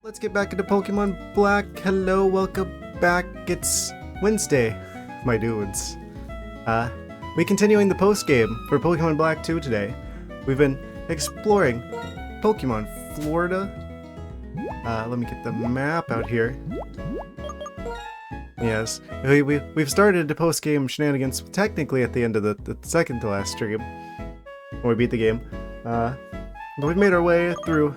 Let's get back into Pokemon Black. Hello, welcome back. It's Wednesday, my dudes. We continuing the post game for Pokemon Black 2 today. We've been exploring Pokemon Florida. Let me get the map out here. Yes, we've started the post game shenanigans technically at the end of the second to last stream when we beat the game. But we've made our way through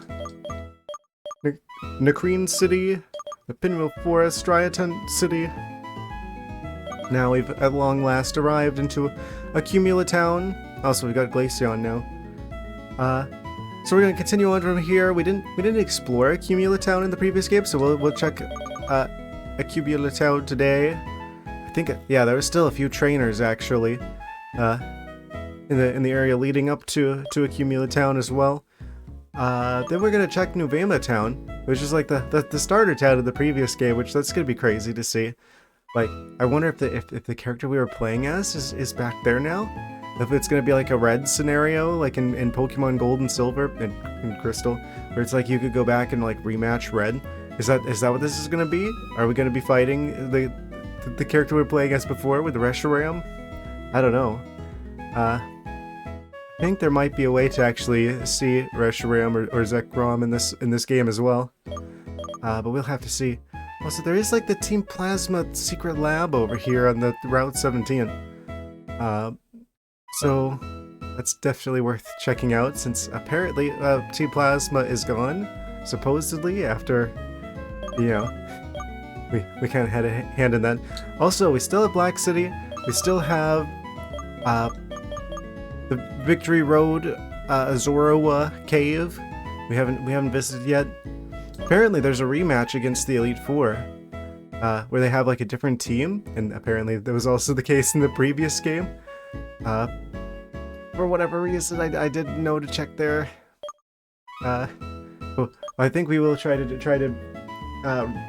Nakreen City, the Pinwheel Forest, Striaton City. Now we've at long last arrived into Accumula Town. Also, we got Glaceon now. So we're gonna continue on from here. We didn't explore Accumula Town in the previous game, so we'll check Accumula Town today. I think there were still a few trainers actually in the area leading up to Accumula Town as well. Then we're gonna check Nuvema Town, which is like the starter town of the previous game, which that's gonna be crazy to see. Like, I wonder if the character we were playing as is back there now. If it's gonna be like a red scenario, like in Pokemon Gold and Silver and Crystal, where it's like you could go back and like rematch Red. Is that what this is gonna be? Are we gonna be fighting the character we were playing as before with the Reshiram? I don't know. I think there might be a way to actually see Reshiram or Zekrom in this game as well. But we'll have to see. Also, there is like the Team Plasma secret lab over here on the Route 17. So that's definitely worth checking out, since apparently Team Plasma is gone, supposedly, after, you know, we kind of had a hand in that. Also, we still have Black City. We still have the Victory Road Azoroa Cave. We haven't visited yet. Apparently there's a rematch against the Elite Four, where they have like a different team, and apparently that was also the case in the previous game. For whatever reason, I didn't know to check there. Well, I think we will try to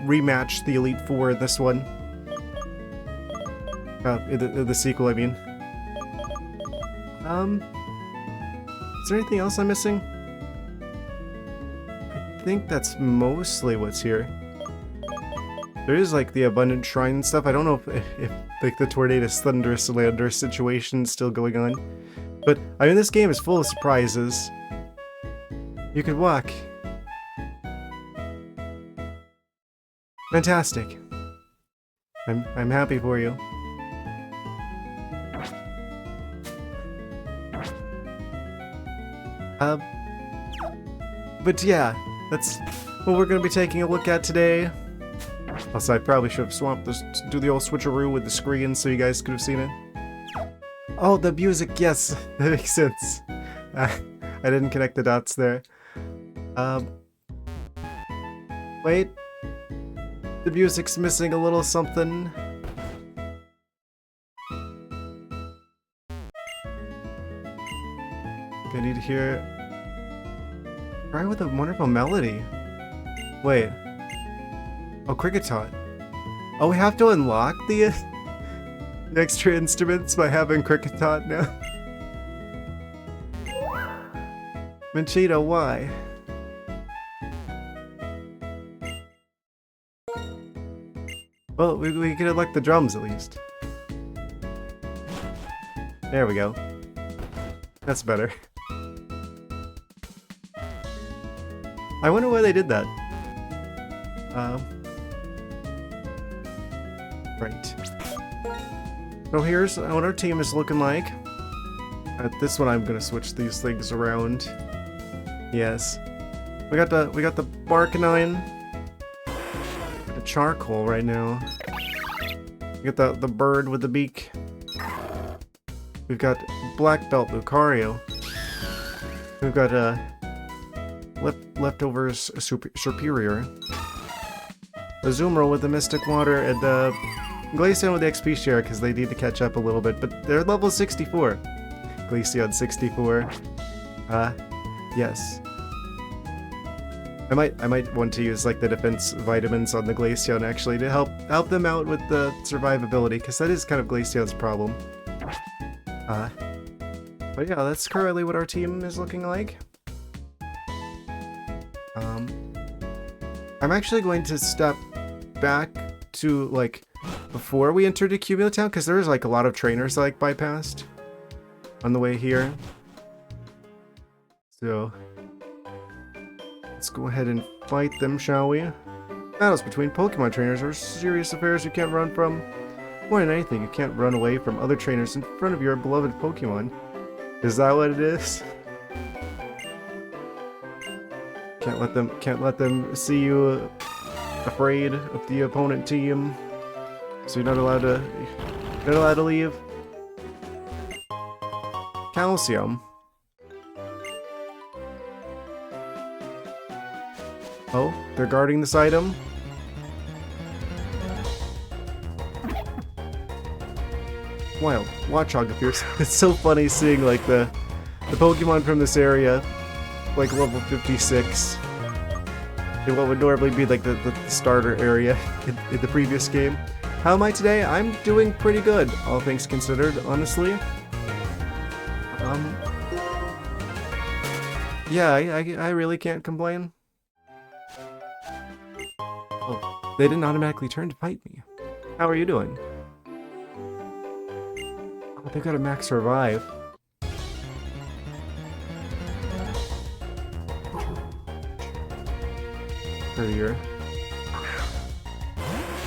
rematch the Elite Four in this one. The sequel, I mean. Is there anything else I'm missing? I think that's mostly what's here. There is like the Abundant Shrine and stuff. I don't know if like the Tornadus Thunderous Lander situation is still going on. But I mean, this game is full of surprises. You could walk. Fantastic. I'm happy for you. But yeah, that's what we're gonna be taking a look at today. Also, I probably should have swapped this, do the old switcheroo with the screen so you guys could have seen it. Oh, the music, yes, that makes sense. I didn't connect the dots there. Wait. The music's missing a little something. I need to hear... Right, with a wonderful melody. Wait. Oh, Kricketot. Oh, we have to unlock the extra instruments by having Kricketot now? Manchito, why? Well, we could elect the drums at least. There we go. That's better. I wonder why they did that. Right. So here's what our team is looking like. At this one, I'm gonna switch these things around. Yes. We got the Barkanine. The Charcoal right now. We got the bird with the beak. We've got Black Belt Lucario. We've got Leftovers Superior. Azumarill with the Mystic Water, and Glaceon with the XP share because they need to catch up a little bit, but they're level 64. Glaceon 64. Yes. I might want to use like the defense vitamins on the Glaceon actually to help them out with the survivability, because that is kind of Glaceon's problem. But yeah, that's currently what our team is looking like. I'm actually going to step back to, like, before we entered Accumula Town, because there was, like, a lot of trainers, like, bypassed on the way here. So, let's go ahead and fight them, shall we? Battles between Pokemon trainers are serious affairs you can't run from. More than anything, you can't run away from other trainers in front of your beloved Pokemon. Is that what it is? Can't let them see you afraid of the opponent team. So you're not allowed to leave. Calcium. Oh, they're guarding this item. Wild Watchog appears. It's so funny seeing like the Pokemon from this area, like level 56, in what would normally be like the starter area in the previous game. How am I today? I'm doing pretty good, all things considered, honestly. Yeah, I really can't complain. Oh, they didn't automatically turn to fight me. How are you doing? Oh, they got a max revive. Earlier.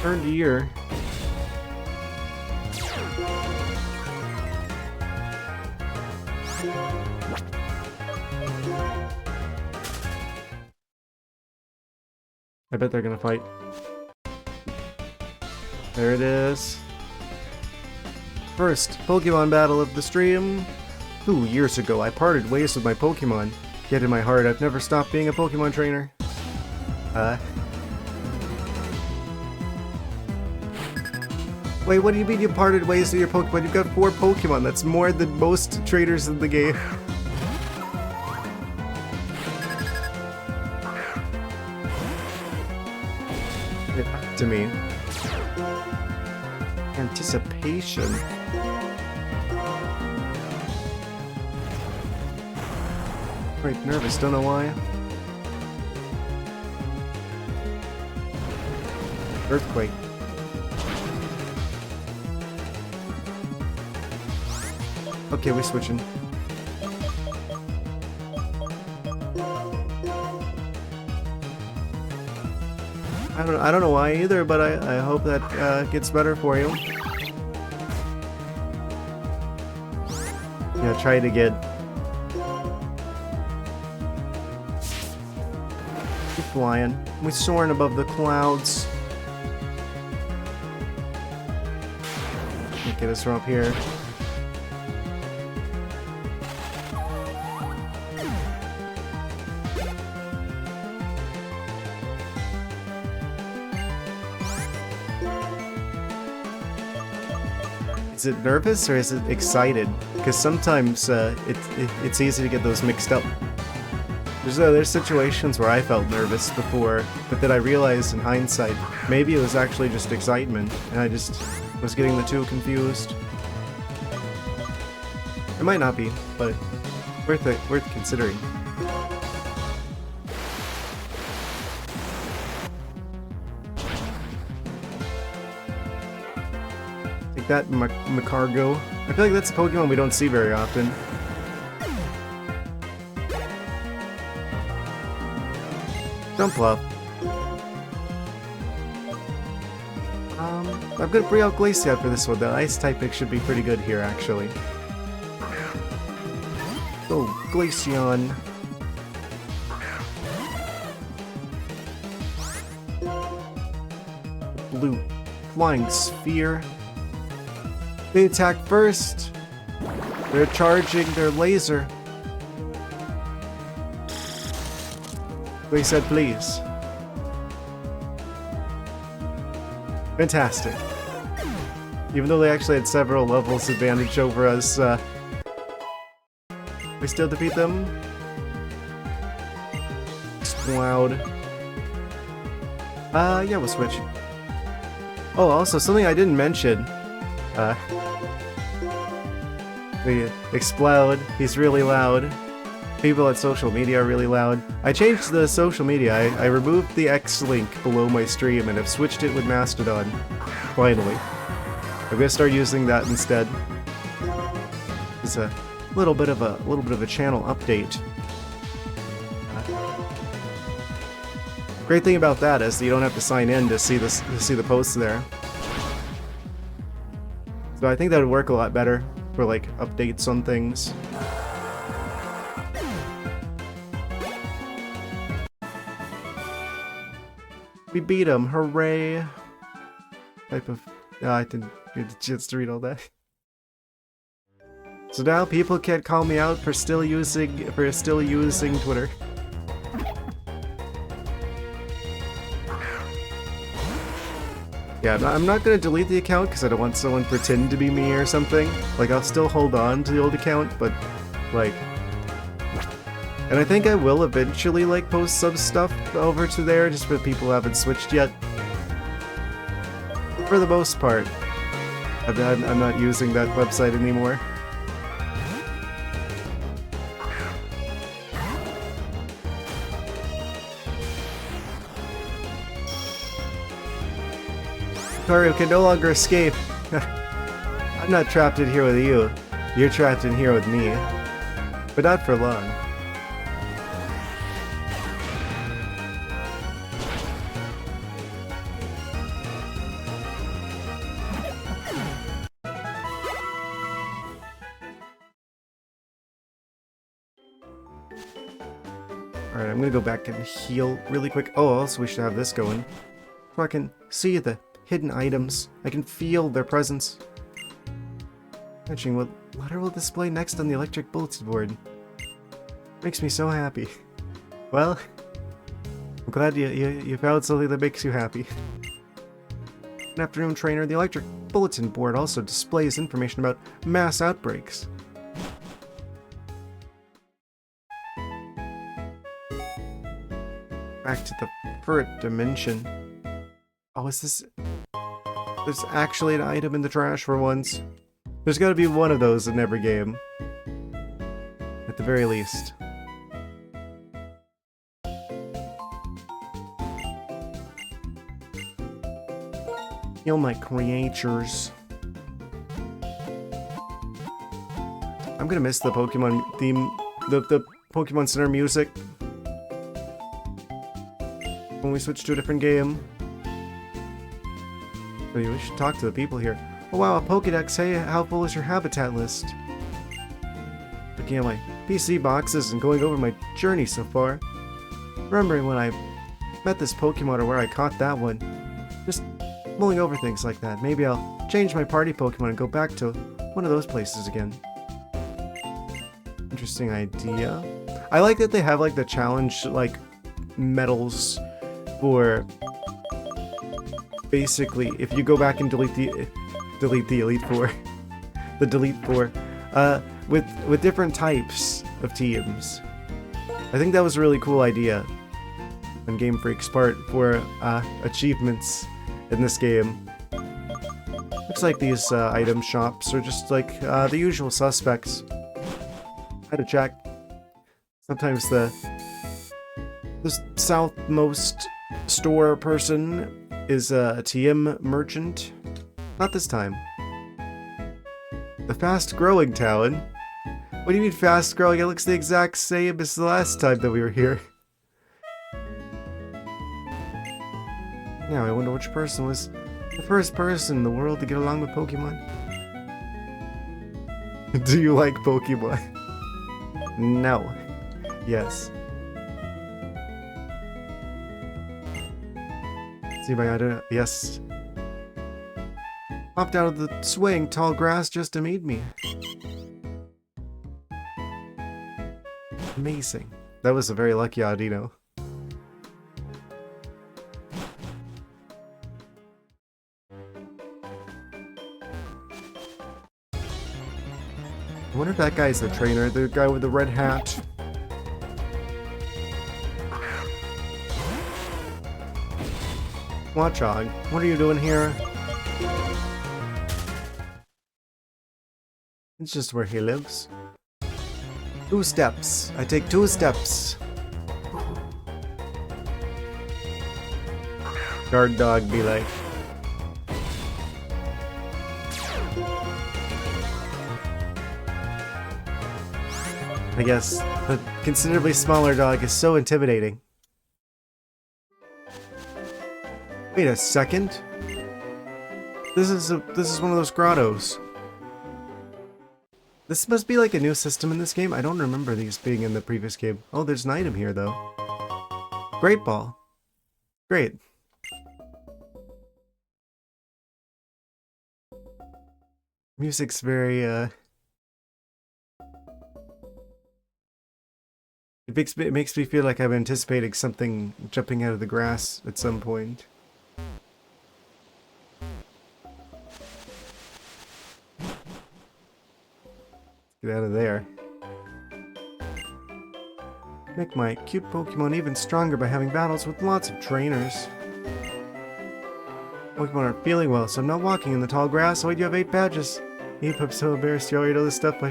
Turn to year. I bet they're gonna fight. There it is. First Pokemon battle of the stream. 2 years ago, I parted ways with my Pokemon. Yet in my heart, I've never stopped being a Pokemon trainer. Wait, what do you mean you parted ways with your Pokemon? You've got 4 Pokemon. That's more than most trainers in the game. To me. Anticipation. Quite nervous, don't know why. Earthquake. Okay, we're switching. I don't know why either, but I hope that gets better for you. Yeah, try it again. Keep flying. We're soaring above the clouds. Get us from up here. Is it nervous or is it excited? Because sometimes it's easy to get those mixed up. There's situations where I felt nervous before, but then I realized in hindsight, maybe it was actually just excitement, and I just was getting the two confused. It might not be, but worth considering. Take that, Macargo. I feel like that's a Pokemon we don't see very often. Jumpluff. I'm gonna bring out Glaceon for this one. The Ice typing should be pretty good here, actually. Oh, Glaceon. Blue Flying Sphere. They attack first. They're charging their laser. They said please. Fantastic. Even though they actually had several levels advantage over us, we still defeat them. Cloud. Yeah, we'll switch. Oh, also, something I didn't mention. The Explode, he's really loud. People at social media are really loud. I changed the social media. I removed the X link below my stream and have switched it with Mastodon. Finally. I'm gonna start using that instead. It's a little bit of a channel update. Great thing about that is that you don't have to sign in to see the posts there. So I think that would work a lot better for like updates on things. We beat him! Hooray! Type of. I didn't get the chance to read all that. So now people can't call me out for still using Twitter. Yeah, I'm not gonna delete the account because I don't want someone to pretend to be me or something. Like, I'll still hold on to the old account, but, like... And I think I will eventually, like, post some stuff over to there, just for people who haven't switched yet. For the most part, I'm not using that website anymore. Mario can no longer escape. I'm not trapped in here with you. You're trapped in here with me. But not for long. Alright, I'm gonna go back and heal really quick. Oh, also we should have this going. So I can see the hidden items. I can feel their presence. Mentioning what letter will display next on the electric bulletin board. Makes me so happy. Well, I'm glad you found something that makes you happy. An afternoon trainer, the electric bulletin board also displays information about mass outbreaks. Back to the third dimension. Oh, is this... There's actually an item in the trash for once. There's gotta be one of those in every game. At the very least. Heal my creatures. I'm gonna miss the Pokemon theme, the Pokemon Center music. When we switch to a different game. Maybe we should talk to the people here. Oh wow, a Pokédex. Hey, how full is your habitat list? Looking at my PC boxes and going over my journey so far. Remembering when I met this Pokemon or where I caught that one. Just mulling over things like that. Maybe I'll change my party Pokemon and go back to one of those places again. Interesting idea. I like that they have like the challenge like medals for basically if you go back and delete the Elite Four, the Delete Four, with different types of teams. I think that was a really cool idea on Game Freak's part for achievements in this game. Looks like these item shops are just like the usual suspects. I had to check. Sometimes the southmost store person is a TM merchant. Not this time. The fast-growing town? What do you mean fast-growing? It looks the exact same as the last time that we were here. Now I wonder which person was the first person in the world to get along with Pokemon. Do you like Pokemon? No. Yes. See my idea? Yes. Popped out of the swaying tall grass just to meet me. Amazing. That was a very lucky Audino. I wonder if that guy's the trainer, the guy with the red hat. Watchog, what are you doing here? It's just where he lives. 2 steps. I take 2 steps. Guard dog be like. I guess the considerably smaller dog is so intimidating. Wait a second. This is one of those grottos. This must be like a new system in this game. I don't remember these being in the previous game. Oh, there's an item here though. Great ball. Great. Music's very it makes me feel like I'm anticipating something jumping out of the grass at some point. Get out of there. Make my cute Pokemon even stronger by having battles with lots of trainers. Pokemon aren't feeling well, so I'm not walking in the tall grass. Oh wait, you have 8 badges. Eep, I'm so embarrassed. You already know this stuff I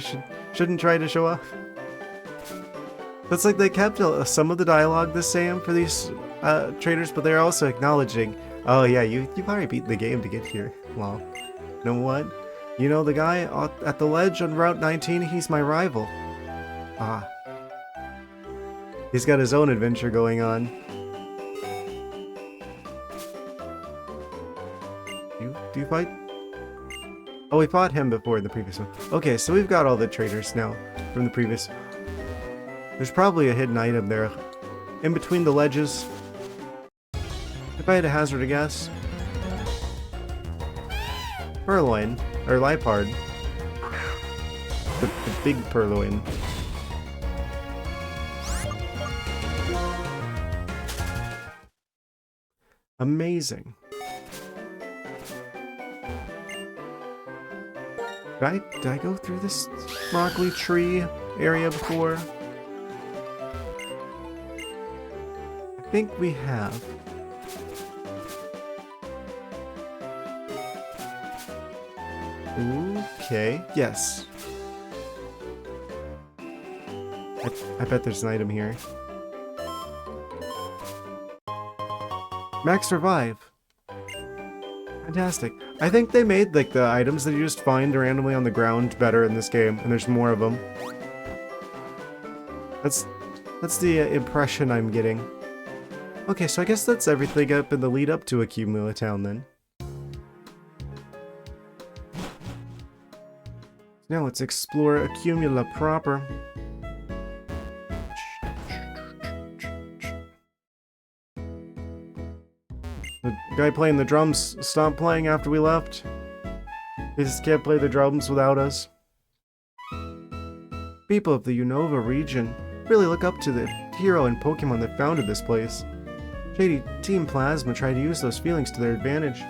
shouldn't try to show off. It's like they kept some of the dialogue the same for these trainers, but they're also acknowledging, oh yeah, you've already beaten the game to get here. Well, you know what? You know the guy at the ledge on Route 19, he's my rival. Ah. He's got his own adventure going on. Do you fight? Oh, we fought him before in the previous one. Okay, so we've got all the trainers now from the previous. There's probably a hidden item there. In between the ledges. If I had to hazard a guess. Purloin. Or Lipard. The big Purloin. Amazing. Did I go through this broccoli tree area before? I think we have. Okay, yes. I bet there's an item here. Max Revive. Fantastic. I think they made like the items that you just find randomly on the ground better in this game, and there's more of them. That's the impression I'm getting. Okay, so I guess that's everything up in the lead up to Accumula Town then. Now let's explore Accumula proper. The guy playing the drums stopped playing after we left. He just can't play the drums without us. People of the Unova region really look up to the hero and Pokemon that founded this place. Shady Team Plasma tried to use those feelings to their advantage.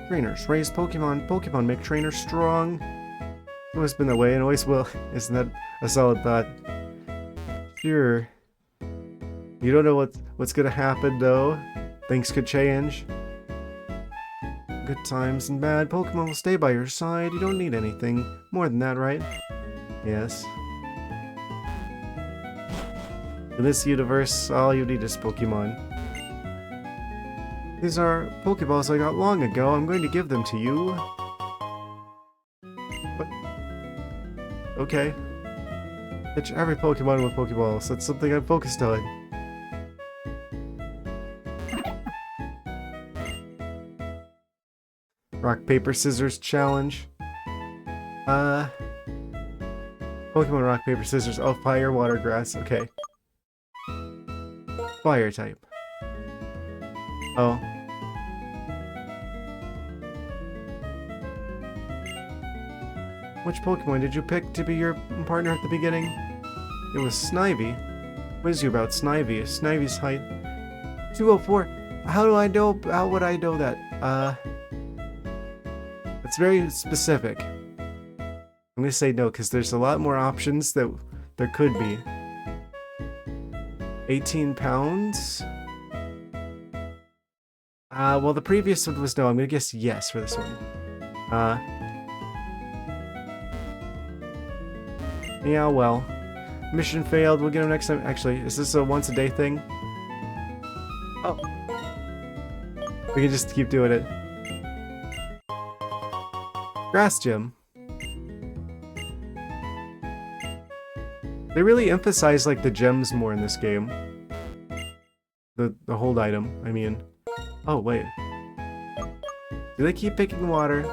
Trainers raise Pokemon. Pokemon make trainers strong. It's always been that way and always will. Isn't that a solid thought? Sure. You don't know what's gonna happen though. Things could change. Good times and bad. Pokemon will stay by your side. You don't need anything more than that, right? Yes. In this universe, all you need is Pokemon. These are Pokeballs I got long ago. I'm going to give them to you. What? Okay. Catch every Pokemon with Pokeballs. That's something I'm focused on. Rock, paper, scissors challenge. Pokemon rock, paper, scissors. Oh, fire, water, grass. Okay. Fire type. Oh. Which Pokemon did you pick to be your partner at the beginning? It was Snivy. What is you about Snivy? Snivy's height 204. How do I know? How would I know that? It's very specific. I'm gonna say no because there's a lot more options that there could be. 18 pounds? Well, the previous one was no. I'm gonna guess yes for this one. Yeah, well. Mission failed. We'll get him next time. Actually, is this a once-a-day thing? Oh. We can just keep doing it. Grass gym. They really emphasize, like, the gems more in this game. The hold item, I mean. Oh, wait. Do they keep picking water?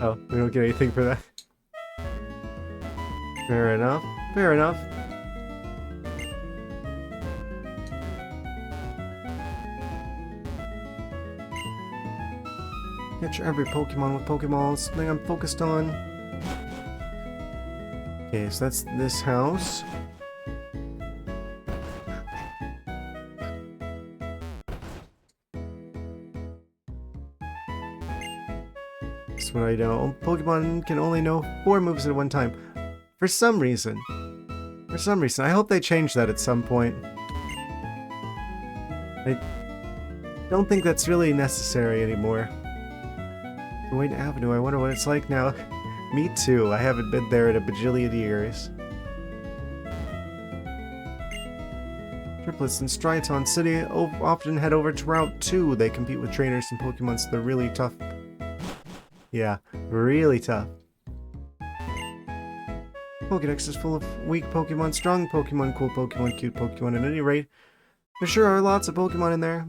Oh, we don't get anything for that. Fair enough. Fair enough. Capture every Pokemon with Pokeballs. Something I'm focused on. Okay, so that's this house. That's what I know. Pokemon can only know 4 moves at one time. For some reason. For some reason. I hope they change that at some point. I don't think that's really necessary anymore. Wayne Avenue, I wonder what it's like now. Me too. I haven't been there in a bajillion years. Triplets in Striaton City often head over to Route 2. They compete with trainers and Pokemon, so they're really tough. Yeah, really tough. Pokedex is full of weak Pokemon, strong Pokemon, cool Pokemon, cute Pokemon. At any rate, there sure are lots of Pokemon in there.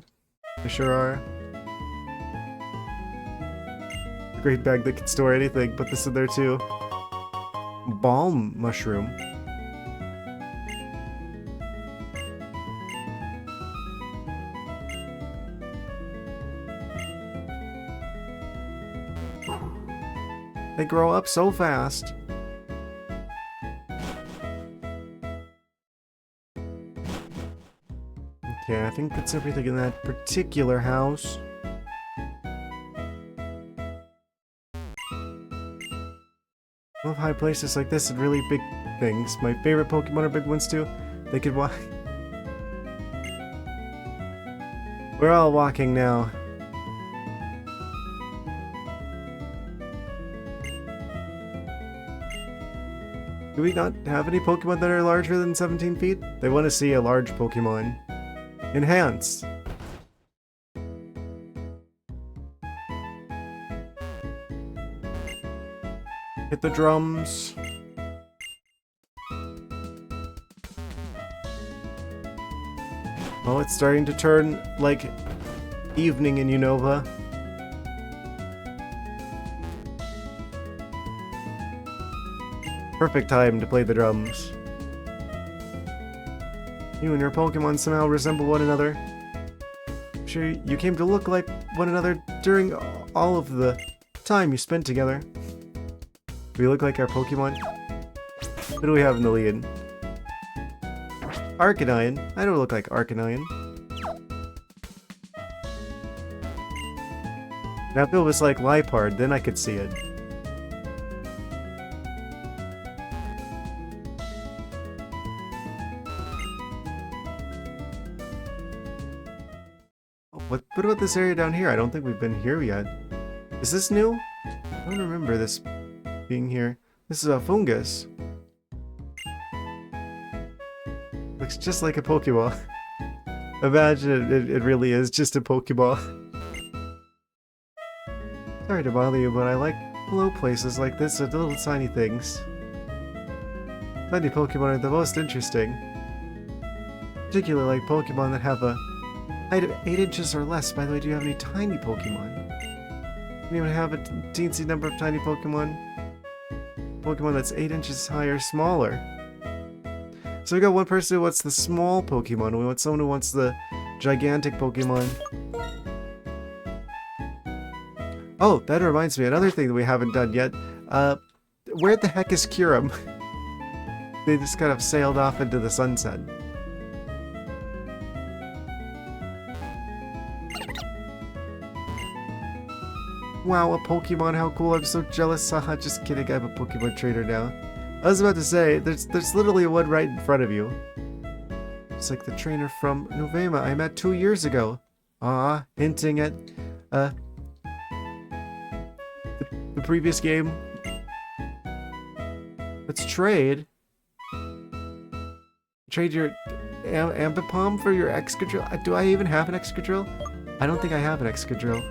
There sure are. A great bag that can store anything, put this in there too. Balm mushroom. They grow up so fast. Okay, I think that's everything in that particular house. I love high places like this and really big things. My favorite Pokemon are big ones too. They could walk. We're all walking now. Do we not have any Pokemon that are larger than 17 feet? They want to see a large Pokemon. Enhance! Hit the drums. Oh, it's starting to turn like evening in Unova. Perfect time to play the drums. You and your Pokemon somehow resemble one another. I'm sure you came to look like one another during all of the time you spent together. We look like our Pokemon? Who do we have in the lead? Arcanine. I don't look like Arcanine. Now if it was like Liepard, then I could see it. What about this area down here? I don't think we've been here yet. Is this new? I don't remember this being here. This is a fungus. Looks just like a Pokeball. Imagine it really is just a Pokeball. Sorry to bother you, but I like low places like this with little tiny things. Tiny Pokemon are the most interesting. Particularly like Pokemon that have a height of 8 inches or less. By the way, do you have any tiny Pokemon? Do you even have a teensy number of tiny Pokemon? Pokemon that's 8 inches high or smaller. So we got one person who wants the small Pokemon. We want someone who wants the gigantic Pokemon. Oh, that reminds me, another thing that we haven't done yet. Where the heck is Kyurem? They just kind of sailed off into the sunset. Wow, a Pokemon, how cool, I'm so jealous. Haha, just kidding, I'm a Pokemon trainer now. I was about to say, there's literally one right in front of you. It's like the trainer from Nuvema I met 2 years ago. Hinting at the previous game. Let's trade. Trade your Ambipom for your Excadrill. Do I even have an Excadrill? I don't think I have an Excadrill.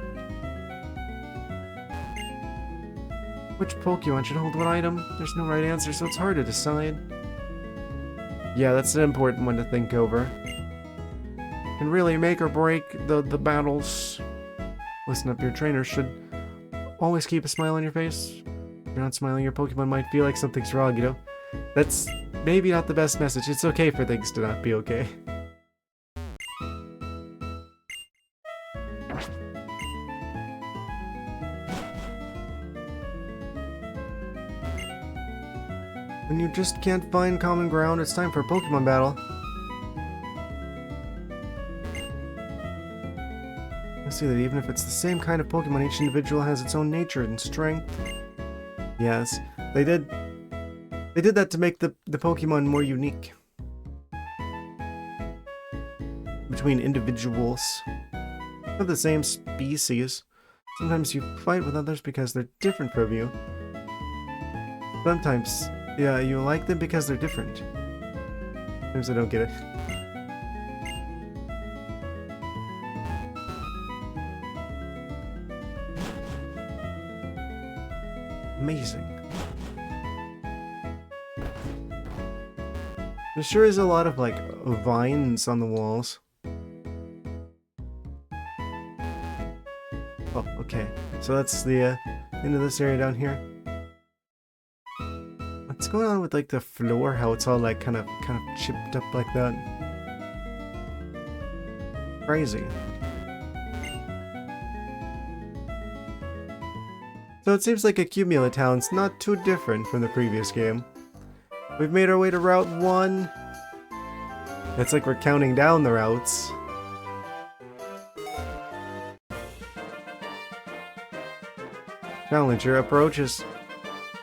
Which Pokemon should hold what item? There's no right answer, so it's hard to decide. Yeah, that's an important one to think over. Can really make or break the battles. Listen up, your trainer should always keep a smile on your face. If you're not smiling, your Pokemon might feel like something's wrong, you know? That's maybe not the best message. It's okay for things to not be okay. When you just can't find common ground, it's time for a Pokemon battle. I see that even if it's the same kind of Pokemon, each individual has its own nature and strength. Yes, they did that to make the Pokemon more unique. Between individuals of the same species. Sometimes you fight with others because they're different from you. Sometimes, yeah, you like them because they're different. Sometimes I don't get it. Amazing. There sure is a lot of, like, vines on the walls. Oh, okay. So that's the end of this area down here. What's going on with, like, the floor? How it's all, like, kind of chipped up like that. Crazy. So it seems like Accumula Town's not too different from the previous game. We've made our way to Route 1. It's like we're counting down the routes. Challenger approaches.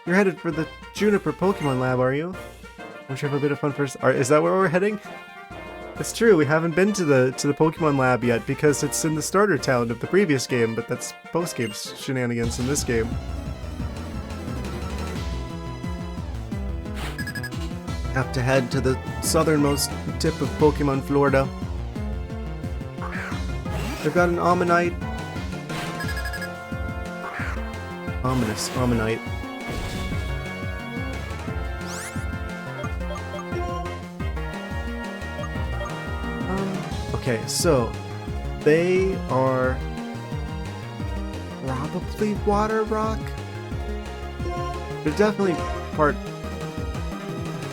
You're headed for the Juniper Pokemon Lab, are you? Won't you have a bit of fun first? Is that where we're heading? It's true, we haven't been to the Pokemon Lab yet because it's in the starter town of the previous game, but that's post-game shenanigans in this game. Have to head to the southernmost tip of Pokemon Florida. They've got an Ammonite. Ominous Ammonite. Okay, so they are probably water rock. They're definitely part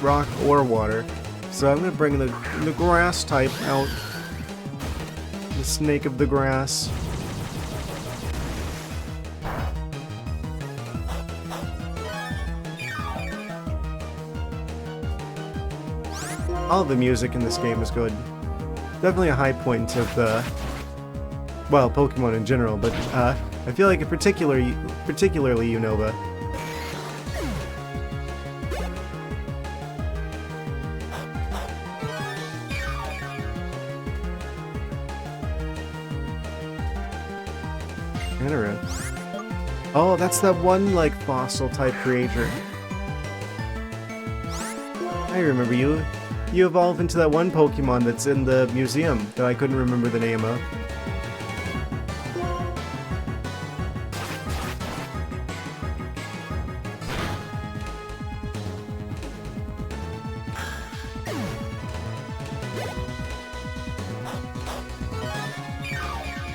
rock or water. So I'm gonna bring the grass type out. The snake of the grass. All the music in this game is good. Definitely a high point of the, well, Pokemon in general, but I feel like particularly Unova. Oh, that's that one, like, fossil type creature. I remember you. You evolve into that one Pokemon that's in the museum that I couldn't remember the name of.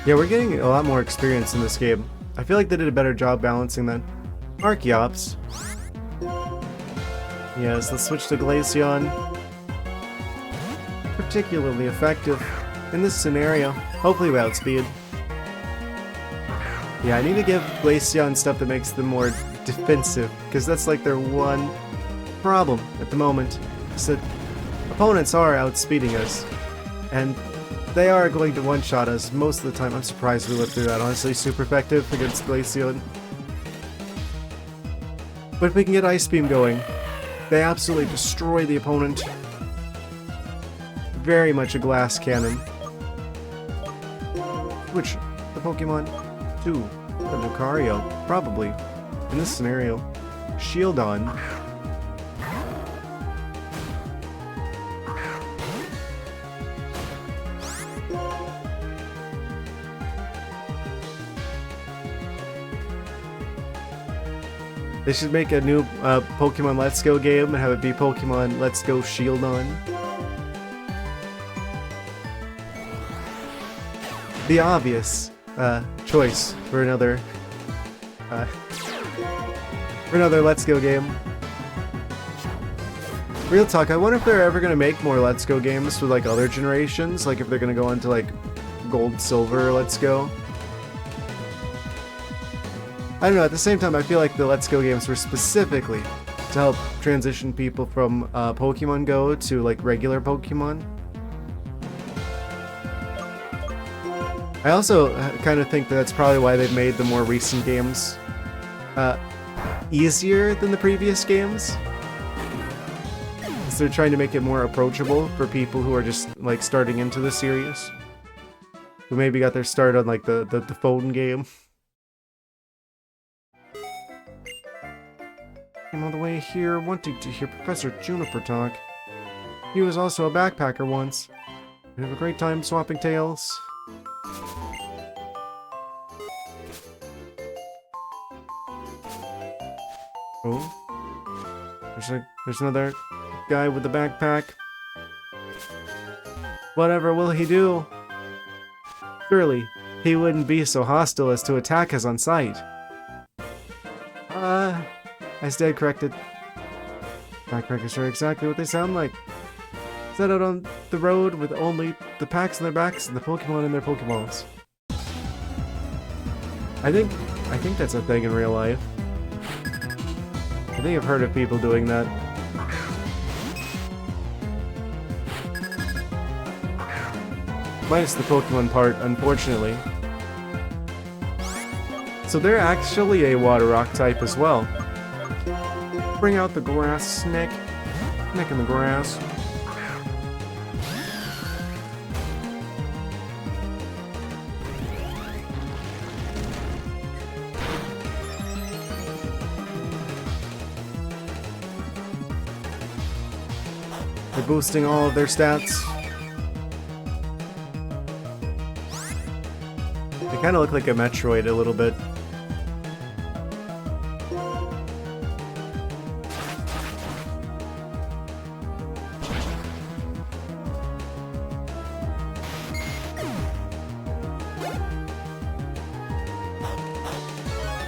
Yeah, we're getting a lot more experience in this game. I feel like they did a better job balancing that. Archeops. Yes, let's switch to Glaceon. Particularly effective in this scenario. Hopefully without speed. Yeah, I need to give Glaceon stuff that makes them more defensive, because that's like their one problem at the moment. Is that opponents are outspeeding us, and they are going to one-shot us most of the time. I'm surprised we lived through that, honestly. Super effective against Glaceon. But if we can get Ice Beam going, they absolutely destroy the opponent. very much a glass cannon. Switch the Pokemon to the Lucario, probably, in this scenario. Shieldon. They should make a new Pokemon Let's Go game and have it be Pokemon Let's Go Shieldon. The obvious choice for another Let's Go game. Real talk, I wonder if they're ever gonna make more Let's Go games with like other generations, like if they're gonna go into like Gold, Silver, Let's Go. I don't know, at the same time I feel like the Let's Go games were specifically to help transition people from Pokemon Go to like regular Pokemon. I also kind of think that's probably why they've made the more recent games easier than the previous games. So they're trying to make it more approachable for people who are just like starting into the series, who maybe got their start on like the phone game. Came all the way here wanting to hear Professor Juniper talk. He was also a backpacker once. We have a great time swapping tales. Oh, there's another guy with a backpack. Whatever will he do? Surely he wouldn't be so hostile as to attack us on sight. I stand corrected. Backpackers are exactly what they sound like. Set out on the road with only the packs on their backs and the Pokemon in their Pokeballs. I think that's a thing in real life. I think I've heard of people doing that. Minus the Pokemon part, unfortunately. So they're actually a water rock type as well. Bring out the grass snake. Snake in the grass. They're boosting all of their stats. They kind of look like a Metroid a little bit.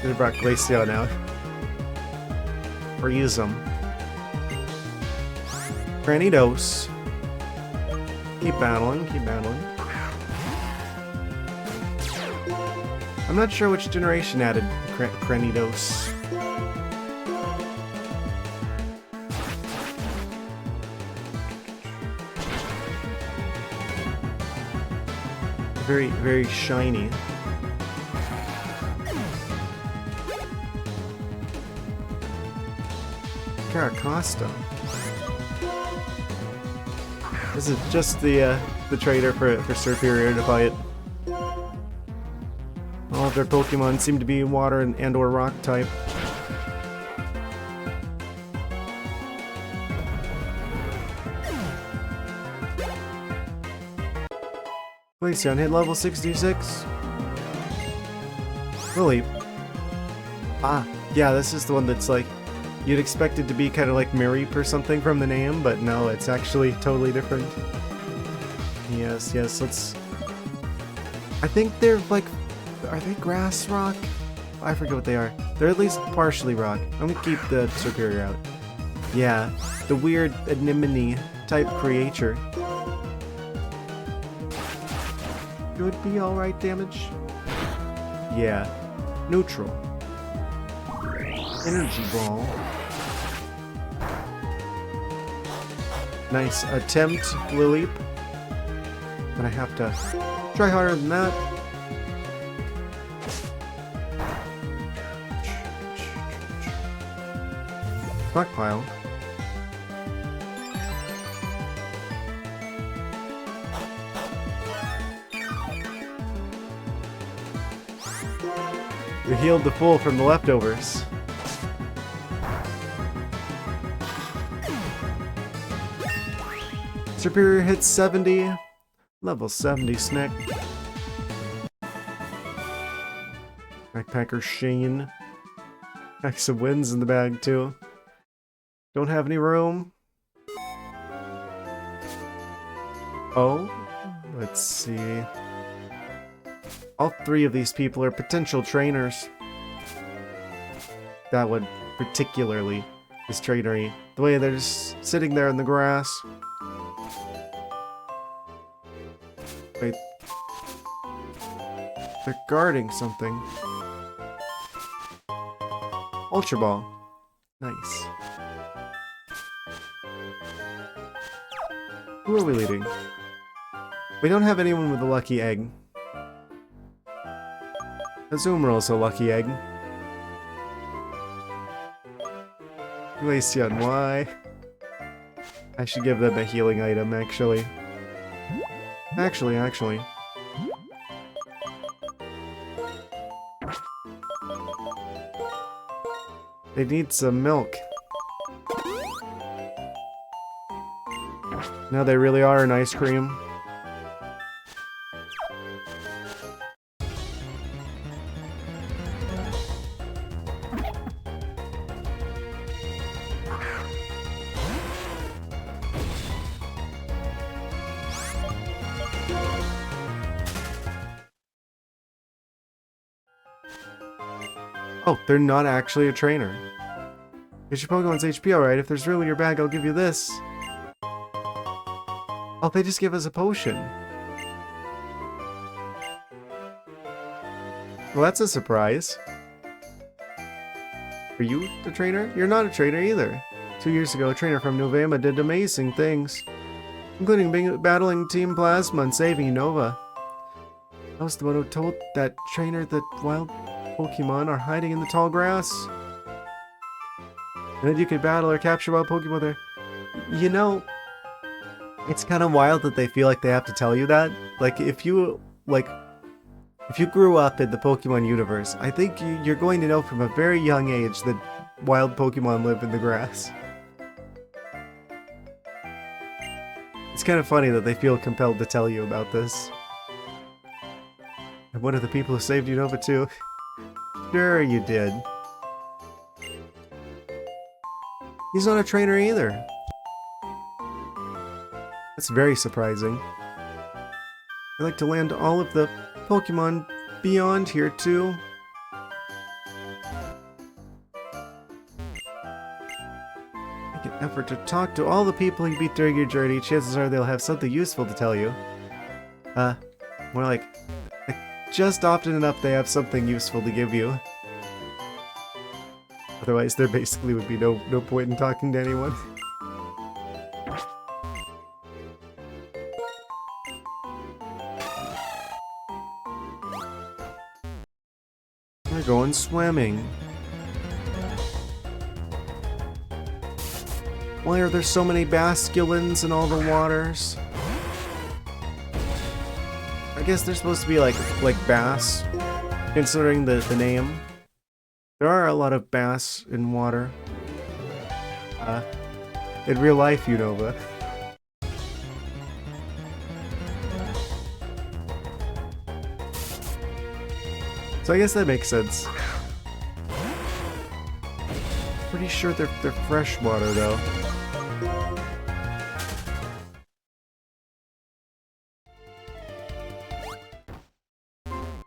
They brought Glaceon out. Or use them. Granidos. Keep battling, keep battling. I'm not sure which generation added Granidos. Very, very shiny. Caracosta. This is just the trader for Superior to fight. All of their Pokemon seem to be water and or rock type. Glaceon hit level 66. Really? Ah, yeah, this is the one that's like, you'd expect it to be kind of like Mareep or something from the name, but no, it's actually totally different. Yes, let's... I think they're like... Are they grass rock? I forget what they are. They're at least partially rock. I'm gonna keep the Superior out. Yeah, the weird anemone type creature. Could be alright damage. Yeah, neutral. Energy Ball. Nice attempt, Lileep. But I have to try harder than that. Stockpile. We healed the fool from the leftovers. Superior hit 70. Level 70 snack. Backpacker Shane. Got some wins in the bag too. Don't have any room. Oh, let's see. All three of these people are potential trainers. That one particularly is trainery. The way they're just sitting there in the grass. Wait. They're guarding something. Ultra Ball. Nice. Who are we leading? We don't have anyone with a lucky egg. Azumarill a lucky egg. Glaceon, why? I should give them a healing item, actually. Actually. They need some milk. Now they really are an ice cream. Oh, they're not actually a trainer. Get your Pokemon's HP alright. If there's room in your bag, I'll give you this. Oh, they just give us a potion. Well, that's a surprise. Are you the trainer? You're not a trainer either. 2 years ago, a trainer from Novema did amazing things, including battling Team Plasma and saving Unova. I was the one who told that trainer that wild Pokemon are hiding in the tall grass. And that you could battle or capture wild Pokemon there. You know, it's kind of wild that they feel like they have to tell you that. Like, if you grew up in the Pokemon universe, I think you're going to know from a very young age that wild Pokemon live in the grass. It's kind of funny that they feel compelled to tell you about this. And one of the people who saved Unova too. Sure you did. He's not a trainer either. That's very surprising. I'd like to land all of the Pokemon beyond here too. Make an effort to talk to all the people you beat during your journey. Chances are they'll have something useful to tell you. More like, just often enough they have something useful to give you. Otherwise, there basically would be no point in talking to anyone. We're going swimming. Why are there so many basculins in all the waters? I guess they're supposed to be like bass, considering the name. There are a lot of bass in water. In real life, Unova. So I guess that makes sense. Pretty sure they're freshwater though.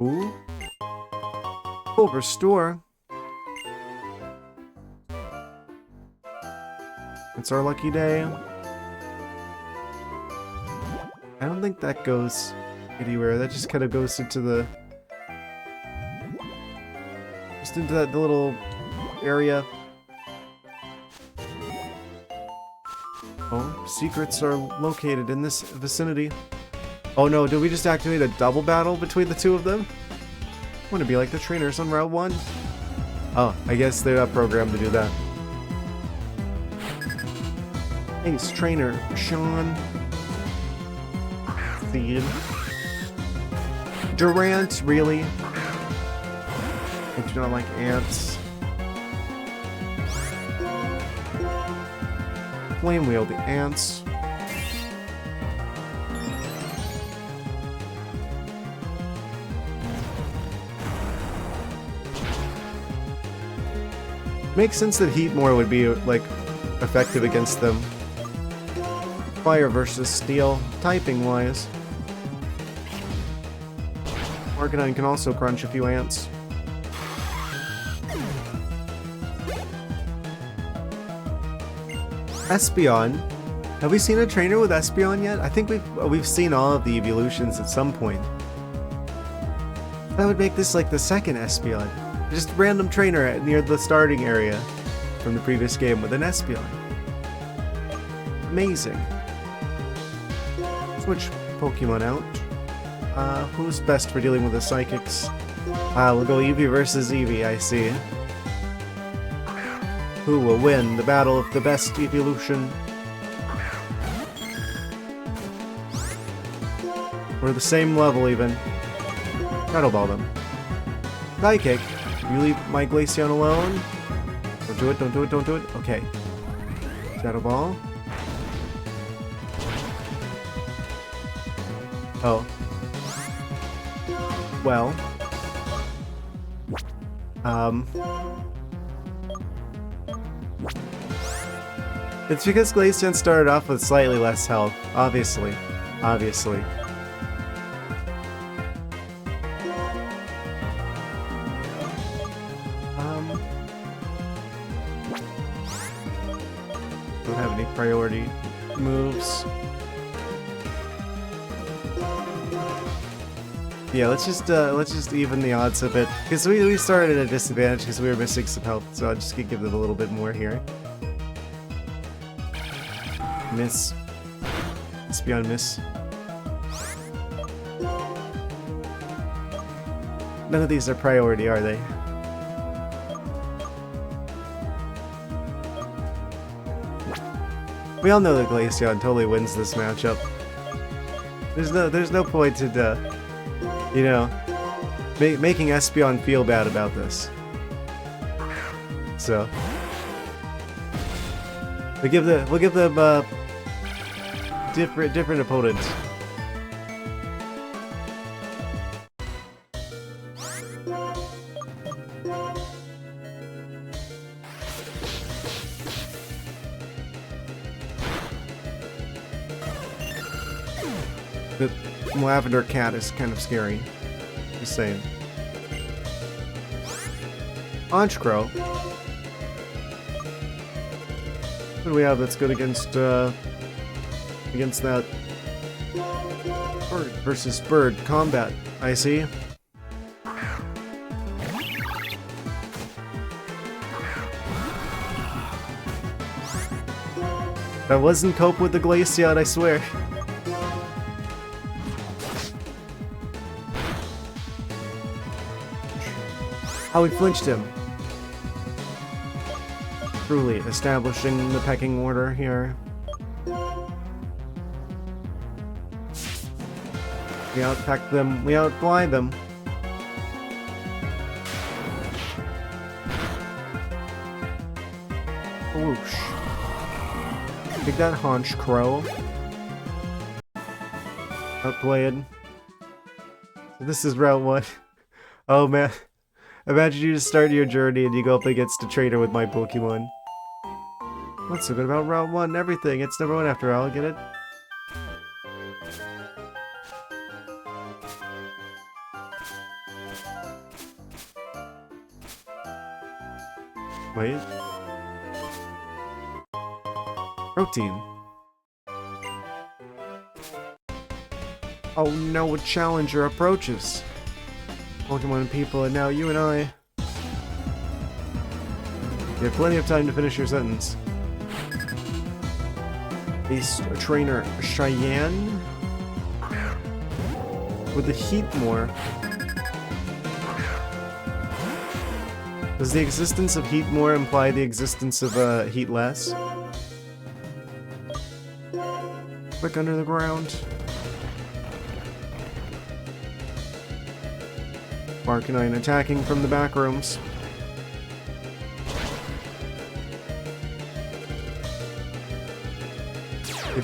Ooh. Oh, restore. It's our lucky day. I don't think that goes anywhere. That just kind of goes into the... just into that little area. Oh, secrets are located in this vicinity. Oh no, did we just activate a double battle between the two of them? I want to be like the trainers on Route 1. Oh, I guess they're not programmed to do that. Thanks, trainer Sean. Seed. Durant, really? I do not like ants. Flame wheel the ants. Makes sense that Heatmore would be, like, effective against them. Fire versus steel, typing-wise. Arcanine can also crunch a few ants. Espeon. Have we seen a trainer with Espeon yet? I think we've seen all of the evolutions at some point. That would make this like the second Espeon. Just random trainer near the starting area from the previous game with an Espeon. Amazing. Switch Pokemon out. Who's best for dealing with the psychics? We'll go Eevee versus Eevee, I see. Who will win the battle of the best evolution? We're the same level even. Shadow Ball them. Psychic, you leave my Glaceon alone? Don't do it, don't do it, don't do it. Okay. Shadow Ball. Oh. Well. It's because Glaceon started off with slightly less health, obviously. Obviously. Don't have any priority moves. Yeah, let's just even the odds a bit, because we started at a disadvantage because we were missing some health, so I'm just gonna give it a little bit more here. Miss. Espeon miss. None of these are priority, are they? We all know that Glaceon totally wins this matchup. There's no point in you know, making Espeon feel bad about this. So we'll give them different opponents. The Lavender Cat is kind of scary. Just saying. Honchkrow. What do we have that's good against that bird versus bird combat? I see. That wasn't cope with the Glaceon, I swear. How we flinched him. Truly establishing the pecking order here. We outpeck them, we outfly them. Whoosh. Take that, Honchkrow. Outplayed. This is Route 1. Oh man. Imagine you just start your journey and you go up against a trainer with my Pokemon. What's so good about Route 1? Everything. It's number 1 after all. Get it? Wait. Protein. Oh no, a challenger approaches. Pokemon people, and now you and I. You have plenty of time to finish your sentence. Ace Trainer Cheyenne with the Heatmore. Does the existence of Heatmore imply the existence of Heatless? Quick under the ground. Arcanine attacking from the back rooms.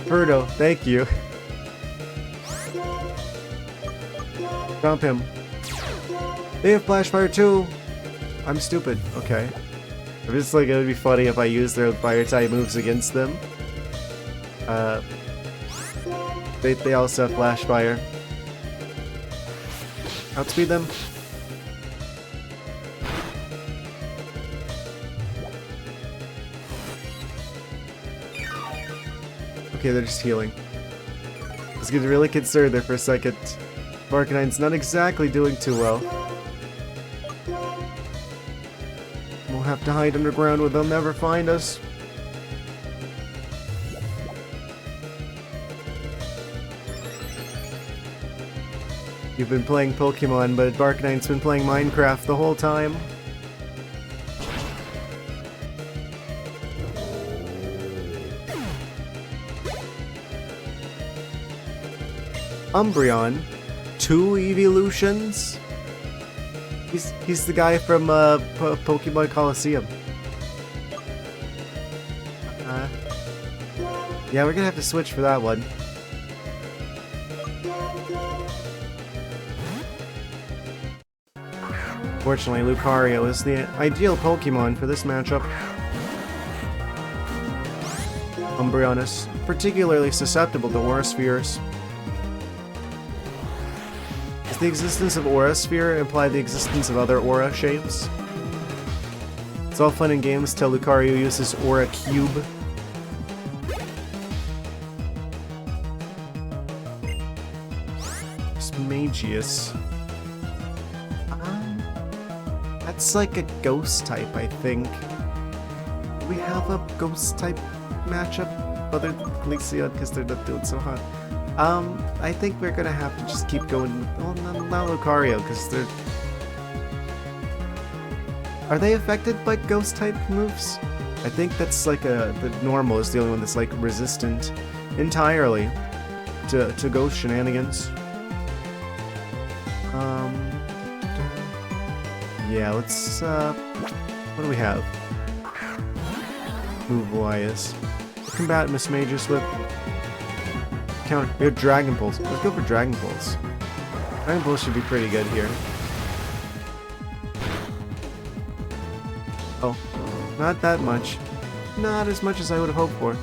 Birdo, thank you. Jump him. They have Flash Fire too! I'm stupid. Okay. I'm just like, it would be funny if I used their fire type moves against them. They also have Flash Fire. Outspeed them. Okay, they're just healing. I was getting really concerned there for a second. Arcanine's not exactly doing too well. We'll have to hide underground where they'll never find us. You've been playing Pokemon, but Arcanine's been playing Minecraft the whole time. Umbreon, 2 evolutions. He's the guy from Pokemon Coliseum. Yeah, we're gonna have to switch for that one. Fortunately, Lucario is the ideal Pokemon for this matchup. Umbreon is particularly susceptible to Aura Spheres. Does the existence of Aura Sphere imply the existence of other Aura shapes? It's all fun and games till Lucario uses Aura Cube. Magius. That's like a ghost type, I think. Do we have a ghost type matchup other than Glaceon because they're not doing so hot? I think we're gonna have to just keep going. Well, not Lucario because they're. Are they affected by ghost type moves? I think that's like the normal is the only one that's like resistant entirely to ghost shenanigans. Yeah, let's, what do we have? Move-wise. Combat Miss Magus with... Counter... We have Dragon Pulse. Let's go for Dragon Pulse. Dragon Pulse should be pretty good here. Oh, not that much. Not as much as I would have hoped for.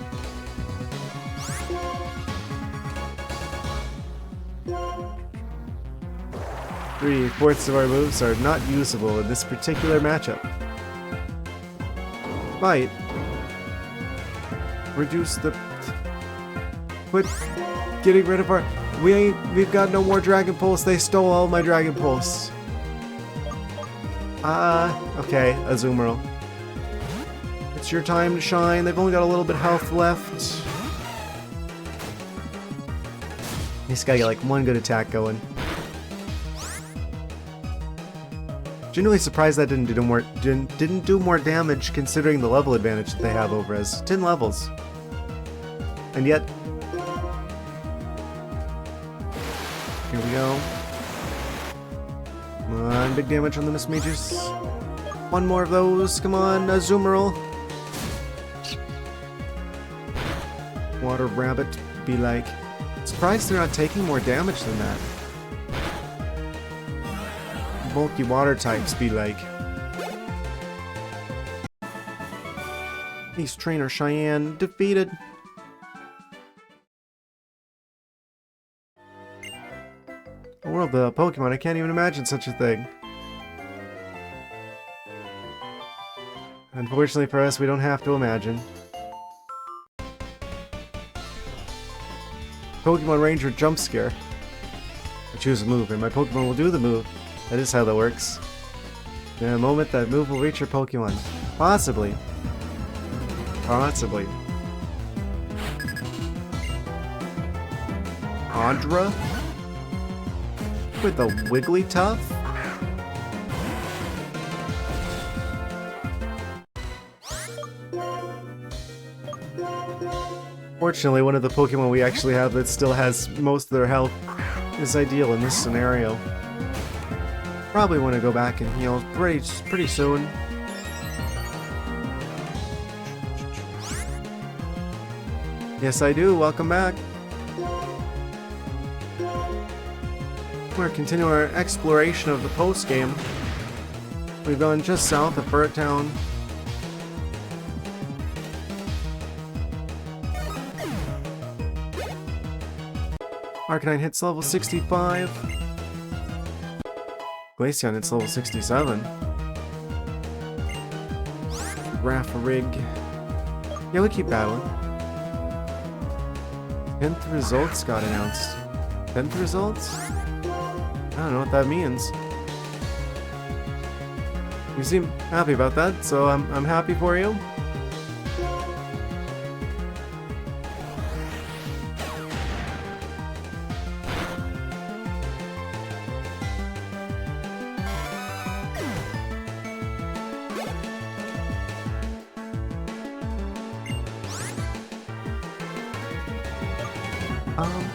Three-fourths of our moves are not usable in this particular matchup. Might reduce the... Quit getting rid of our... We've got no more Dragon Pulse. They stole all my Dragon Pulse. Okay, Azumarill. It's your time to shine. They've only got a little bit of health left. This guy got like one good attack going. Genuinely surprised that didn't do more damage considering the level advantage that they have over us. 10 levels. And yet... Here we go. Come on, big damage on the Miss Magus. One more of those. Come on, Azumarill. Water Rabbit be like... Surprised they're not taking more damage than that. Bulky water types be like. Ace Trainer Cheyenne defeated. A world of Pokemon, I can't even imagine such a thing. Unfortunately for us, we don't have to imagine. Pokemon Ranger Jump Scare. I choose a move, and my Pokemon will do the move. That is how that works. In a moment, that move will reach your Pokemon. Possibly. Possibly. Andra? With a Wigglytuff? Fortunately, one of the Pokemon we actually have that still has most of their health is ideal in this scenario. probably want to go back and heal pretty soon. Yes, I do. Welcome back. We're continuing our exploration of the post-game. We've gone just south of Bird Town. Arcanine hits level 65. Glaceon hits level 67. Raffarig. Yeah, we keep battling. 10th results got announced. 10th results? I don't know what that means. You seem happy about that, so I'm happy for you.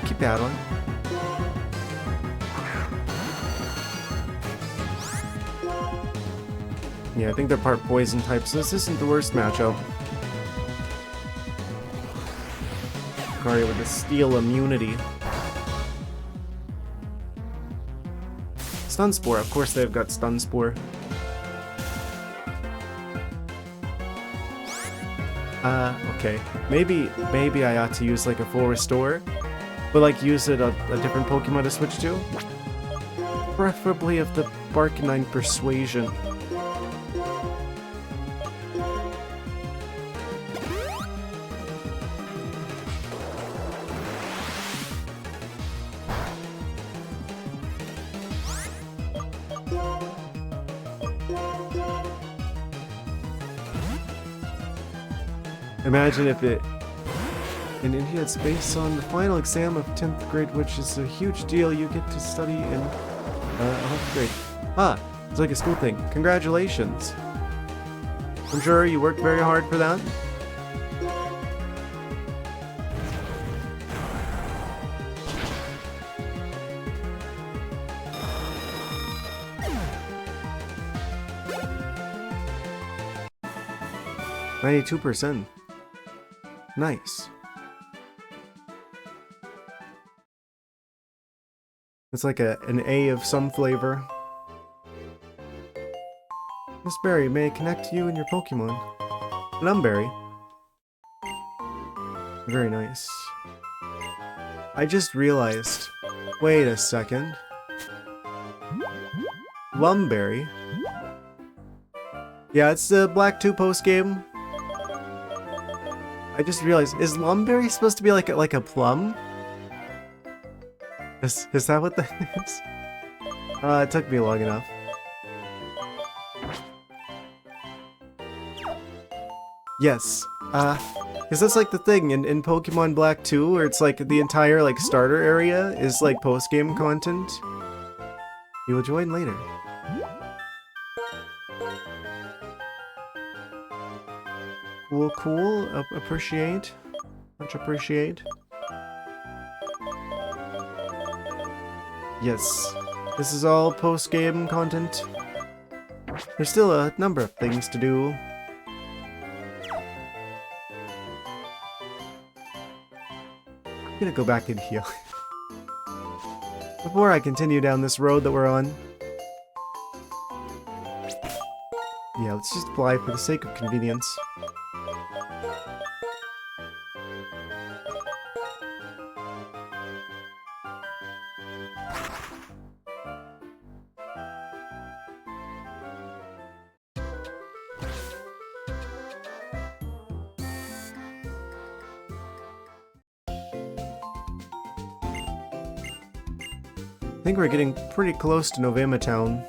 Keep battling. Yeah, I think they're part poison type, so this isn't the worst matchup. Lucario with the steel immunity. Stun Spore, of course they've got Stun Spore. Okay. Maybe I ought to use like a full restore, but like use it a different Pokemon to switch to. Preferably of the Arcanine Persuasion. Imagine if in India it's based on the final exam of 10th grade, which is a huge deal. You get to study in 11th grade. Ah, it's like a school thing. Congratulations. I'm sure you worked very hard for that. %. Nice. It's like an A of some flavor. Miss Berry, may I connect you and your Pokemon? Lumberry. Very nice. I just realized. Wait a second. Lumberry? Yeah, it's the Black 2 post-game. I just realized, is Lumberry supposed to be like a plum? Is that what that is? It took me long enough. Yes. Because that's like the thing in Pokemon Black 2, where it's like the entire like starter area is like post-game content. You will join later. Cool. Appreciate. Much appreciate. Yes. This is all post-game content. There's still a number of things to do. I'm gonna go back and heal. Before I continue down this road that we're on. Yeah, let's just fly for the sake of convenience. I think we're getting pretty close to Novema Town.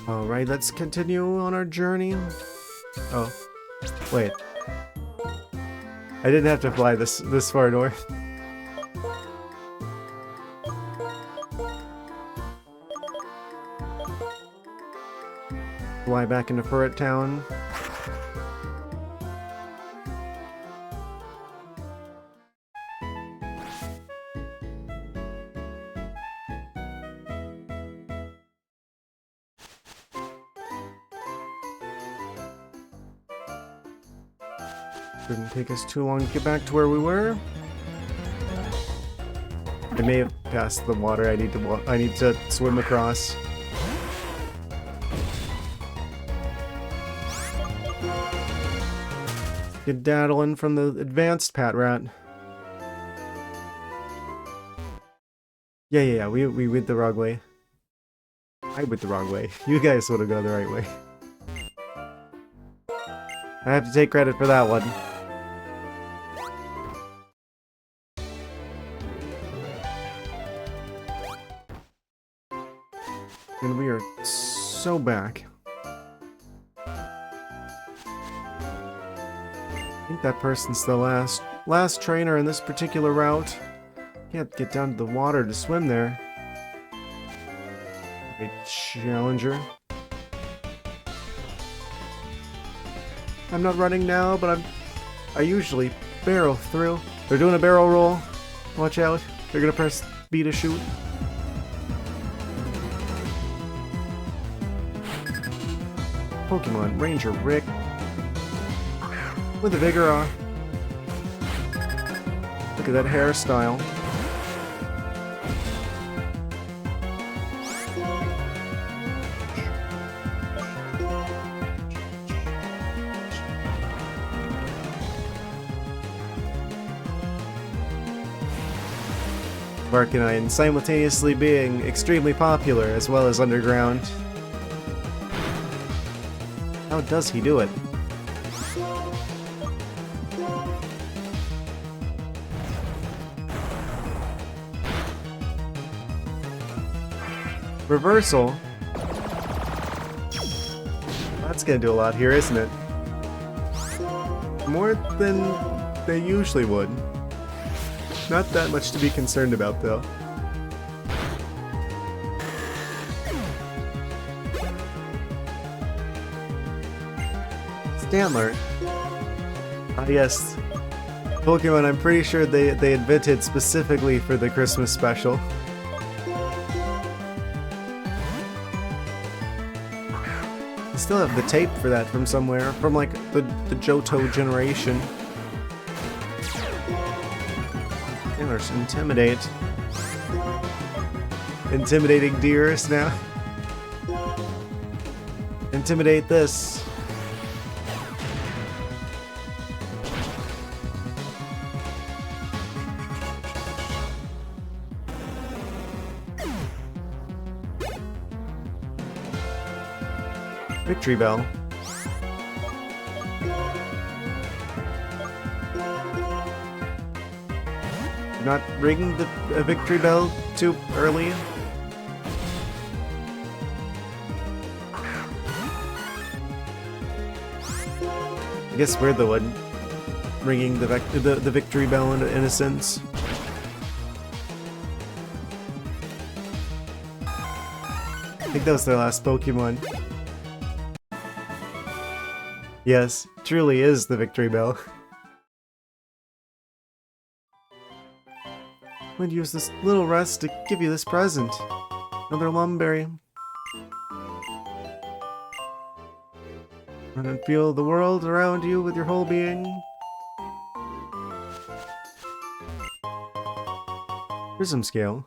Alright, let's continue on our journey. Oh, wait. I didn't have to fly this far north. Fly back into Furret Town. Didn't take us too long to get back to where we were. I may have passed the water I need to swim across. Get daddling from the advanced Pat Rat. Yeah, we went the wrong way. I went the wrong way. You guys would have gone the right way. I have to take credit for that one. And we are so back. I think that person's the last trainer in this particular route. Can't get down to the water to swim there. A challenger. I'm not running now, but I usually barrel through. They're doing a barrel roll. Watch out. They're gonna press B to shoot. Pokemon Ranger Rick with a Vigoroth. Look at that hairstyle. Arcanine simultaneously being extremely popular as well as underground. How does he do it? Reversal? That's gonna do a lot here, isn't it? More than they usually would. Not that much to be concerned about, though. Stantler. Ah, yes. Pokemon I'm pretty sure they invented specifically for the Christmas special. I still have the tape for that from somewhere, from like the Johto generation. Stantler's Intimidate. Intimidating deers now. Intimidate this. Victory Bell. Not ringing the Victory Bell too early. I guess we're the one ringing the Victory Bell in a sense. I think that was their last Pokemon. Yes, truly is the Victory Bell. I'm going to use this little rest to give you this present. Another Lumberry. Run and feel the world around you with your whole being. Prism Scale.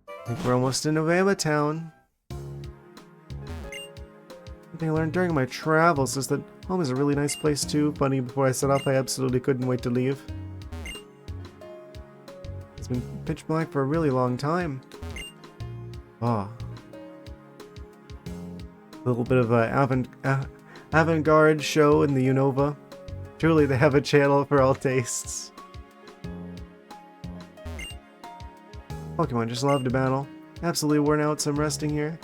I think we're almost in Novama Town. One thing I learned during my travels is that home is a really nice place too. Funny, before I set off, I absolutely couldn't wait to leave. It's been pitch black for a really long time. Ah. A little bit of a avant-garde show in the Unova. Truly, they have a channel for all tastes. Pokemon just love to battle. Absolutely worn out, so I'm resting here.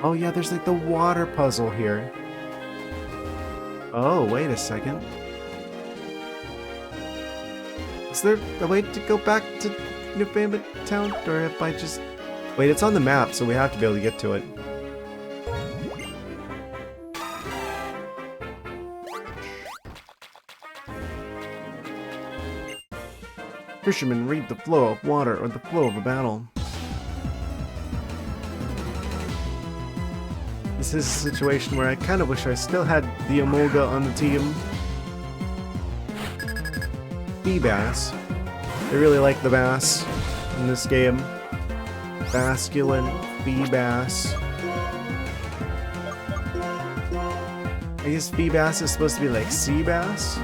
Oh yeah, there's like the water puzzle here. Oh, wait a second. Is there a way to go back to Newfama Town? Or if I just... Wait, it's on the map, so we have to be able to get to it. Fishermen read the flow of water or the flow of a battle. This is a situation where I kind of wish I still had the Emolga on the team. Bee bass. I really like the bass in this game. Basculin, bee bass. I guess bee bass is supposed to be like sea bass.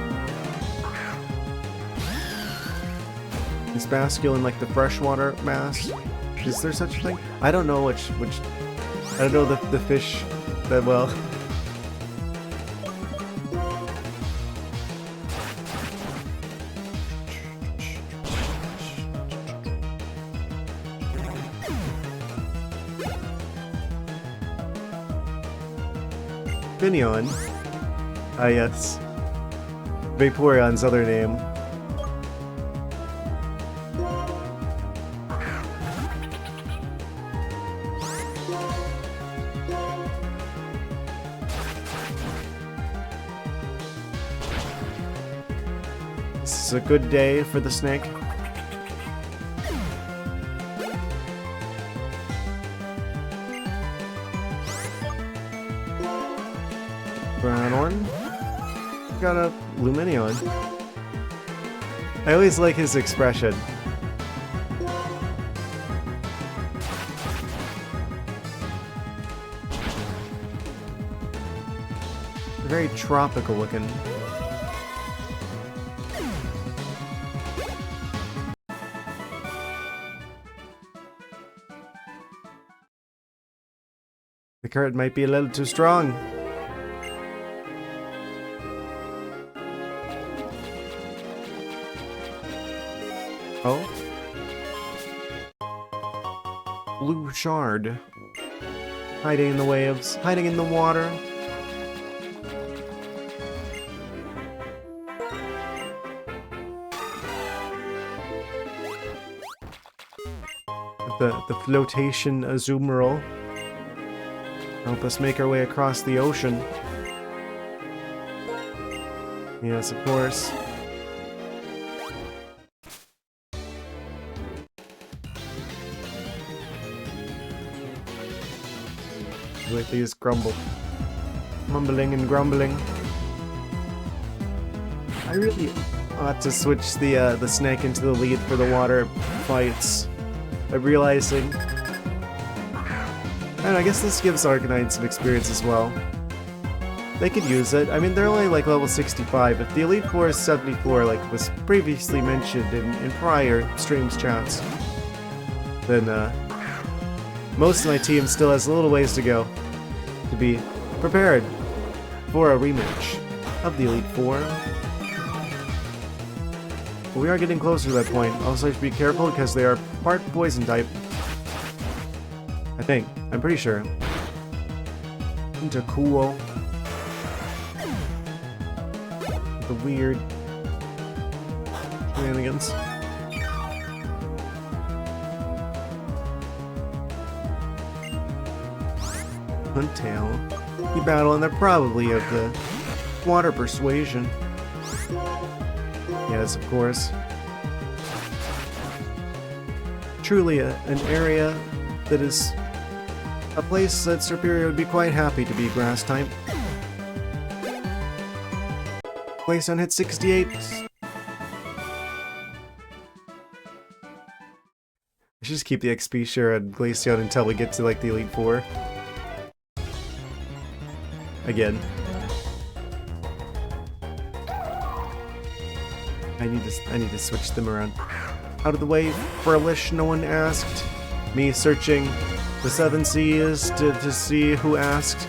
Is basculin like the freshwater bass? Is there such a thing? I don't know which I don't know the fish that well. Vaporeon. Ah yes. Vaporeon's other name. This is a good day for the snake. Brown one. Got a Luminion. I always like his expression. Very tropical looking. The current might be a little too strong. Oh? Blue shard. Hiding in the waves, hiding in the water. The flotation azumeral. Help us make our way across the ocean. Yes, of course. Like these grumble. Mumbling and grumbling. I really ought to switch the snake into the lead for the water fights. I'm realizing. And I guess this gives Arcanine some experience as well. They could use it. I mean, they're only like level 65. If the Elite Four is 74, like was previously mentioned in prior streams chats, then most of my team still has a little ways to go to be prepared for a rematch of the Elite Four. But we are getting closer to that point. Also, I should be careful because they are part poison type. I think. I'm pretty sure. Into cool. The weird shenanigans. Huntale. You battle and they're probably of the water persuasion. Yes, of course. Truly an area that is a place that Serperior would be quite happy to be grass type. Place on hit 68. I should just keep the XP share at Glaceon until we get to like the Elite Four. Again. I need to switch them around. Out of the way, Furlish, no one asked. Me searching the 7 Seas to see who asked.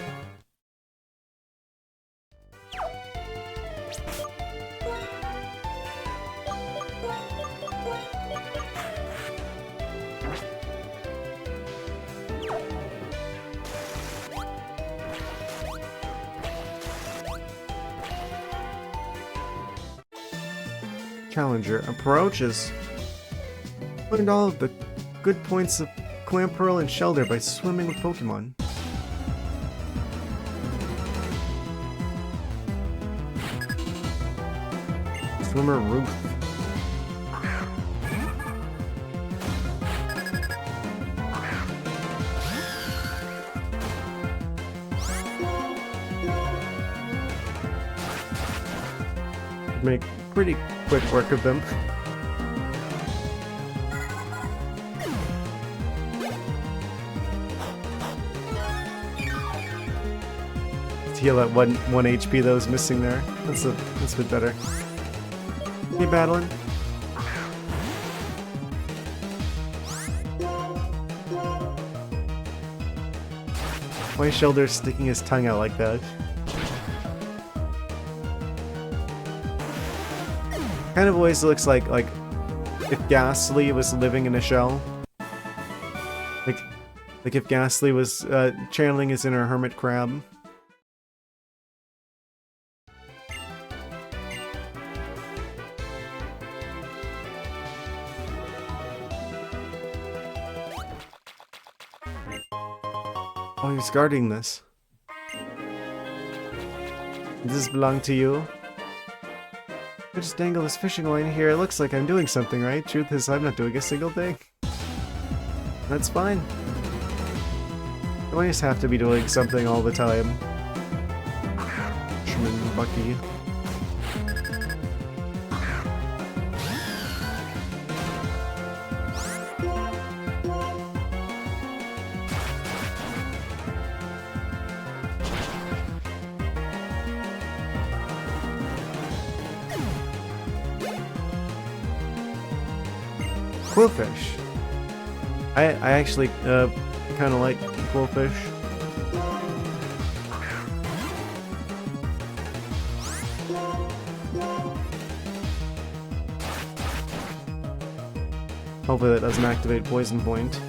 Challenger approaches. Learned all of the good points of Clamperl and Shelter by swimming with Pokemon. Swimmer Ruth. Make pretty quick work of them. To heal that one HP that was missing there. That's a bit better. Keep battling. Why is Shelter sticking his tongue out like that? Kind of always looks like if Ghastly was living in a shell. Like if Ghastly was channeling his inner hermit crab. Oh, he's guarding this. Does this belong to you? I just dangle this fishing line here. It looks like I'm doing something, right? Truth is, I'm not doing a single thing. That's fine. I always have to be doing something all the time. Schmin Bucky. Quillfish. I actually kind of like Quillfish. Hopefully that doesn't activate Poison Point.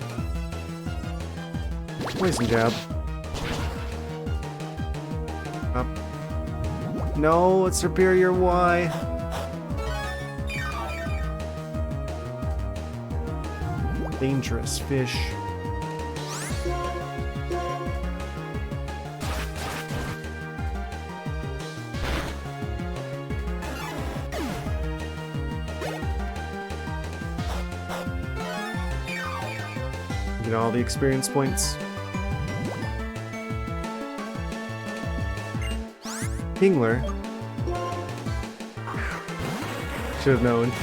Poison Jab. Up. No, it's Superior Y. Dangerous fish. Get all the experience points. Kingler. Should have known.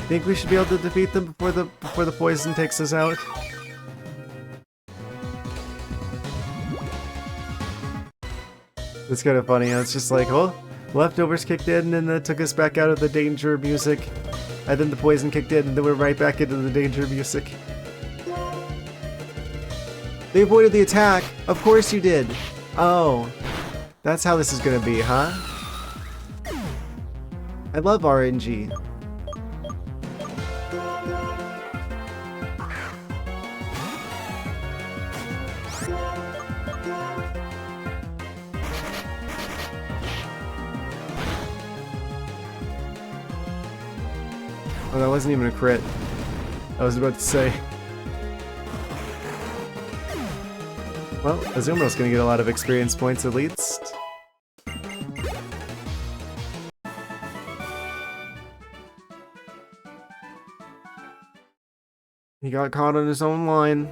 Think we should be able to defeat them before the poison takes us out? It's kind of funny. It's just like, oh, leftovers kicked in and then took us back out of the danger music, and then the poison kicked in and then we're right back into the danger music. They avoided the attack. Of course you did. Oh, that's how this is gonna be, huh? I love RNG. Oh, that wasn't even a crit. I was about to say. Well, Azumo's gonna get a lot of experience points at least. He got caught on his own line.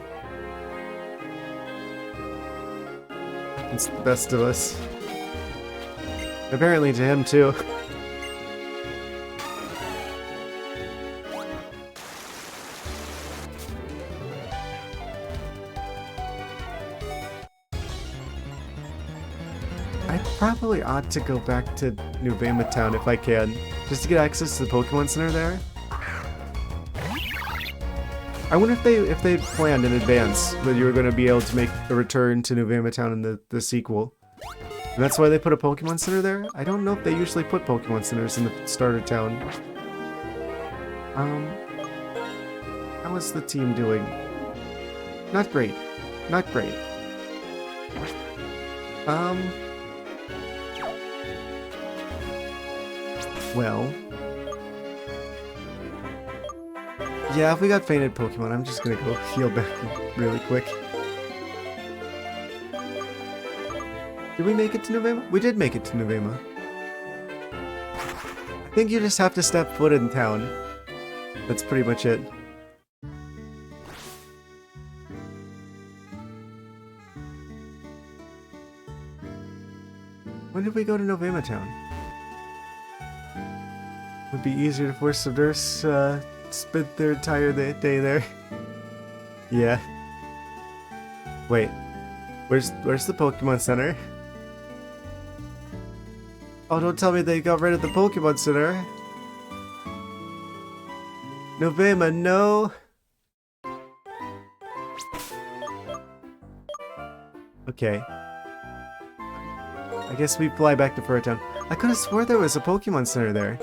It's the best of us. Apparently to him too. I probably ought to go back to Nuvema Town if I can, just to get access to the Pokemon Center there. I wonder if they planned in advance that you were going to be able to make a return to Nuvema Town in the sequel. And that's why they put a Pokemon Center there? I don't know if they usually put Pokemon Centers in the starter town. How is the team doing? Not great. Not great. Well. Yeah, if we got fainted Pokemon, I'm just gonna go heal back really quick. Did we make it to Novema? We did make it to Novema. I think you just have to step foot in town. That's pretty much it. When did we go to Novema Town? Would be easier to force the nurse spend their entire day there. Yeah. Wait. Where's the Pokemon Center? Oh, don't tell me they got rid of the Pokemon Center. Novema, no! Okay. I guess we fly back to Furtown. I could have swore there was a Pokemon Center there.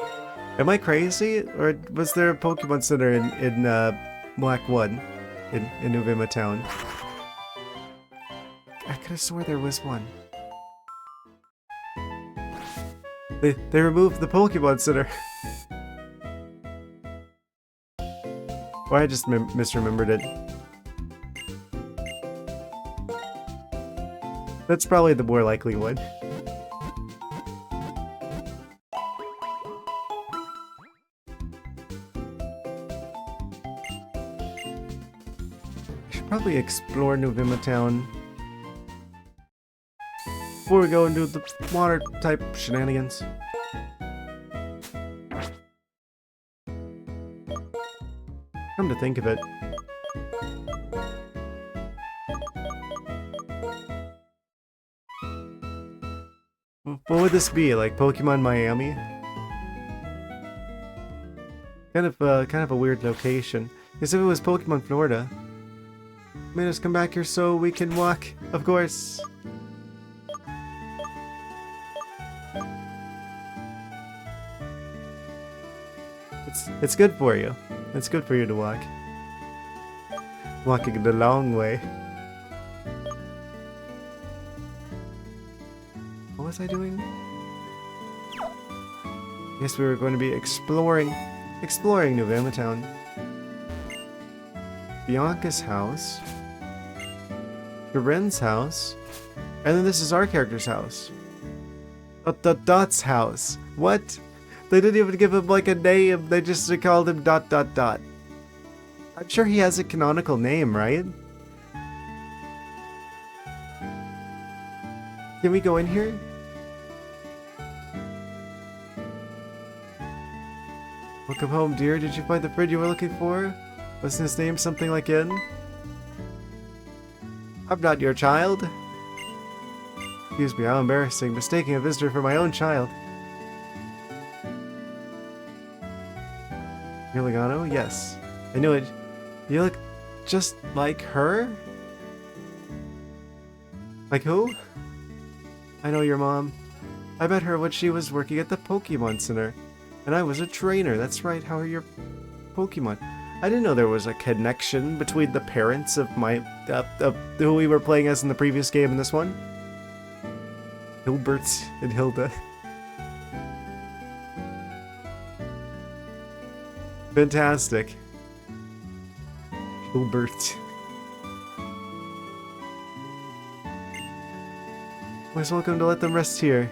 Am I crazy? Or was there a Pokemon Center in Black 1? In Novema Town? I could have swore there was one. They removed the Pokemon Center. Or I just misremembered it. That's probably the more likely one. I should probably explore Novema Town before we go and do the water type shenanigans. Come to think of it. What would this be? Like Pokemon Miami? Kind of a weird location. Because if it was Pokemon Florida, made us come back here so we can walk, of course. It's good for you. It's good for you to walk. Walking the long way. What was I doing? Guess we were going to be exploring Novema Town. Bianca's house. Garen's house. And then this is our character's house. Dot's house. What? They didn't even give him like a name, they just called him ... I'm sure he has a canonical name, right? Can we go in here? Welcome home, dear. Did you find the friend you were looking for? Wasn't his name something like N? I'm not your child. Excuse me, how embarrassing, mistaking a visitor for my own child. You're Logano? Yes. I knew it. You look just like her? Like who? I know your mom. I met her when she was working at the Pokemon Center. And I was a trainer. That's right, how are your Pokemon? I didn't know there was a connection between the parents of my... who we were playing as in the previous game and this one. Hilbert and Hilda. Fantastic. Hilbert. Always welcome to let them rest here.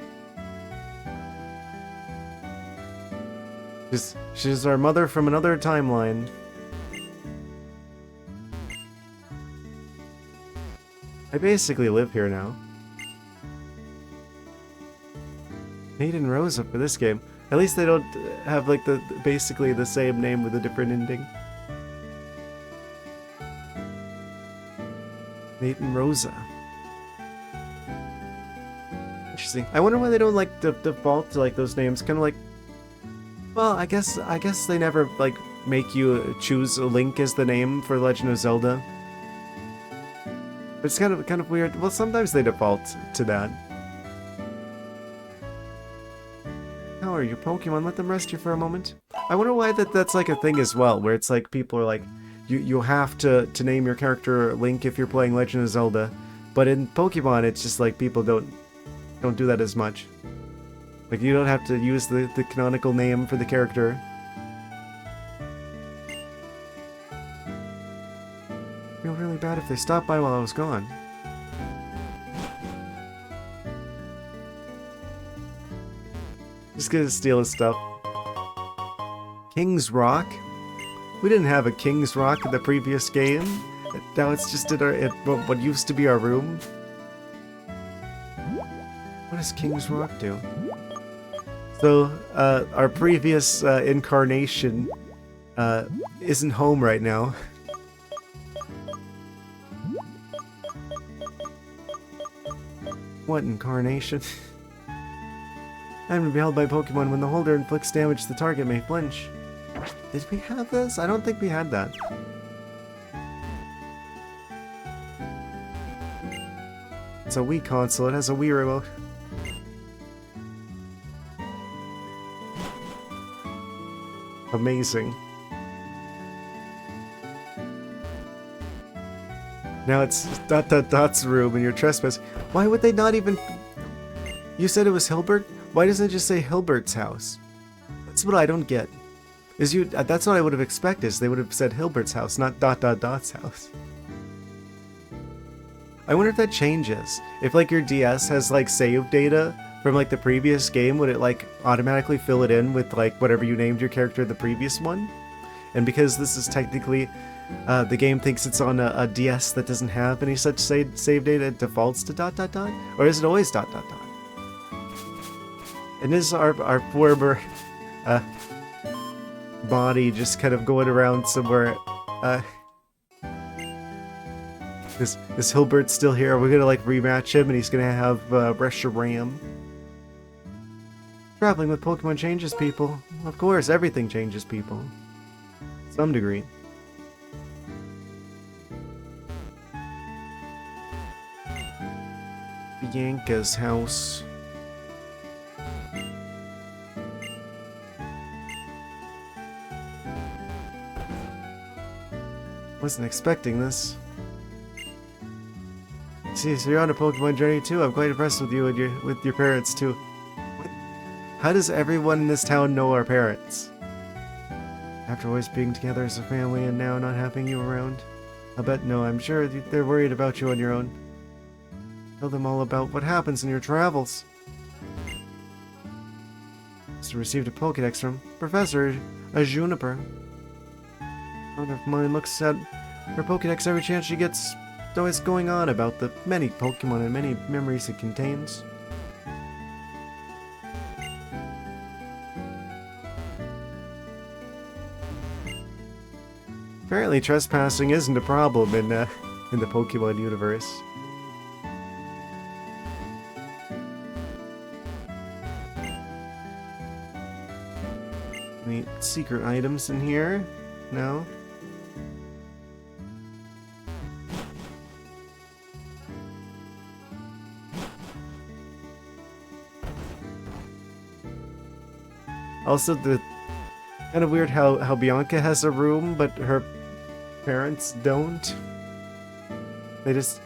She's our mother from another timeline. I basically live here now. Nate and Rosa for this game. At least they don't have like basically the same name with a different ending. Nate and Rosa. Interesting. I wonder why they don't like default to like those names. Kind of like, well, I guess they never like make you choose Link as the name for Legend of Zelda. But it's kind of weird. Well, sometimes they default to that. How are your Pokemon? Let them rest here for a moment. I wonder why that's like a thing as well, where it's like people are like, you'll have to name your character Link if you're playing Legend of Zelda. But in Pokemon, it's just like people don't do that as much. Like, you don't have to use the canonical name for the character. I feel really bad if they stopped by while I was gone. Just gonna steal his stuff. King's Rock? We didn't have a King's Rock in the previous game. Now it's just in what used to be our room. What does King's Rock do? So, our previous incarnation isn't home right now. What incarnation? Item to be held by Pokemon. When the holder inflicts damage, the target may flinch. Did we have this? I don't think we had that. It's a Wii console. It has a Wii remote. Amazing. Now it's Dot's room and you're trespassing. Why would they not even... You said it was Hilbert? Why doesn't it just say Hilbert's house? That's what I don't get. That's what I would have expected. Is they would have said Hilbert's house, not Dot's house. I wonder if that changes. If like your DS has like save data from like the previous game, would it like automatically fill it in with like whatever you named your character the previous one? And because this is technically the game thinks it's on a DS that doesn't have any such save data, it defaults to ... Or is it always ... And is our former body just kind of going around somewhere? Is Hilbert still here? We're gonna like rematch him, and he's gonna have Reshiram. Traveling with Pokemon changes people. Of course, everything changes people. To some degree. Bianca's house. Wasn't expecting this. See, so you're on a Pokemon journey too. I'm quite impressed with you and with your parents too. What? How does everyone in this town know our parents? After always being together as a family and now not having you around? I bet no, I'm sure they're worried about you on your own. Tell them all about what happens in your travels. Just received a Pokédex from Professor Juniper. A friend of mine looks at her Pokédex every chance she gets. Always going on about the many Pokemon and many memories it contains. Apparently trespassing isn't a problem in the Pokemon universe. Any secret items in here? No? Also, the kind of weird how Bianca has a room, but her parents don't. They just...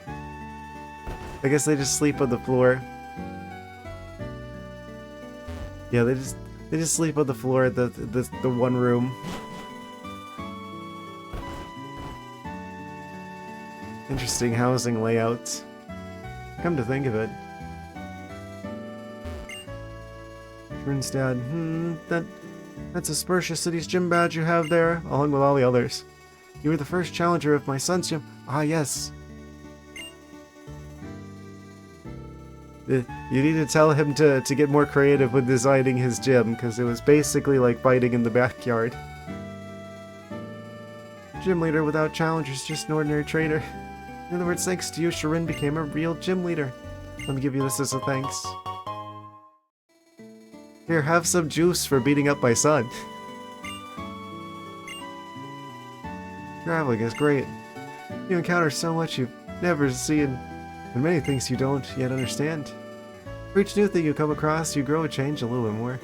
I guess they just sleep on the floor. Yeah, they just sleep on the floor at the one room. Interesting housing layout. Come to think of it. Rune's dad. That's Aspertia City's gym badge you have there, along with all the others. You were the first challenger of my son's gym. Ah, yes. You need to tell him to get more creative with designing his gym, because it was basically like fighting in the backyard. Gym leader without challengers, just an ordinary trainer. In other words, thanks to you, Shirin became a real gym leader. Let me give you this as a thanks. Here, have some juice for beating up my son. Traveling is great. You encounter so much you've never seen, and many things you don't yet understand. For each new thing you come across, you grow and change a little bit more.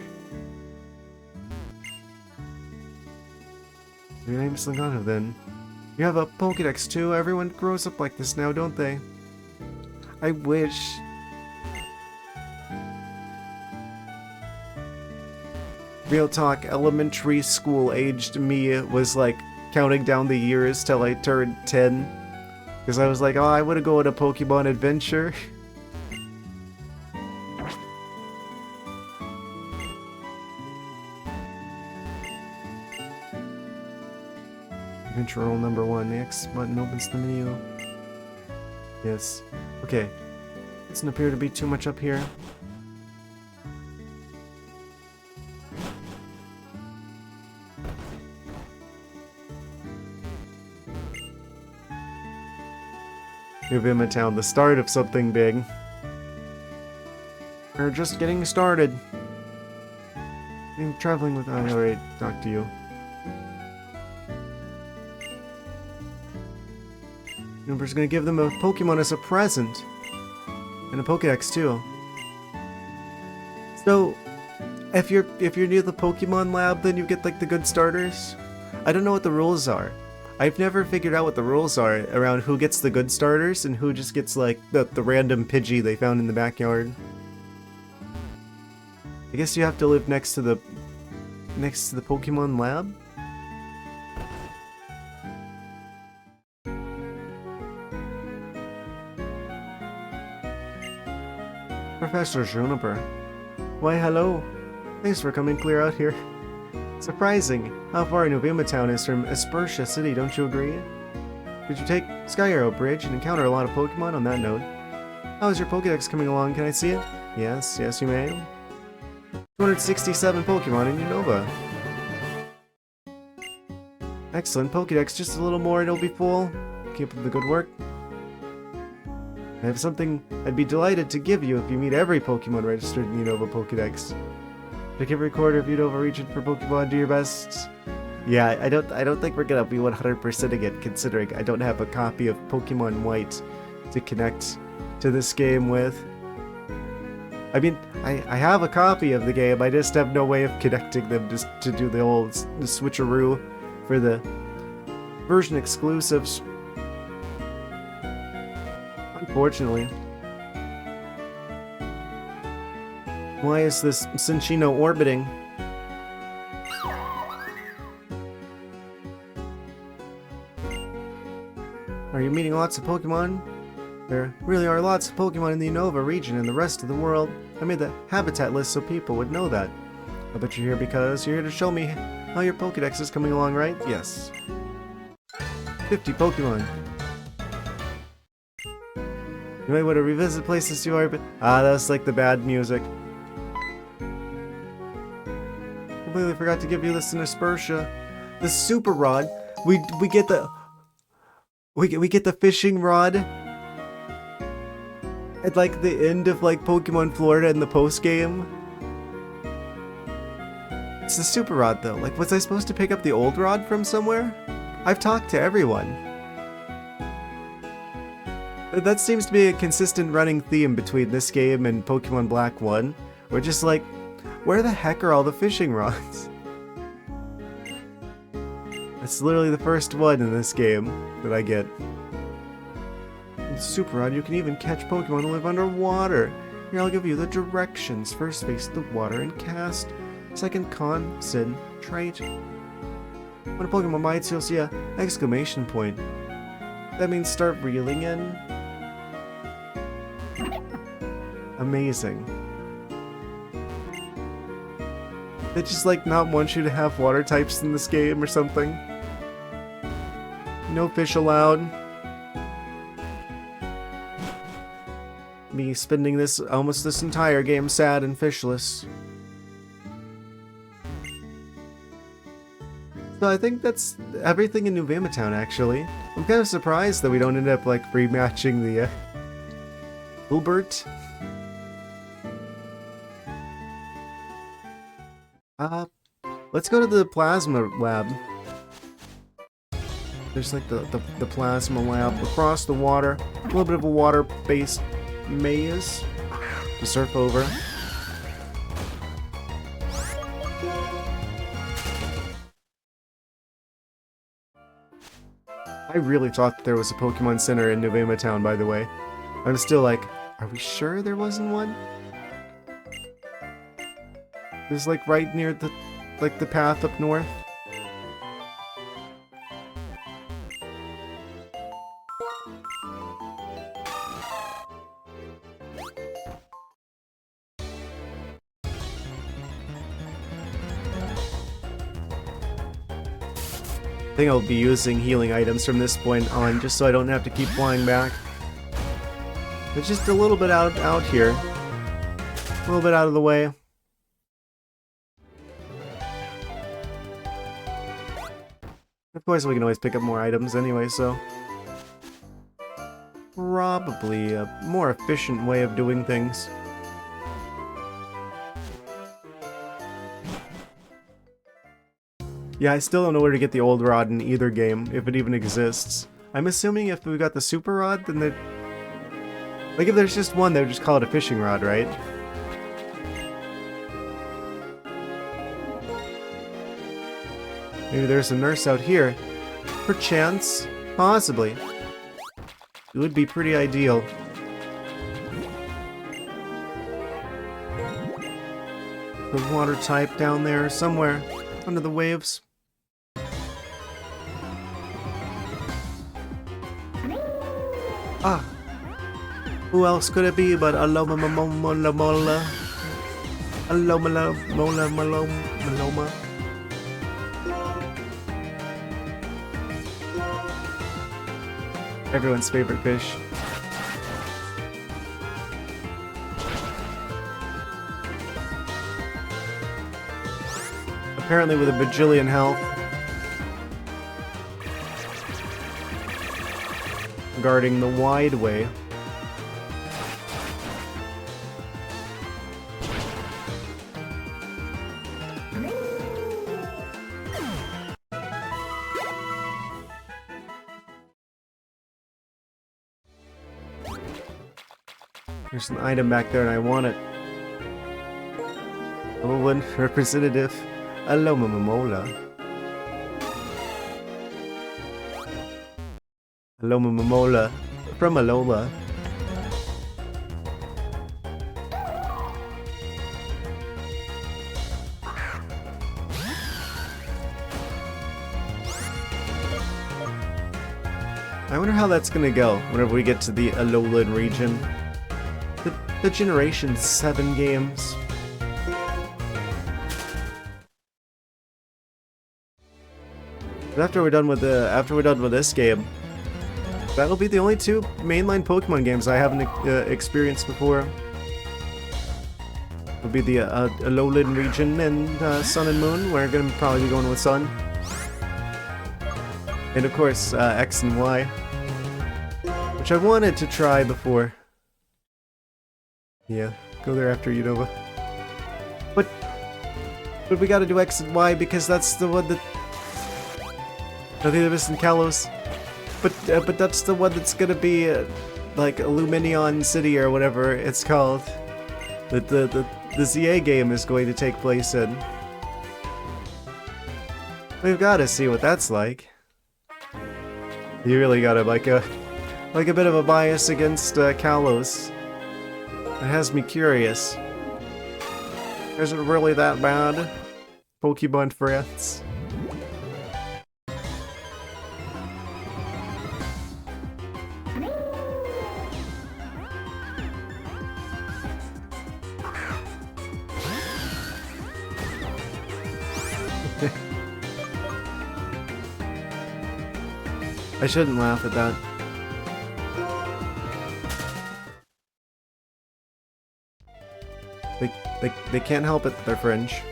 Your name is Lingano, then. You have a Pokédex too? Everyone grows up like this now, don't they? I wish. Real talk, elementary school aged me was like counting down the years till I turned 10. Because I was like, oh, I want to go on a Pokemon adventure. Adventure roll number 1. The X button opens the menu. Yes. Okay. Doesn't appear to be too much up here. Nuvema Town, the start of something big. We're just getting started. I'm traveling with... Oh, alright, talk to you. Nuber's gonna give them a Pokemon as a present. And a Pokédex too. So, if you're near the Pokemon lab, then you get like the good starters. I don't know what the rules are. I've never figured out what the rules are around who gets the good starters and who just gets like the random Pidgey they found in the backyard. I guess you have to live next to the Pokemon lab? Professor Juniper. Why hello. Thanks for coming clear out here. Surprising how far Nuvema Town is from Espertia City, don't you agree? Did you take Sky Arrow Bridge and encounter a lot of Pokemon on that note? How is your Pokédex coming along? Can I see it? Yes, yes you may. 267 Pokemon in Unova. Excellent Pokédex, just a little more and it'll be full. Keep up the good work. I have something I'd be delighted to give you if you meet every Pokemon registered in the Unova Pokédex. Pick every quarter of Unova region for Pokemon, do your best. Yeah, I don't think we're gonna be 100%ing it, considering I don't have a copy of Pokemon White to connect to this game with. I mean, I have a copy of the game, I just have no way of connecting them just to do the switcheroo for the version exclusives. Unfortunately. Why is this Cinchino orbiting? Are you meeting lots of Pokemon? There really are lots of Pokemon in the Unova region and the rest of the world. I made the habitat list so people would know that. I bet you're here because you're here to show me how your Pokédex is coming along, right? Yes. 50 Pokemon. You might want to revisit places you are, but... Ah, that was like the bad music. Completely forgot to give you this in Espertia. The super rod. We get the... We get the fishing rod at like the end of like Pokemon Florida in the post game. It's the super rod though. Like, was I supposed to pick up the old rod from somewhere? I've talked to everyone. That seems to be a consistent running theme between this game and Pokemon Black 1. We're just like, where the heck are all the fishing rods? That's literally the first one in this game that I get. In Super Rod, you can even catch Pokemon who live underwater. Here, I'll give you the directions. First, face the water and cast. Second, concentrate. When a Pokemon bites, you'll see an exclamation point. That means start reeling in. Amazing. They just like not want you to have water types in this game or something. No fish allowed. Me spending almost this entire game sad and fishless. So I think that's everything in Nuvema Town actually. I'm kind of surprised that we don't end up like rematching the Wilbert. Let's go to the Plasma Lab. There's like the Plasma Lab across the water. A little bit of a water-based maze to surf over. I really thought that there was a Pokemon Center in Nuvema Town, by the way. I'm still like, are we sure there wasn't one? It was like right near the, like the path up north. I think I'll be using healing items from this point on, just so I don't have to keep flying back. It's just a little bit out here. A little bit out of the way. Of course, we can always pick up more items anyway, so... Probably a more efficient way of doing things. Yeah, I still don't know where to get the old rod in either game, if it even exists. I'm assuming if we got the super rod, then like if there's just one, they would just call it a fishing rod, right? Maybe there's a nurse out here. Perchance. Possibly. It would be pretty ideal. The water type down there somewhere under the waves. Ah! Who else could it be but Aloma Maloma? Aloma Maloma. Everyone's favorite fish. Apparently with a bajillion health. Guarding the wide way. There's an item back there and I want it. Alolan representative. Aloma Momola. Aloma Momola from Alola. I wonder how that's gonna go whenever we get to the Alolan region. The Generation 7 games. But after we're done with this game, that'll be the only two mainline Pokemon games I haven't experienced before. It'll be the Alolan region and Sun and Moon. We're gonna probably be going with Sun, and of course X and Y, which I wanted to try before. Yeah, go there after Unova. But we gotta do X and Y because that's the one that... I think there is in Kalos. But that's the one that's gonna be like Illuminion City or whatever it's called. That the ZA game is going to take place in. We've gotta see what that's like. You really gotta like a bit of a bias against Kalos. It has me curious. Is it really that bad? Pokemon friends. I shouldn't laugh at that. They can't help it that they're French.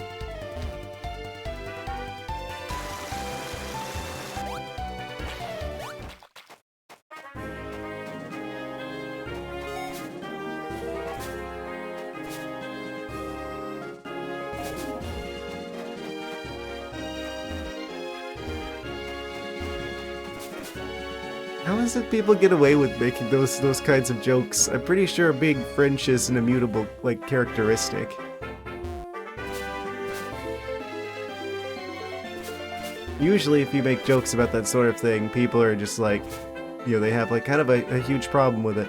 How is it people get away with making those kinds of jokes? I'm pretty sure being French is an immutable, like, characteristic. Usually if you make jokes about that sort of thing, people are just like, you know, they have like kind of a huge problem with it.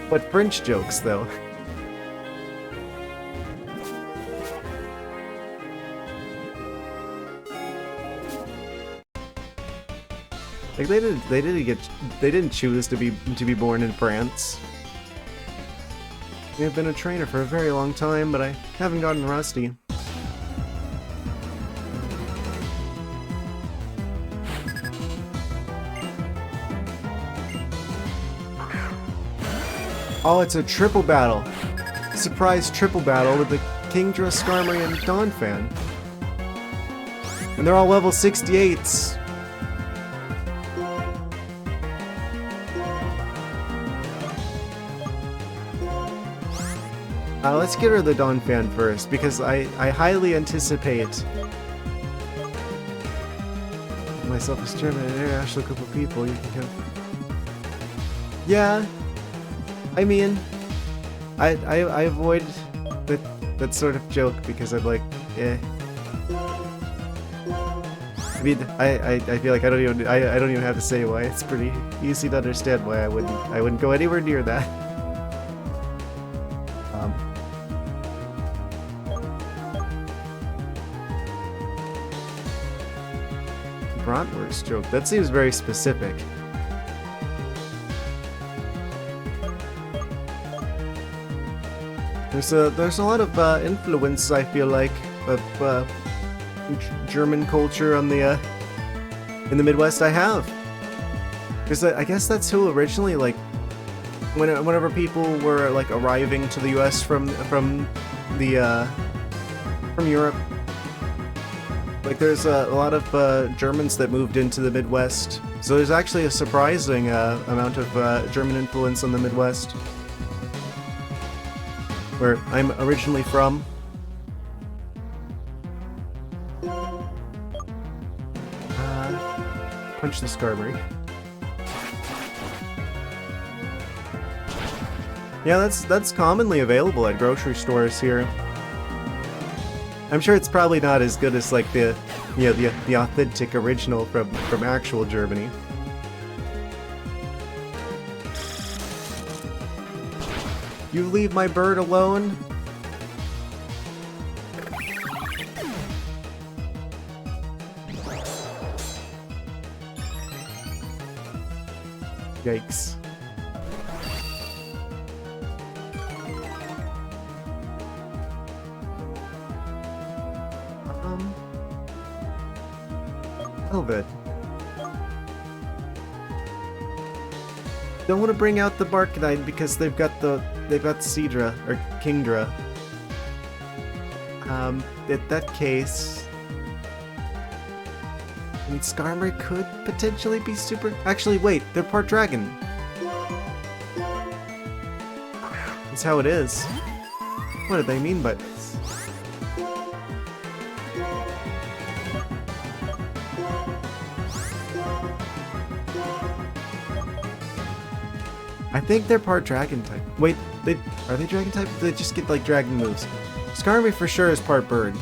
But French jokes, though. Like they didn't choose to be born in France. I've been a trainer for a very long time, but I haven't gotten rusty. Oh, it's a triple battle. Surprise triple battle with the Kingdra, Skarmory, and Donphan. And they're all level 68s. Let's get rid of the Donphan first, because I highly anticipate myself as German and international group of people. You can come. Yeah, I mean, I avoid that sort of joke because I'm like, eh. I mean, I feel like I don't even have to say why. It's pretty easy to understand why I wouldn't go anywhere near that. Bratwurst joke. That seems very specific. There's a lot of influence, I feel like, of German culture on the in the Midwest. I have, because I guess that's who originally, like, whenever people were like arriving to the U.S. from Europe. Like, there's a lot of Germans that moved into the Midwest, so there's actually a surprising amount of German influence on the Midwest, where I'm originally from. Punch the Skarmory. Yeah, that's commonly available at grocery stores here. I'm sure it's probably not as good as like the authentic original from actual Germany. You leave my bird alone? Yikes. Velvet. Don't want to bring out the Barkadine because they've got Seadra or Kingdra. In that case, I mean, Skarmory could potentially be super. Actually, wait, they're part dragon. That's how it is. What do they mean by this? I think they're part dragon type. Wait, are they dragon type? They just get like dragon moves. Skarmory for sure is part bird.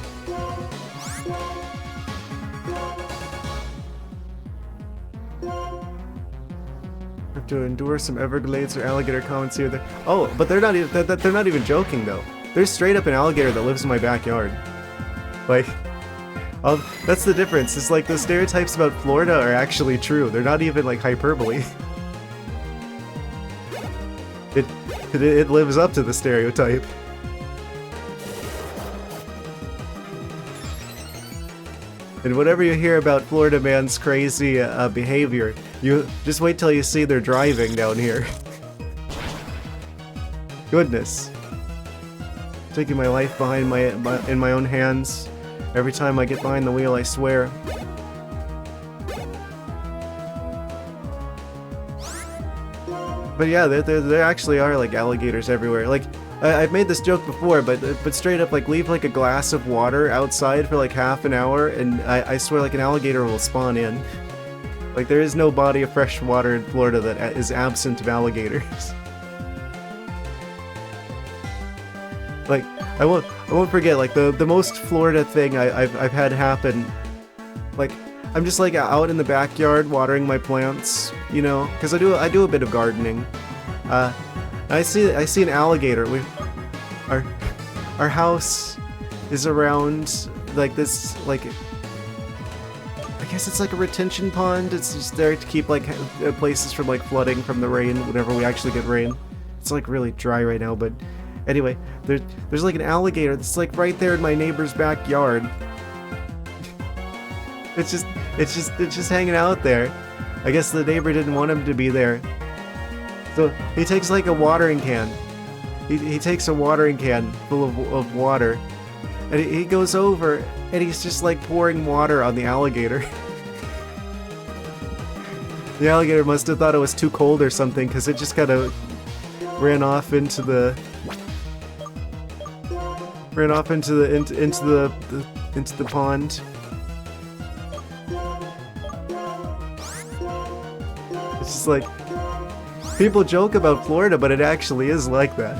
Have to endure some Everglades or alligator comments here. There. Oh, but they're not even joking though. There's straight up an alligator that lives in my backyard. Like, that's the difference. It's like the stereotypes about Florida are actually true. They're not even like hyperbole. It lives up to the stereotype. And whatever you hear about Florida man's crazy behavior, you just wait till you see their driving down here. Goodness. Taking my life behind in my own hands. Every time I get behind the wheel, I swear. But yeah, there actually are like alligators everywhere. Like, I've made this joke before, but straight up, like, leave like a glass of water outside for like half an hour, and I swear like an alligator will spawn in. Like, there is no body of fresh water in Florida that is absent of alligators. Like, I won't forget, like, the most Florida thing I've had happen. Like, I'm just like out in the backyard watering my plants, you know, because I do a bit of gardening. I see an alligator. Our house is around like this, like, I guess it's like a retention pond. It's just there to keep like places from like flooding from the rain whenever we actually get rain. It's like really dry right now, but anyway, there's like an alligator that's like right there in my neighbor's backyard. It's just hanging out there. I guess the neighbor didn't want him to be there. So he takes like a watering can. He takes a watering can full of water, and he goes over and he's just like pouring water on the alligator. The alligator must have thought it was too cold or something, because it just kind of ran off into the pond. It's just like, people joke about Florida, but it actually is like that.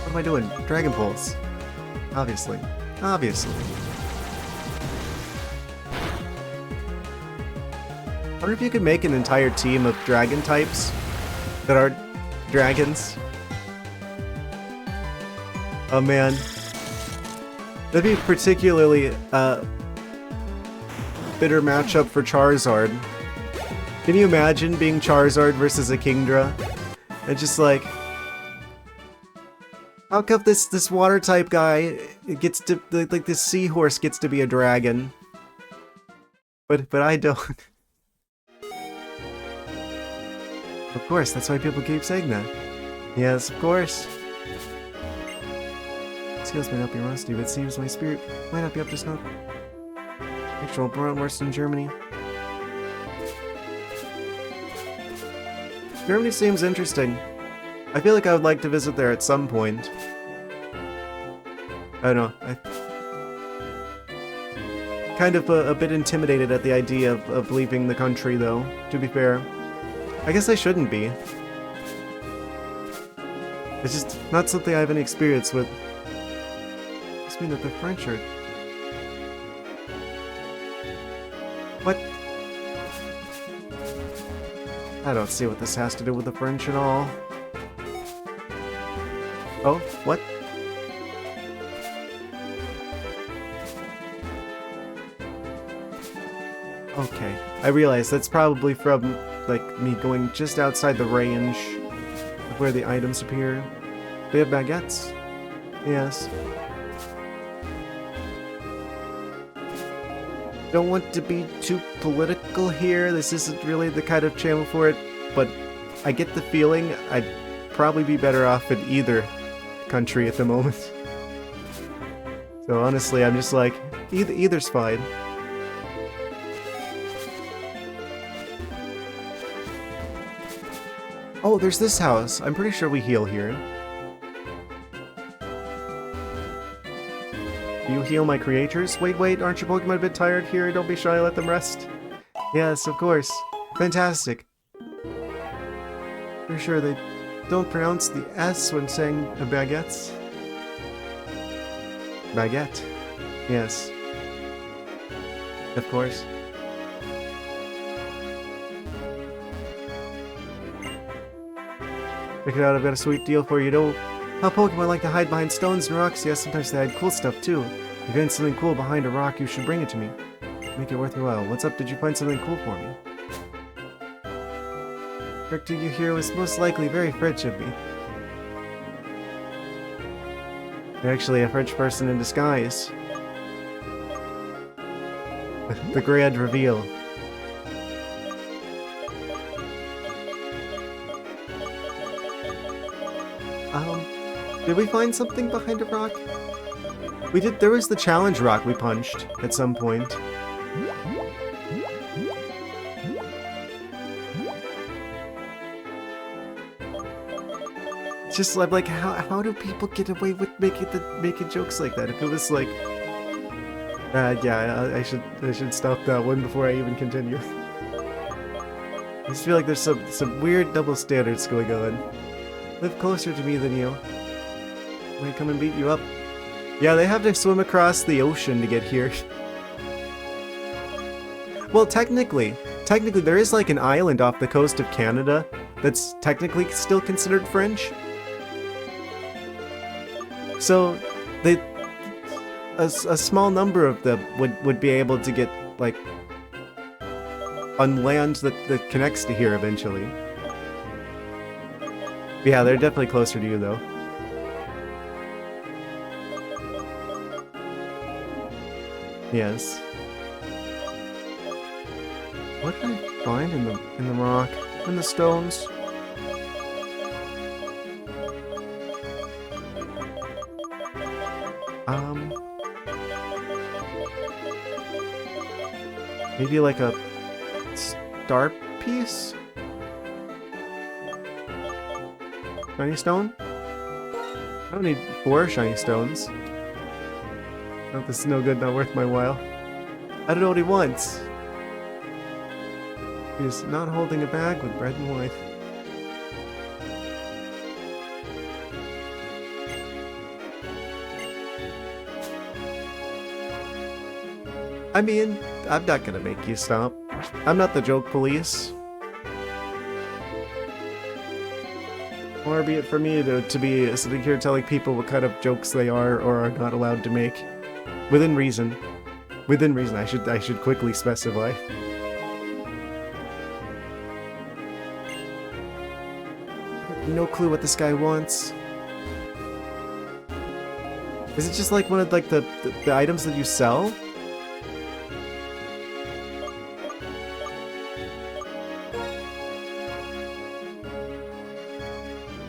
What am I doing? Dragon Pulse. Obviously. Obviously. I wonder if you could make an entire team of dragon types that are dragons. Oh man. That'd be particularly bitter matchup for Charizard. Can you imagine being Charizard versus a Kingdra? And just like, how come this water type guy gets to, like, this seahorse gets to be a dragon, but I don't. Of course, that's why people keep saying that. Yes, of course. Skills may not be rusty, but it seems my spirit might not be up to snuff. Actual bratwurst in Germany. Germany seems interesting. I feel like I would like to visit there at some point. I don't know. I'm kind of a bit intimidated at the idea of leaving the country, though, to be fair. I guess I shouldn't be. It's just not something I have any experience with. Must mean that the French are... What? I don't see what this has to do with the French at all. Oh, what? Okay, I realize that's probably from, like, me going just outside the range of where the items appear. They have baguettes. Yes. Don't want to be too political here. This isn't really the kind of channel for it, but I get the feeling I'd probably be better off in either country at the moment. So honestly, I'm just like, either's fine. Oh, there's this house. I'm pretty sure we heal here. Do you heal my creators? Wait, aren't your Pokemon a bit tired here? Don't be shy, let them rest. Yes, of course. Fantastic. For sure they don't pronounce the S when saying a baguettes. Baguette. Yes. Of course. Check it out, I've got a sweet deal for you. Don't... How Pokemon like to hide behind stones and rocks? Yes, sometimes they hide cool stuff too. If you find something cool behind a rock, you should bring it to me. Make it worth your while. What's up? Did you find something cool for me? Character you hear was most likely very French of me. You're actually a French person in disguise. The grand reveal. Did we find something behind a rock? We did. There was the challenge rock we punched at some point. It's just like how do people get away with making jokes like that? If it was like, yeah, I should stop that one before I even continue. I just feel like there's some weird double standards going on. Live closer to me than you. I'm gonna come and beat you up. Yeah, they have to swim across the ocean to get here. Well, technically, there is like an island off the coast of Canada that's technically still considered French. So, a small number of them would be able to get, like, on land that connects to here eventually. Yeah, they're definitely closer to you, though. Yes. What did I find in the rock? In the stones? Maybe like a star piece? Shiny stone? I don't need 4 shiny stones. Oh, this is no good, not worth my while. I don't know what he wants. He's not holding a bag with bread and wine. I mean, I'm not gonna make you stop. I'm not the joke police. Far be it for me to be sitting here telling people what kind of jokes they are or are not allowed to make. Within reason. Within reason, I should quickly specify. No clue what this guy wants. Is it just like one of like the items that you sell?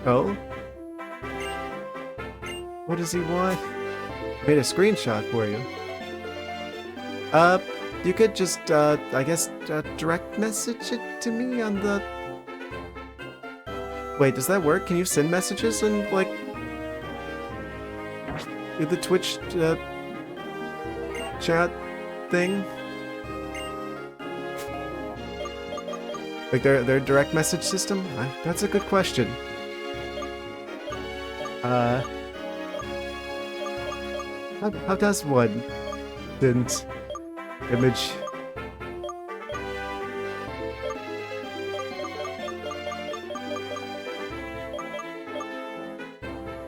Oh? What does he want? I made a screenshot for you. You could just, I guess, direct message it to me on the... Wait, does that work? Can you send messages and, like... the Twitch, chat thing? Like their direct message system? That's a good question. How does one send image?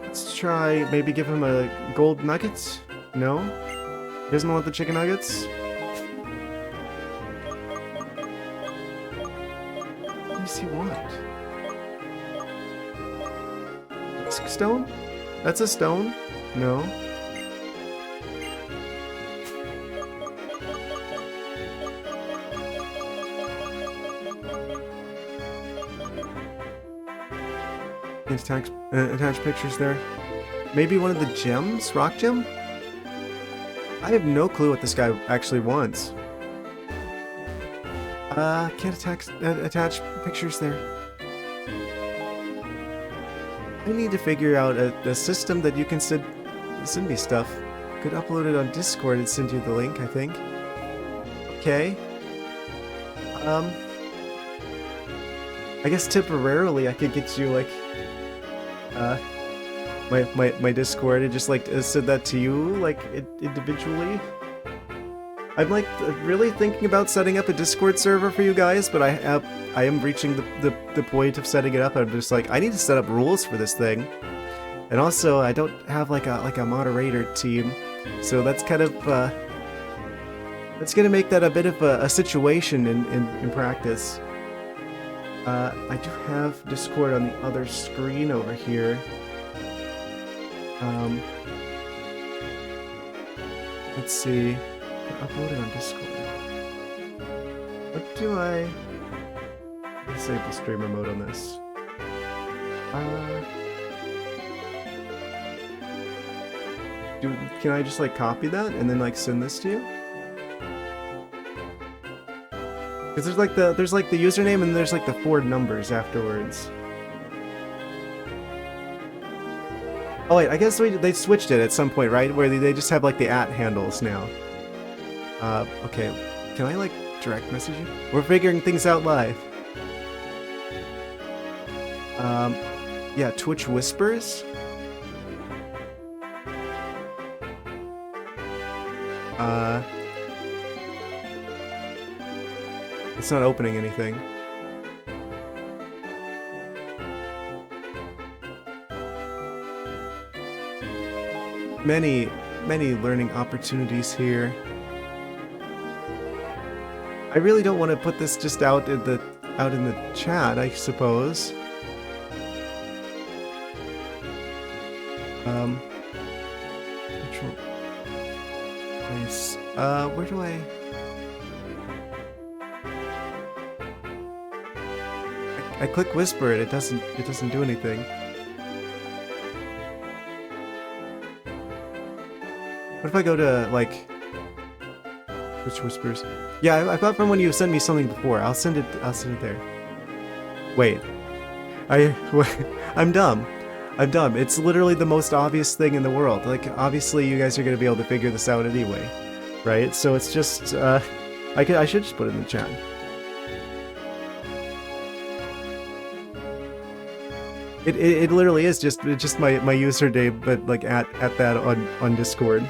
Let's try maybe give him a gold nuggets? No? He doesn't want the chicken nuggets? What does he want? Stone? That's a stone? No. Attach pictures there. Maybe one of the gems? Rock gem? I have no clue what this guy actually wants. Can't attach pictures there. I need to figure out a system that you can send me stuff. Could upload it on Discord and send you the link, I think. Okay. I guess temporarily I could get you, like, my Discord and just, like, send that to you, like, individually. I'm, like, really thinking about setting up a Discord server for you guys, but I am reaching the point of setting it up. I'm just like, I need to set up rules for this thing. And also, I don't have, like a moderator team, so that's kind of, that's gonna make that a bit of a situation in practice. I do have Discord on the other screen over here. Let's see. Upload it on Discord. What do I... Disable streamer mode on this. Can I just, like, copy that and then, like, send this to you? Because there's like the username and there's like the 4 numbers afterwards. Oh wait, I guess they switched it at some point, right? Where they just have like the @ handles now. Okay, can I like direct message you? We're figuring things out live. Yeah, Twitch Whispers. It's not opening anything. Many learning opportunities here. I really don't want to put this just out in the chat, I suppose. Control place. Where do I click whisper it doesn't do anything. What if I go to like Twitch Whispers? Yeah, I thought from when you sent me something before. I'll send it there. Wait. I'm dumb. I'm dumb. It's literally the most obvious thing in the world. Like, obviously you guys are gonna be able to figure this out anyway. Right? So it's just I should just put it in the chat. It literally is just my username, but like at that on Discord.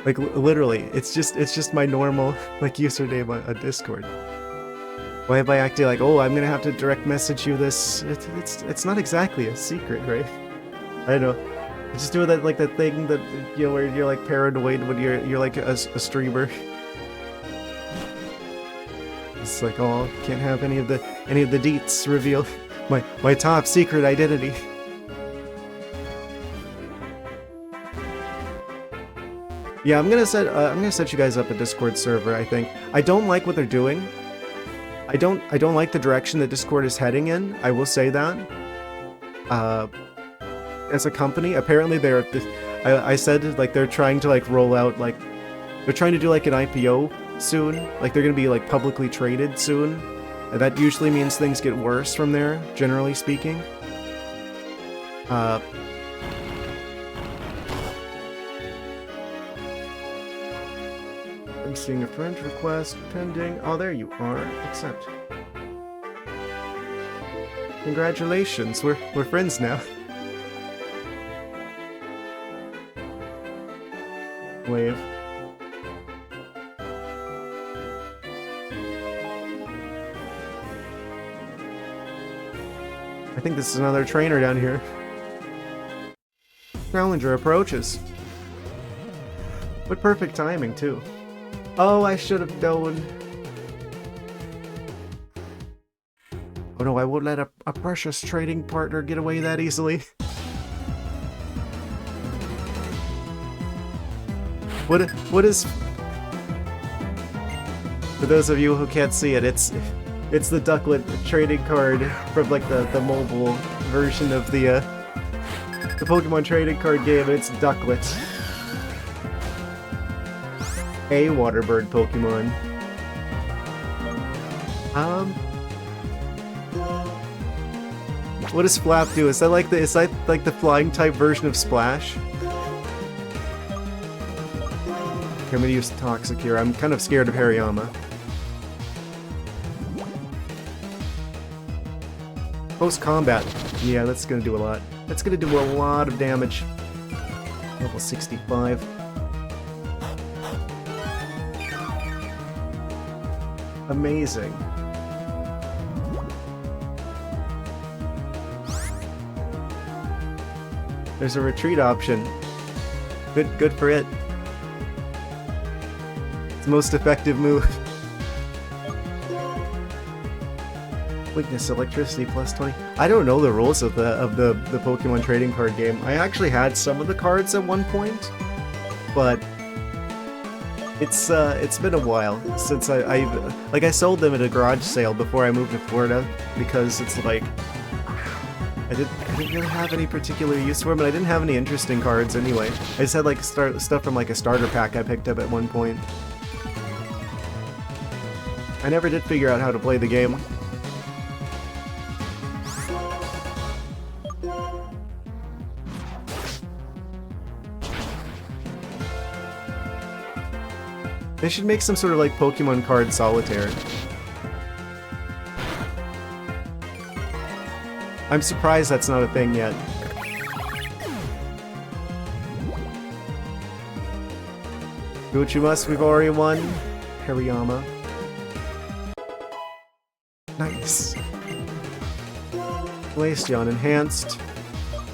Like literally, it's just my normal like username on Discord. Why am I acting like, oh, I'm gonna have to direct message you this? It's not exactly a secret, right? I don't know. I just do that like that thing that where you're like paranoid when you're like a streamer. It's like, oh, can't have any of the deets revealed. My top secret identity. Yeah, I'm gonna set you guys up a Discord server. I think I don't like what they're doing. I don't like the direction that Discord is heading in. I will say that. As a company, apparently I said like they're trying to like roll out like they're trying to do like an IPO soon. Like they're gonna be like publicly traded soon, and that usually means things get worse from there, generally speaking. I'm seeing a friend request pending. Oh, there you are. Accept. Congratulations, we're friends now. Wave. I think this is another trainer down here. Challenger approaches. What perfect timing, too. Oh, I should have known. Oh no, I won't let a precious trading partner get away that easily. What is... For those of you who can't see it, it's the Ducklet trading card from like the mobile version of the Pokemon trading card game, and it's Ducklet. A waterbird Pokemon. What does Flap do? Is that like the flying type version of Splash? I'm gonna use Toxic here. I'm kind of scared of Hariyama. Post combat. Yeah, that's gonna do a lot. That's gonna do a lot of damage. Level 65. Amazing. There's a retreat option. Good for it. It's the most effective move. Weakness, electricity plus 20. I don't know the rules of the Pokemon trading card game. I actually had some of the cards at one point, but it's been a while since I sold them at a garage sale before I moved to Florida, because it's like I didn't really have any particular use for them, and I didn't have any interesting cards anyway. I just had like stuff from like a starter pack I picked up at one point. I never did figure out how to play the game. They should make some sort of like Pokemon card solitaire. I'm surprised that's not a thing yet. Do what you must, we've already won. Hariyama. Nice. Glaceon enhanced.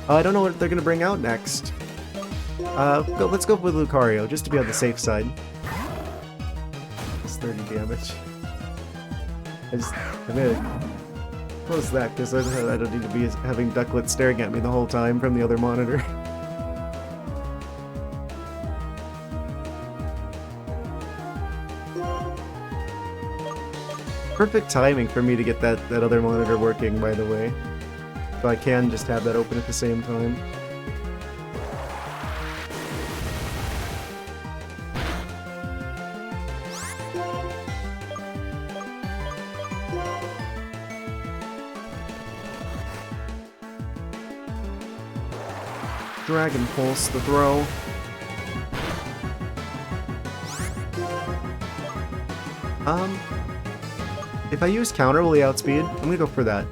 I don't know what they're gonna bring out next. Let's go with Lucario, just to be on the safe side. It's 30 damage. I'm gonna close that, because I don't need to be having Ducklet staring at me the whole time from the other monitor. Perfect timing for me to get that other monitor working, by the way. So I can just have that open at the same time. Dragon Pulse, the throw. If I use counter, will he outspeed? I'm gonna go for that.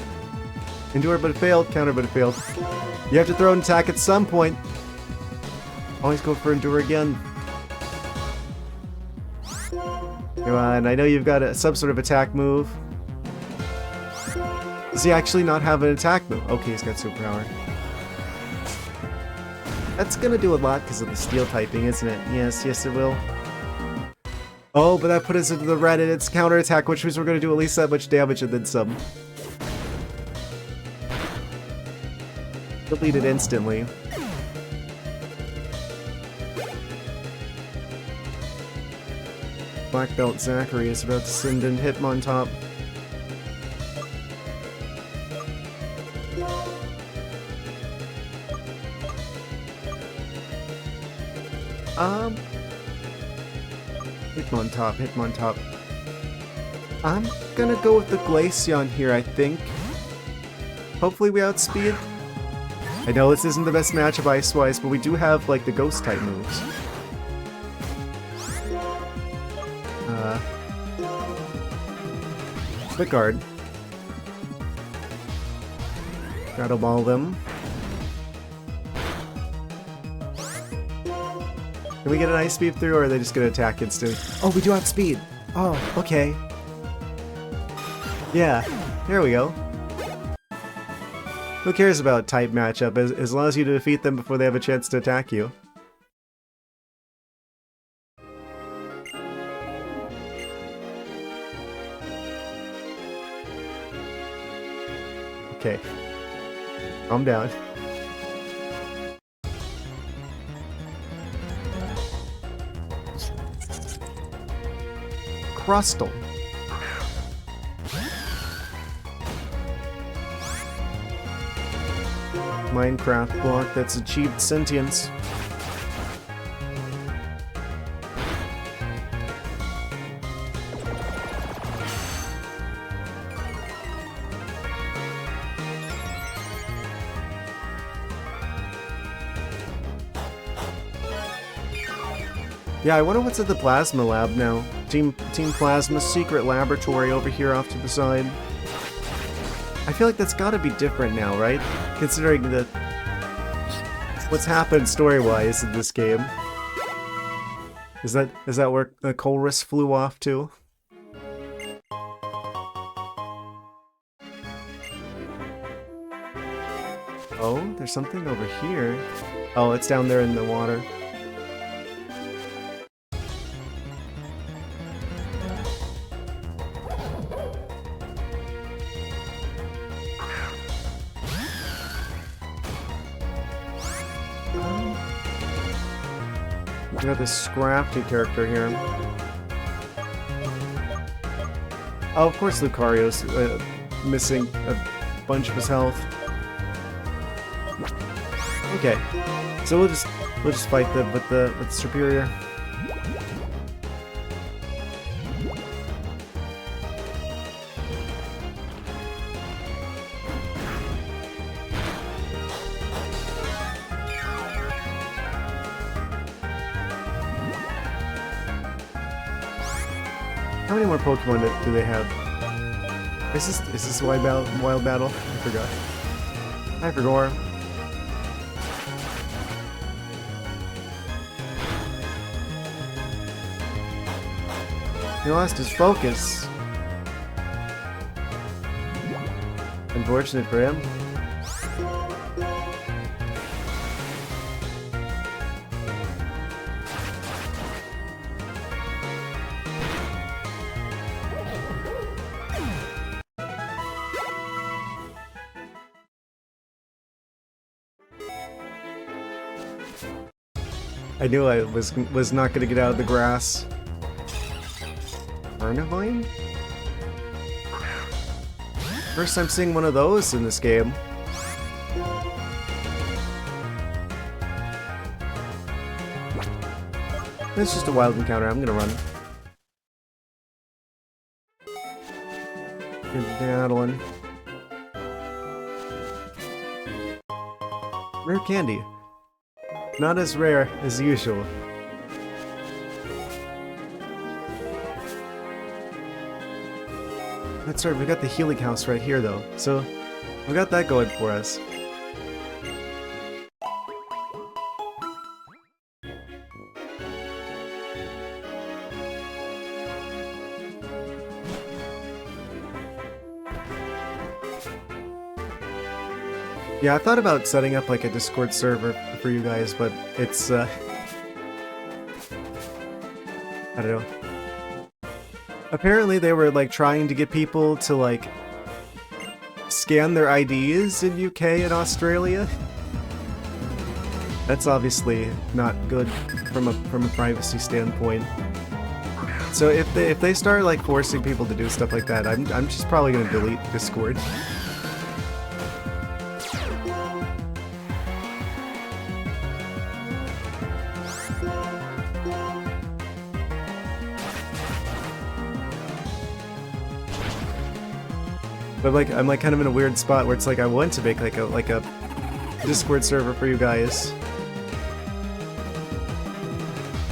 Endure, but it failed. Counter, but it failed. You have to throw an attack at some point. Always go for endure again. Come on, I know you've got some sort of attack move. Does he actually not have an attack move? Okay, he's got superpower. That's gonna do a lot because of the steel typing, isn't it? Yes, yes it will. Oh, but that put us into the red and it's counterattack, which means we're gonna do at least that much damage and then some. Delete it instantly. Black Belt Zachary is about to send in Hitmontop. Hitmontop. I'm gonna go with the Glaceon here, I think. Hopefully we outspeed. I know this isn't the best matchup ice-wise, but we do have, like, the Ghost-type moves. Quick Guard. Shadow Ball them. Can we get an Ice Beam through, or are they just gonna attack instantly? Oh, we do outspeed! Oh, okay. Yeah, there we go. Who cares about type matchup, as long as you defeat them before they have a chance to attack you. Okay. Calm down. Crustle. Minecraft block that's achieved sentience. Yeah, I wonder what's at the Plasma Lab now. Team Plasma's secret laboratory over here off to the side. I feel like that's gotta be different now, right? Considering that what's happened story-wise in this game. Is that where Colress flew off to? Oh, there's something over here. Oh, it's down there in the water. We got this Scrafty character here. Oh, of course Lucario's missing a bunch of his health. Okay, so we'll just fight them with the superior. How many more Pokemon do they have? Is this wild battle? I forgot. Hi, Fedora. He lost his focus. Unfortunate for him. I knew I was not gonna get out of the grass. Carnivine? First time seeing one of those in this game. It's just a wild encounter. I'm gonna run. Good battling. Rare candy. Not as rare as usual. That's right, we got the healing house right here though, so we got that going for us. Yeah, I thought about setting up like a Discord server for you guys, but it's I don't know. Apparently they were like trying to get people to like scan their IDs in UK and Australia. That's obviously not good from a privacy standpoint. So if they start like forcing people to do stuff like that, I'm just probably gonna delete Discord. But like I'm like kind of in a weird spot where it's like I want to make like a Discord server for you guys.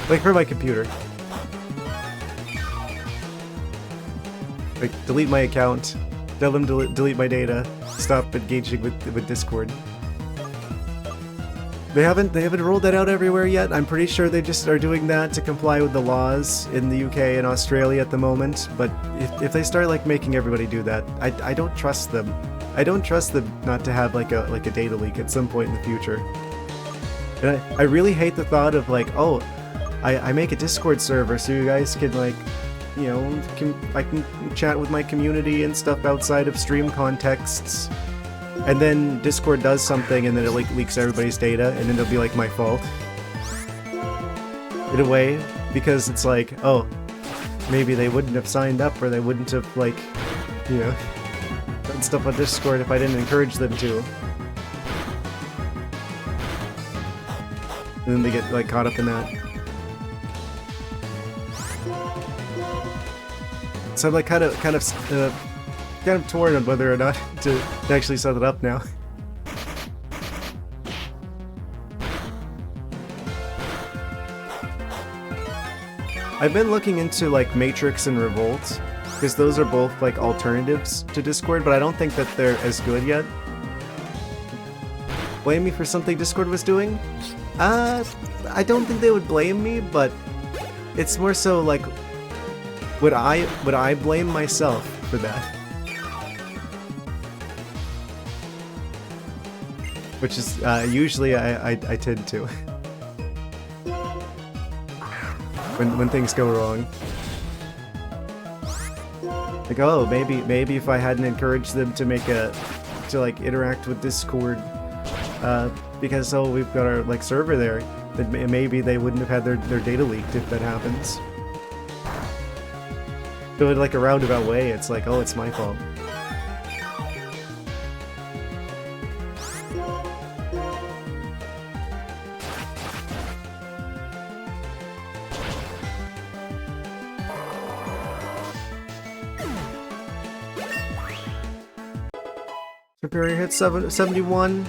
Like for my computer. Like delete my account, tell them to delete my data, stop engaging with Discord. They haven't rolled that out everywhere yet. I'm pretty sure they just are doing that to comply with the laws in the UK and Australia at the moment. But if they start like making everybody do that, I don't trust them. I don't trust them not to have like a data leak at some point in the future. And I really hate the thought of like, oh, I make a Discord server so you guys can like, you know, I can chat with my community and stuff outside of stream contexts. And then Discord does something and then it like leaks everybody's data and then it'll be like my fault. In a way, because it's like, oh, maybe they wouldn't have signed up or they wouldn't have like, you know, done stuff on Discord if I didn't encourage them to. And then they get like caught up in that. So I'm like kind of torn on whether or not to actually set it up now. I've been looking into like Matrix and Revolt, because those are both like alternatives to Discord, but I don't think that they're as good yet. Blame me for something Discord was doing? I don't think they would blame me, but it's more so like, would I blame myself for that? Which is, usually I tend to. when things go wrong. Like, oh, maybe if I hadn't encouraged them to to like interact with Discord, because, oh, we've got our like server there, then maybe they wouldn't have had their data leaked if that happens. So in like a roundabout way, it's like, oh, it's my fault. Superior hit 71.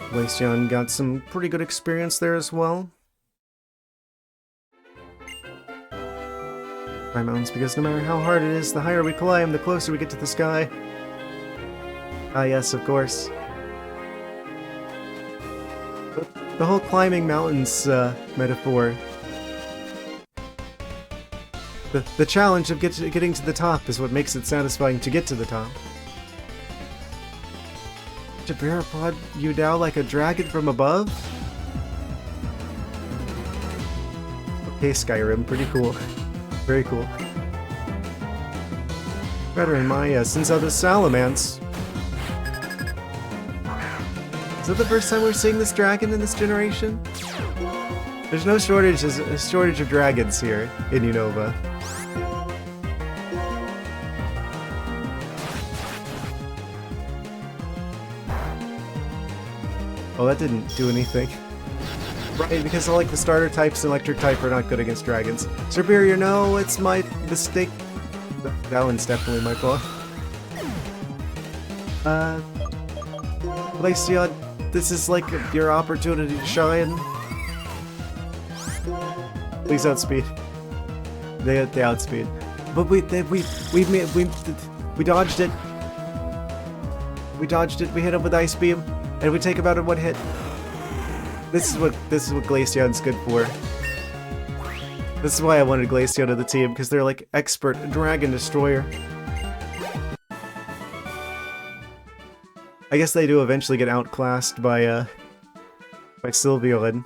Glaceon got some pretty good experience there as well. Climb mountains, because no matter how hard it is, the higher we climb, the closer we get to the sky. Ah yes, of course. the whole climbing mountains metaphor. The challenge of getting to the top is what makes it satisfying to get to the top. To parapod you down like a dragon from above? Okay, Skyrim, pretty cool. Very cool. Better in my since of the Salamence. Is that the first time we're seeing this dragon in this generation? There's no shortage of dragons here in Unova. Oh, that didn't do anything. Right, because I like the starter types, electric type are not good against dragons. Superior, no, it's my mistake. That one's definitely my fault. Glaceon, this is like your opportunity to shine. Please outspeed. They outspeed. But we dodged it. We dodged it. We hit him with Ice Beam, and we take him out in one hit. This is what Glaceon's good for. This is why I wanted Glaceon to the team, because they're like expert dragon destroyer. I guess they do eventually get outclassed by Sylveon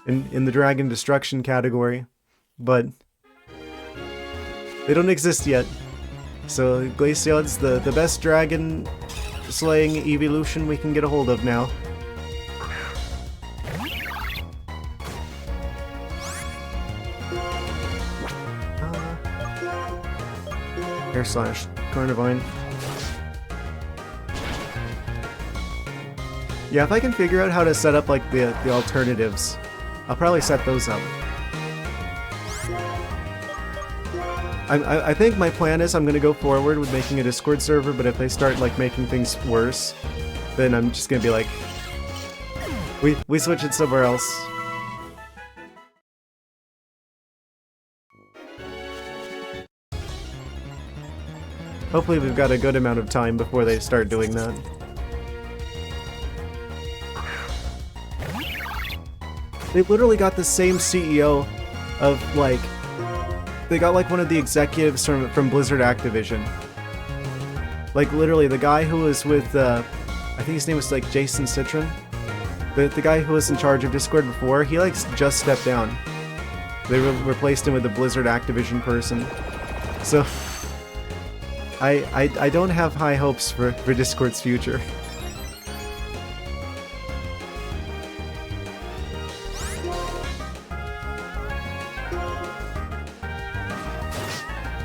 in the dragon destruction category, but they don't exist yet. So Glaceon's the best dragon slaying evolution we can get a hold of now. Air Slash, Carnivine. Yeah, if I can figure out how to set up like the alternatives, I'll probably set those up. I think my plan is I'm gonna go forward with making a Discord server, but if they start like making things worse, then I'm just gonna be like, we switch it somewhere else. Hopefully we've got a good amount of time before they start doing that. They literally got the same CEO of, like... They got, like, one of the executives from Blizzard Activision. Like, literally, the guy who was with, I think his name was, like, Jason Citron. The guy who was in charge of Discord before, he, like, just stepped down. They replaced him with a Blizzard Activision person. So... I don't have high hopes for Discord's future.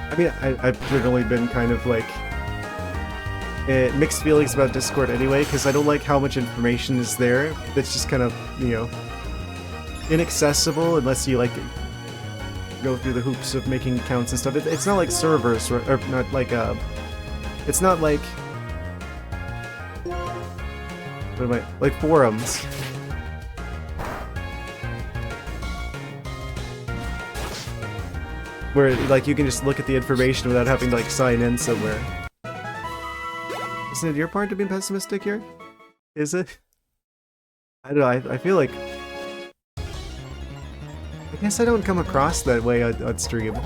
I mean, I've generally been kind of like mixed feelings about Discord anyway, because I don't like how much information is there that's just kind of, you know, inaccessible unless you like go through the hoops of making accounts and stuff. It's not like servers, or not like it's not like what am I, like forums. Where, like, you can just look at the information without having to, like, sign in somewhere. Isn't it your part to be pessimistic here? Is it? I don't know, I feel like... I guess I don't come across that way on stream.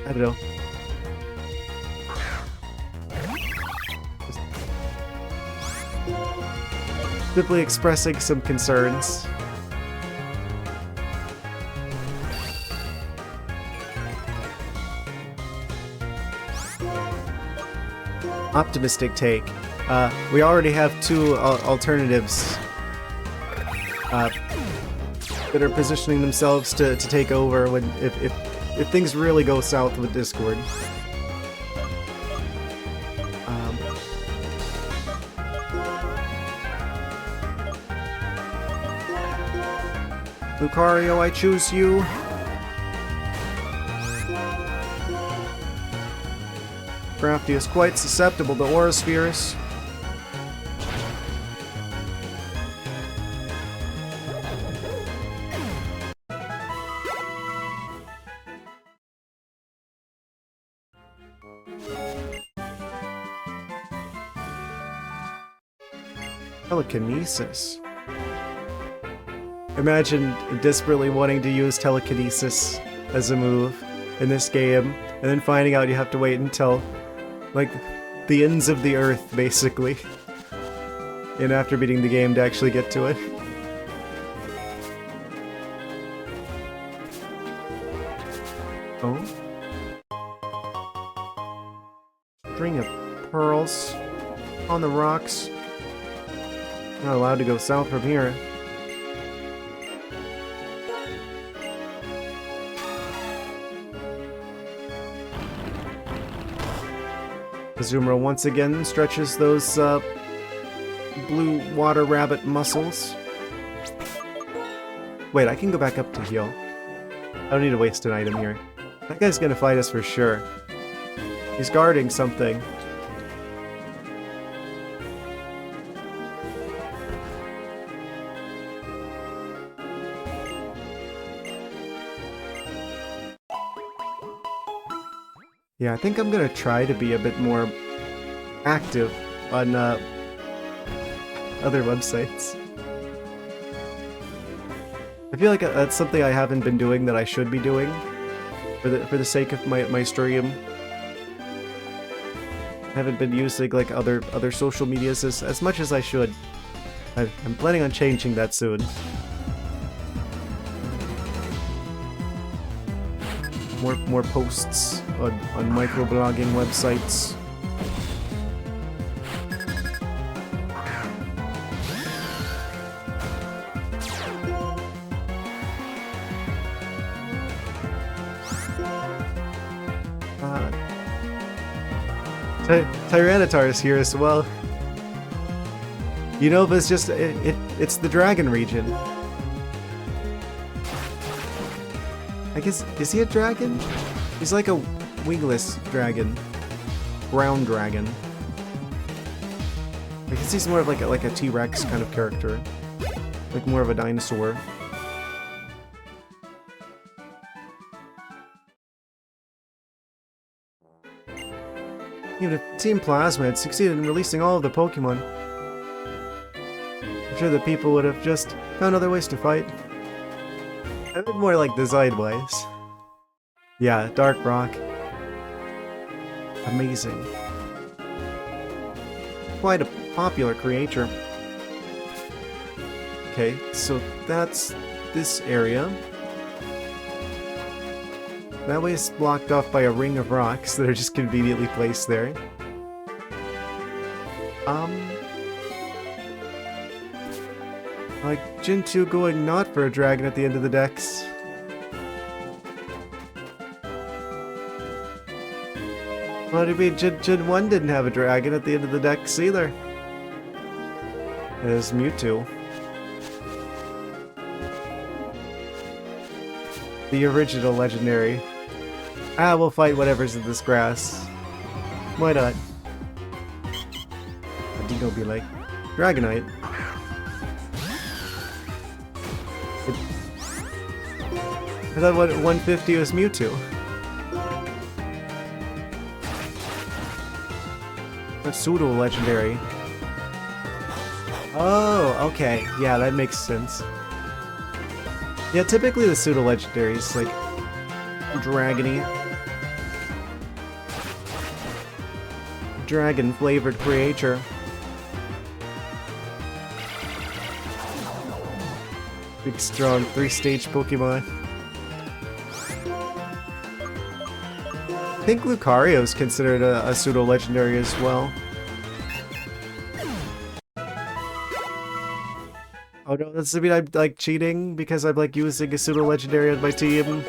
I don't know. Just simply expressing some concerns. Optimistic take. We already have two alternatives that are positioning themselves to take over when if things really go south with Discord. Lucario, I choose you. Crafty is quite susceptible to aura spheres. Telekinesis. Imagine desperately wanting to use telekinesis as a move in this game, and then finding out you have to wait until, like, the ends of the earth, basically. And after beating the game to actually get to it. Oh? String of pearls on the rocks. Not allowed to go south from here. Azumarill once again stretches those blue water rabbit muscles. Wait, I can go back up to heal. I don't need to waste an item here. That guy's gonna fight us for sure. He's guarding something. Yeah, I think I'm gonna try to be a bit more active on other websites. I feel like that's something I haven't been doing that I should be doing for the sake of my stream. I haven't been using like other social medias as much as I should. I'm planning on changing that soon. More posts on microblogging websites. Tyranitar is here as well. Unova's just it's the dragon region. I guess, is he a dragon? He's like a wingless dragon. Brown dragon. I guess he's more of like a T-Rex kind of character. Like more of a dinosaur. Even if Team Plasma had succeeded in releasing all of the Pokemon, I'm sure the people would have just found other ways to fight. I meant more like design-wise. Yeah, Dark Rock. Amazing. Quite a popular creature. Okay, so that's this area. That way is blocked off by a ring of rocks that are just conveniently placed there. Like Gen 2 going not for a dragon at the end of the decks. What do you mean? Gen 1 didn't have a dragon at the end of the decks either. There's Mewtwo. The original legendary. Ah, we'll fight whatever's in this grass. Why not? A Dino be like, Dragonite. I thought 150 was Mewtwo. A pseudo legendary. Oh, okay. Yeah, that makes sense. Yeah, typically the pseudo legendaries like dragony. Dragon flavored creature. Big strong 3-stage Pokemon. I think Lucario is considered a pseudo legendary as well. Oh no, does that mean I'm like cheating because I'm like using a pseudo legendary on my team?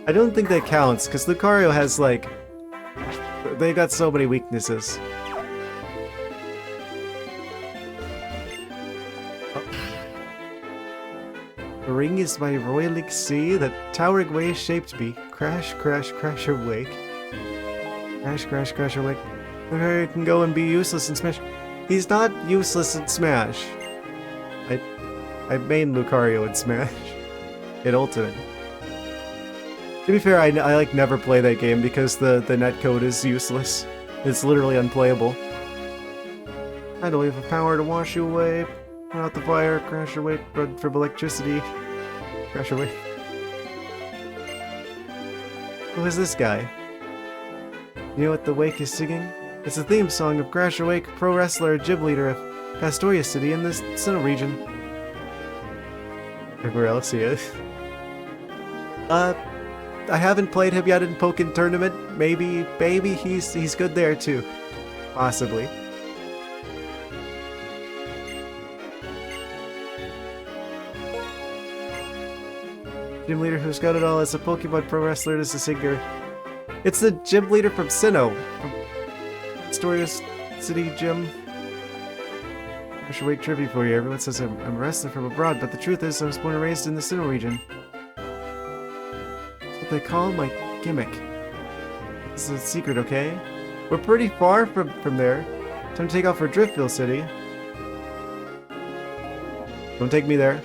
I don't think that counts because Lucario has like they got so many weaknesses. The ring is my roiling sea, that towering wave shaped me. Crash, crash, crash, awake. Crash, crash, crash, awake. Okay, can go and be useless in Smash. He's not useless in Smash. I main Lucario in Smash. In Ultimate. To be fair, I like never play that game because the netcode is useless. It's literally unplayable. I don't have the power to wash you away. Put out the fire, crash your wake, run from electricity. Crash your wake. Who is this guy? You know what the wake is singing? It's the theme song of Crash Awake, pro wrestler, gym leader of Pastoria City in the Sinnoh region. Everywhere else he is. I haven't played him yet in Pokken Tournament. Maybe he's good there too. Possibly. Gym leader who's got it all as a Pokemon pro wrestler as a singer. It's the gym leader from Sinnoh. From Pastoria City Gym. I should wake trivia for you. Everyone says I'm a wrestler from abroad, but the truth is I was born and raised in the Sinnoh region. That's what they call my gimmick. This is a secret, okay? We're pretty far from there. Time to take off for Driftville City. Don't take me there.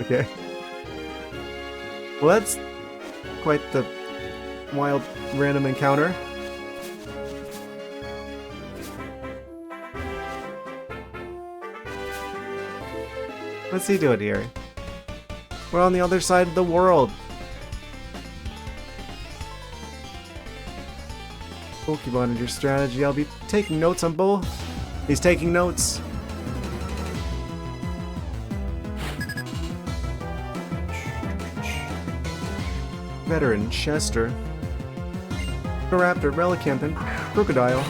Okay. Well, that's quite the wild random encounter. What's he doing here? We're on the other side of the world. Pokemon and your strategy. I'll be taking notes on both. He's taking notes. Veteran Chester. Raptor, Relicampin, Crocodile.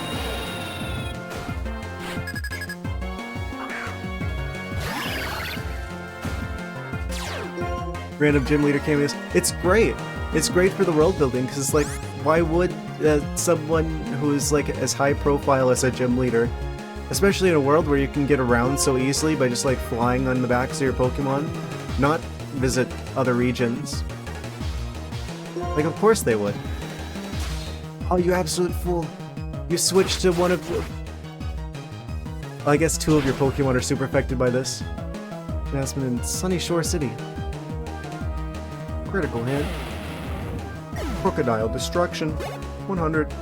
Random gym leader cameos. It's great. It's great for the world building because, like, why would someone who is like as high profile as a gym leader, especially in a world where you can get around so easily by just like flying on the backs of your Pokemon, not visit other regions? Like, of course they would. Oh, you absolute fool. You switched to one of... Well, I guess two of your Pokemon are super affected by this. Jasmine in Sunny Shore City. Critical hit. Crocodile Destruction. 100.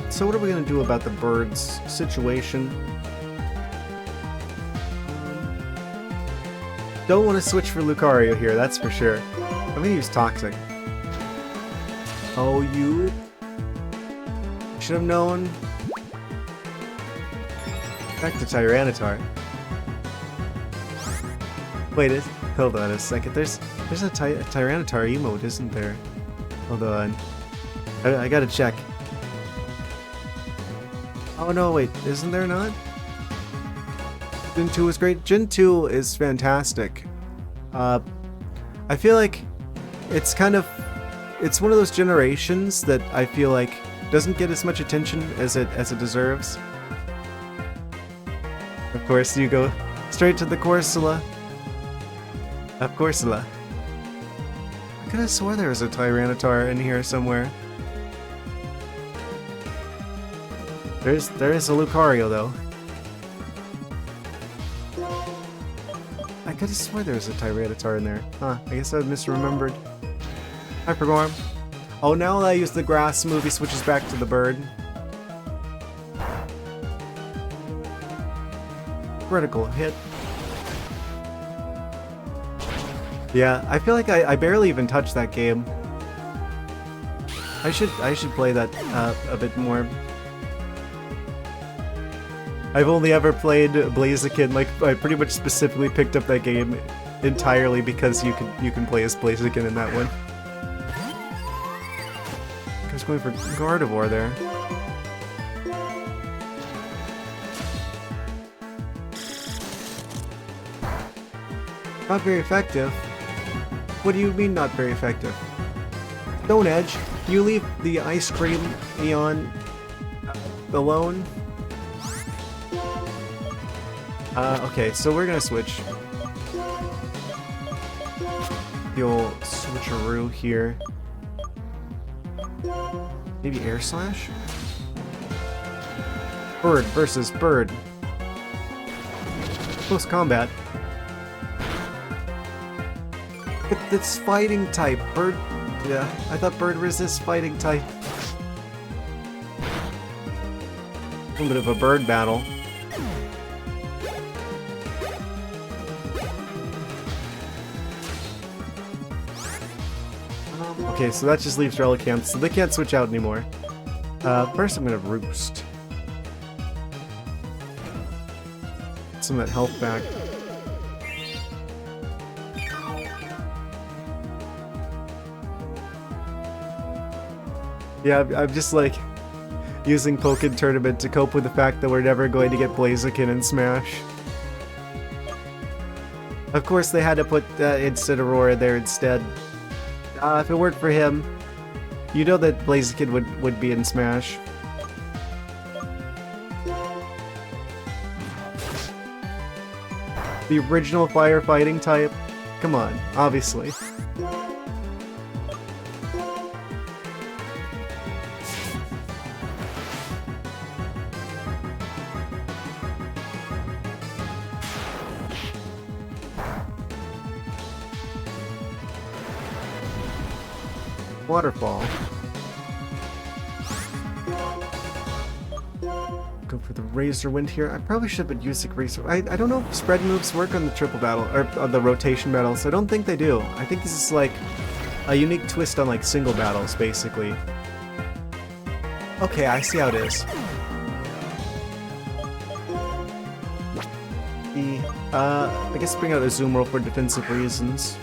So what are we gonna do about the birds situation? Don't want to switch for Lucario here, that's for sure. I'm gonna use Toxic. Oh, you should have known. Back to Tyranitar. Wait, hold on a second. There's a Tyranitar emote, isn't there? Hold on. I gotta check. Oh no, wait, isn't there not? Gen 2 is great. Gen 2 is fantastic. I feel like it's kind of... It's one of those generations that I feel like doesn't get as much attention as it deserves. Of course, you go straight to the Corsola. Of Corsola. I could have swore there was a Tyranitar in here somewhere. There is a Lucario though. I could have swore there was a Tyranitar in there. Huh, I guess I misremembered. Hypergorm. Oh, now that I use the grass move, he switches back to the bird. Critical hit. Yeah, I feel like I barely even touched that game. I should play that a bit more. I've only ever played Blaziken, like I pretty much specifically picked up that game entirely because you can play as Blaziken in that one. I was going for Gardevoir there. Not very effective. What do you mean not very effective? Stone Edge, you leave the Ice Cream Eon alone. Okay, so we're gonna switch. The old switcheroo here. Maybe Air Slash? Bird versus bird. Close combat. It's fighting type. Bird. Yeah, I thought bird resists fighting type. A little bit of a bird battle. Okay, so that just leaves Relicanth, so they can't switch out anymore. First I'm gonna Roost. Get some of that health back. Yeah, I'm just like using Pokken Tournament to cope with the fact that we're never going to get Blaziken in Smash. Of course they had to put Instant Aurora there instead. If it weren't for him, you know that Blaziken would be in Smash. The original firefighting type? Come on, obviously. Waterfall. Go for the Razor Wind here. I probably should have been using Razor. I don't know if spread moves work on the triple battle, or on the rotation battles. I don't think they do. I think this is like a unique twist on like single battles, basically. Okay, I see how it is. I guess bring out Azumarill for defensive reasons.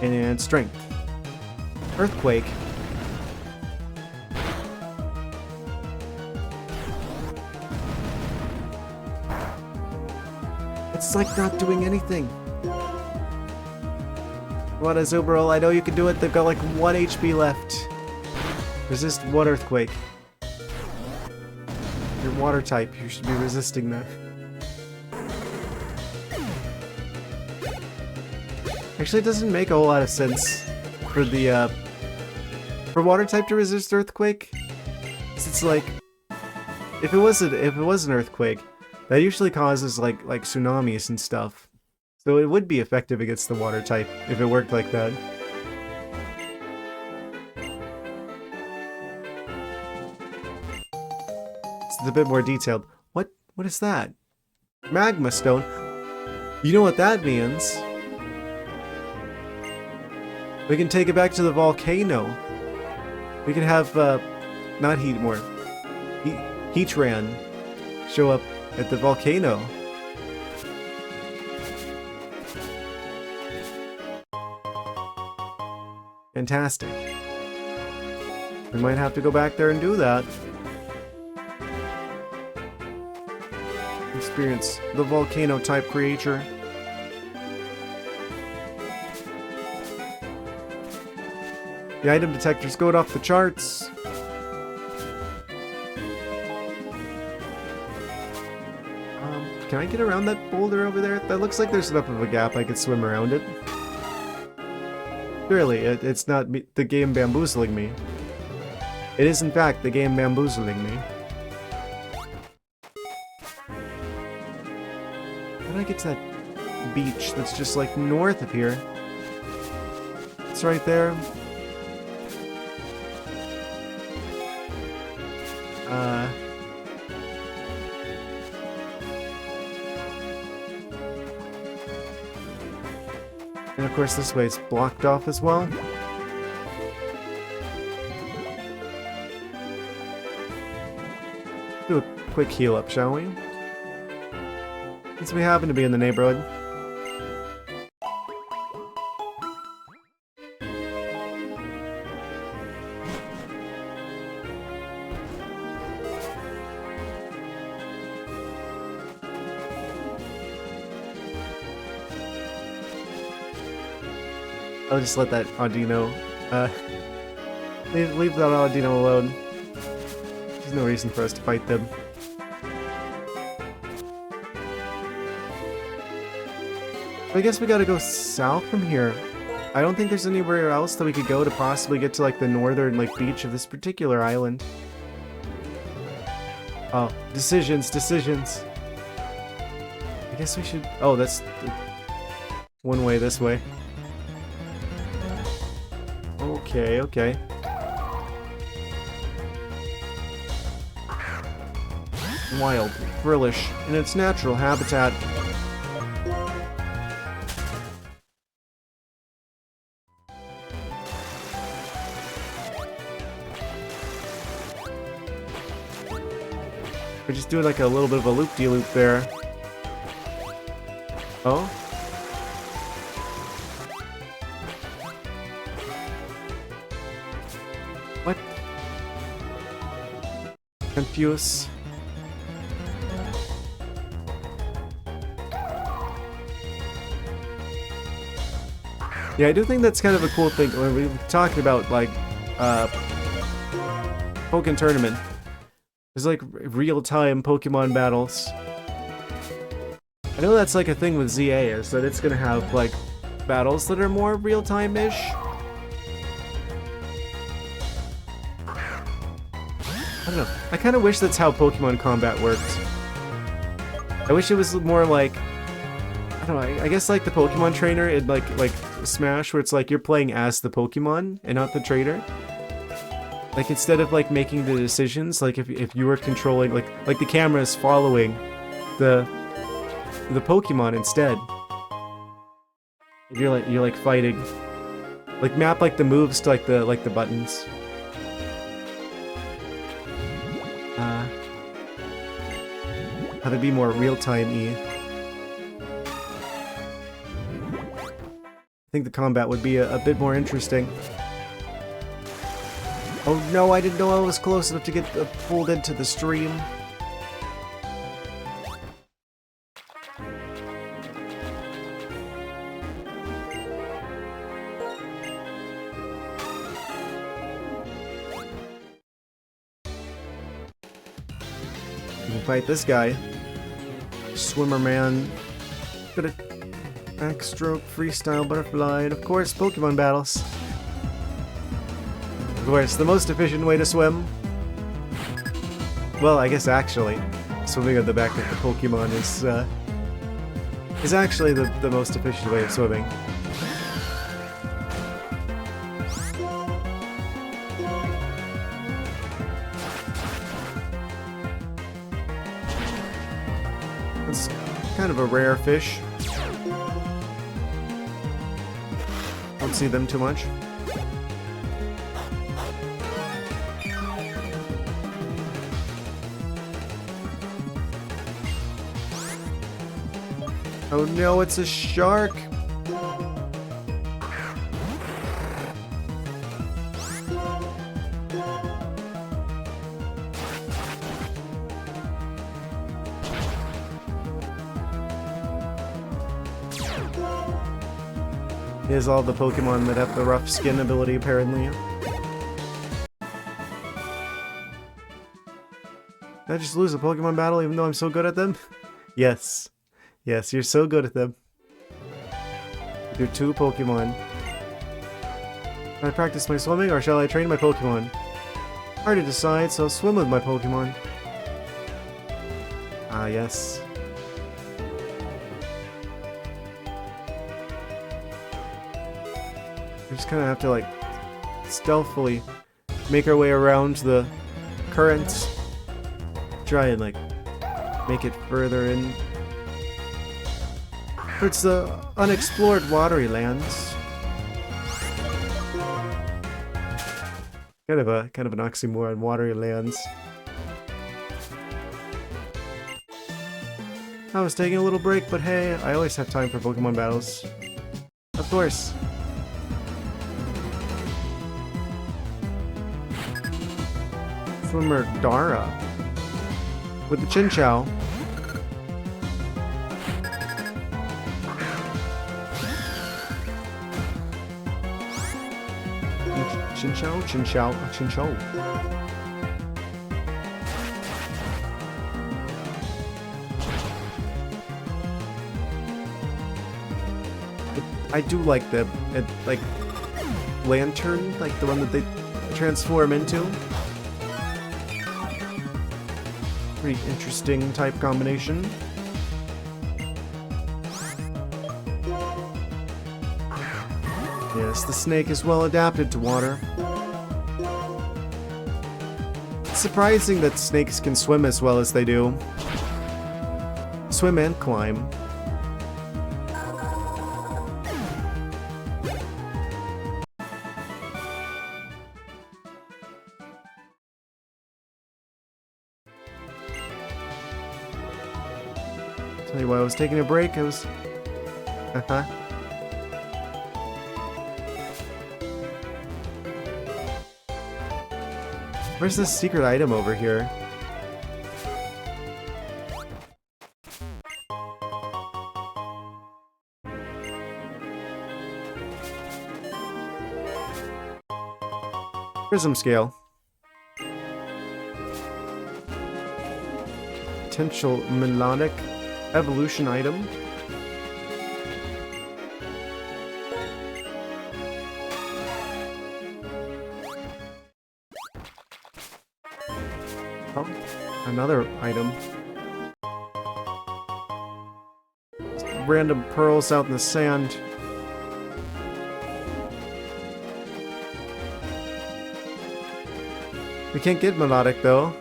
And Strength. Earthquake. It's like not doing anything. What is Azumarill? I know you can do it. They've got like 1 HP left. Resist 1 Earthquake. You're water type. You should be resisting that. Actually, it doesn't make a whole lot of sense for the for water type to resist earthquake. It's like if it was an earthquake, that usually causes like tsunamis and stuff. So it would be effective against the water type if it worked like that. It's a bit more detailed. What is that? Magma stone. You know what that means? We can take it back to the volcano. We can have, not Heatmore. Heatran show up at the volcano. Fantastic. We might have to go back there and do that. Experience the volcano type creature. The item detector's going off the charts. Can I get around that boulder over there? That looks like there's enough of a gap I could swim around it. Surely, it's not me, the game bamboozling me. It is in fact the game bamboozling me. How do I get to that beach that's just like north of here? It's right there. And of course this way it's blocked off as well. Do a quick heal up, shall we? Since we happen to be in the neighborhood. I'll just let that Audino, leave that Audino alone. There's no reason for us to fight them. I guess we gotta go south from here. I don't think there's anywhere else that we could go to possibly get to like the northern like beach of this particular island. Oh, decisions. I guess we should... Oh, that's one way this way. Okay. Wild, frillish, in its natural habitat. We're just doing like a little bit of a loop-de-loop there. Oh? What? Confused. Yeah, I do think that's kind of a cool thing when we're talking about like Pokken Tournament. There's like real-time Pokemon battles. I know that's like a thing with ZA, is that it's gonna have like battles that are more real-time-ish. I don't know. I kind of wish that's how Pokemon combat worked. I wish it was more like, I don't know, I guess like the Pokemon trainer in like Smash, where it's like you're playing as the Pokemon and not the trainer. Like instead of like making the decisions, like if you were controlling like the camera is following the Pokemon instead. You're like fighting. Like map like the moves to like the buttons. How to be more real-time-y. I think the combat would be a bit more interesting. Oh no, I didn't know I was close enough to get pulled into the stream. We can fight this guy. Swimmer man. Got a backstroke, freestyle, butterfly, and of course, Pokemon battles. Of course, the most efficient way to swim. Well, I guess actually, swimming on the back of the Pokemon is actually the most efficient way of swimming. It's kind of a rare fish. Don't see them too much. Oh no, it's a shark! Here's all the Pokemon that have the rough skin ability, apparently. Did I just lose a Pokemon battle even though I'm so good at them? Yes. Yes, you're so good at them. With your two Pokemon. Can I practice my swimming or shall I train my Pokemon? Hard to decide, so I'll swim with my Pokemon. Ah, yes. We just kind of have to, like, stealthily make our way around the currents. Try and, like, make it further in. It's the unexplored watery lands. Kind of an oxymoron, watery lands. I was taking a little break, but hey, I always have time for Pokemon battles. Of course. Swimmer Dara with the Chinchou. Chinchou. I do like the like lantern, like the one that they transform into. Pretty interesting type combination. Yes, the snake is well adapted to water. It's surprising that snakes can swim as well as they do. Swim and climb. Tell you why I was taking a break, I was... Where's this secret item over here? Prism scale. Potential melodic evolution item. Oh, another item. Random pearls out in the sand. We can't get melodic though.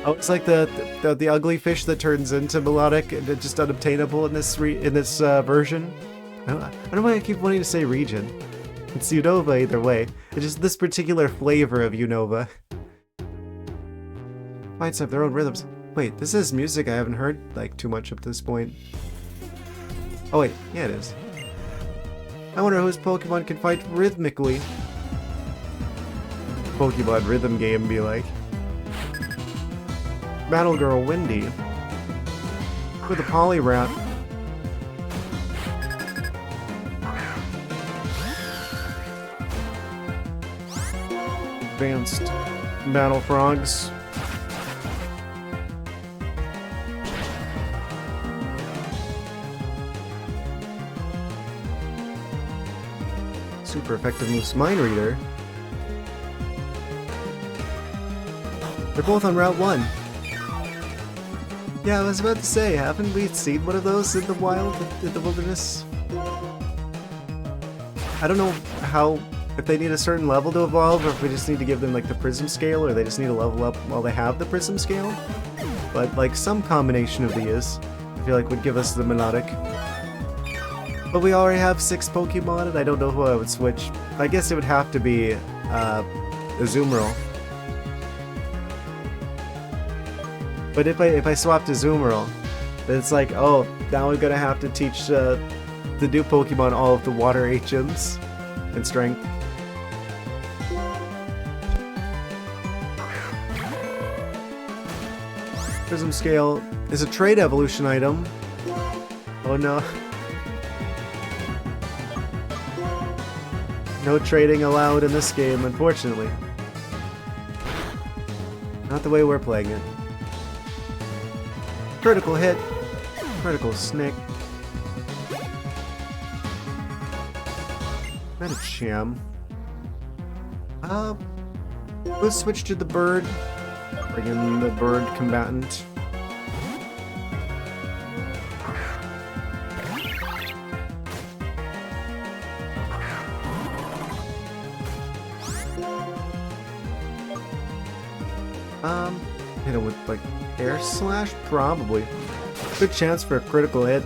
Oh, it's like the ugly fish that turns into melodic and it's just unobtainable in this version. I don't know why I keep wanting to say region. It's Unova either way. It's just this particular flavor of Unova. Fights have their own rhythms. Wait, this is music I haven't heard like too much up to this point. Oh wait, yeah it is. I wonder whose Pokemon can fight rhythmically. Pokemon rhythm game be like. Battle Girl Windy. With a Poliwrath. Advanced Battle Frogs. Super effective moves. Mind Reader. They're both on Route 1. Yeah, I was about to say, haven't we seen one of those in the wild, in the wilderness? I don't know how, if they need a certain level to evolve, or if we just need to give them like the Prism Scale, or they just need to level up while they have the Prism Scale. But like some combination of these, I feel like would give us the melodic. But we already have 6 Pokemon, and I don't know who I would switch. I guess it would have to be Azumarill. But if I swap to Azumarill, then it's like, oh, now I'm gonna have to teach the new Pokemon all of the water HMs and strength. Prism Scale is a trade evolution item. Oh no. No trading allowed in this game, unfortunately. Not the way we're playing it. Critical hit. Critical snick. Medicham. Let's switch to the bird. Bring in the bird combatant. Hit him with like Air Slash? Probably. Good chance for a critical hit.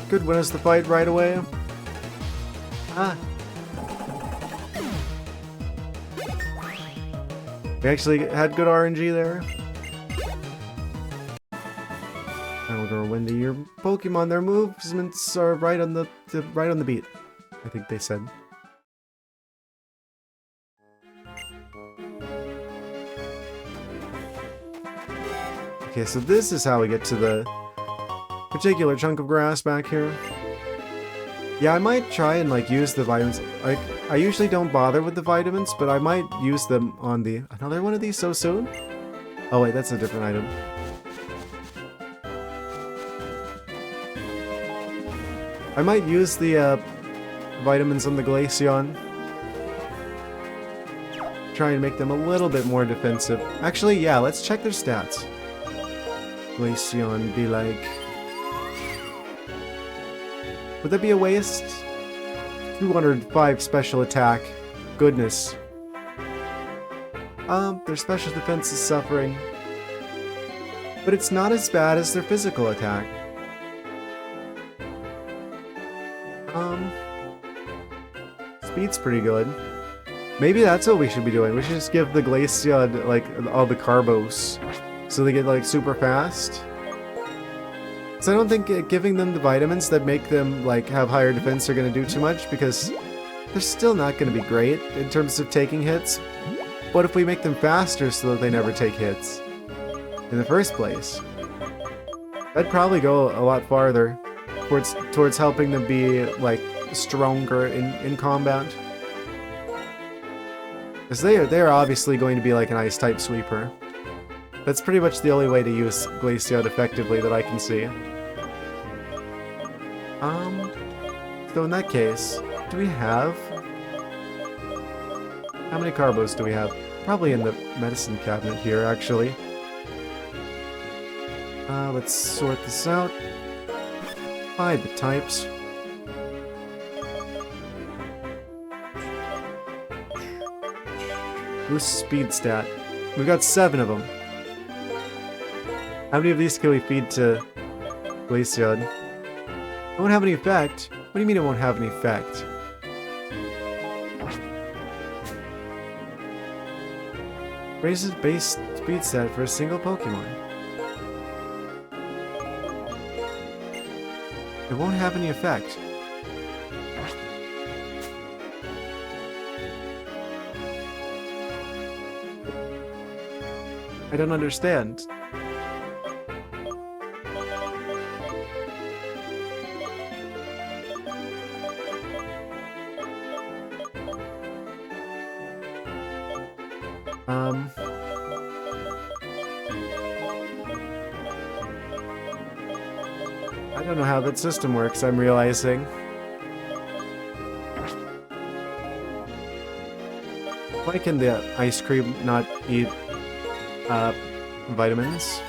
Could win us the fight right away. We actually had good RNG there. Battle Girl Windy, your Pokemon, their movements are right on the beat, I think they said. Okay, so this is how we get to the particular chunk of grass back here. Yeah, I might try and like use the vitamins. Like, I usually don't bother with the vitamins, but I might use them on the... Another one of these so soon? Oh wait, that's a different item. I might use the vitamins on the Glaceon. Try and make them a little bit more defensive. Actually, yeah, let's check their stats. Glaceon be like... Would that be a waste? 205 special attack. Goodness. Their special defense is suffering. But it's not as bad as their physical attack. Speed's pretty good. Maybe that's what we should be doing. We should just give the Glaceon, like, all the carbos. So they get, like, super fast. So I don't think giving them the vitamins that make them, like, have higher defense are going to do too much, because they're still not going to be great in terms of taking hits. What if we make them faster so that they never take hits in the first place? That'd probably go a lot farther towards helping them be, like, stronger in combat. Because they are obviously going to be like an ice-type sweeper. That's pretty much the only way to use Glaceon effectively that I can see. So in that case, do we have... How many carbos do we have? Probably in the medicine cabinet here, actually. Let's sort this out. By the types. Boost speed stat. We've got 7 of them. How many of these can we feed to Glaceon? It won't have any effect. What do you mean it won't have any effect? Raises base speed stat for a single Pokemon. It won't have any effect. I don't understand. I don't know how that system works, I'm realizing. Why can the ice cream not eat vitamins?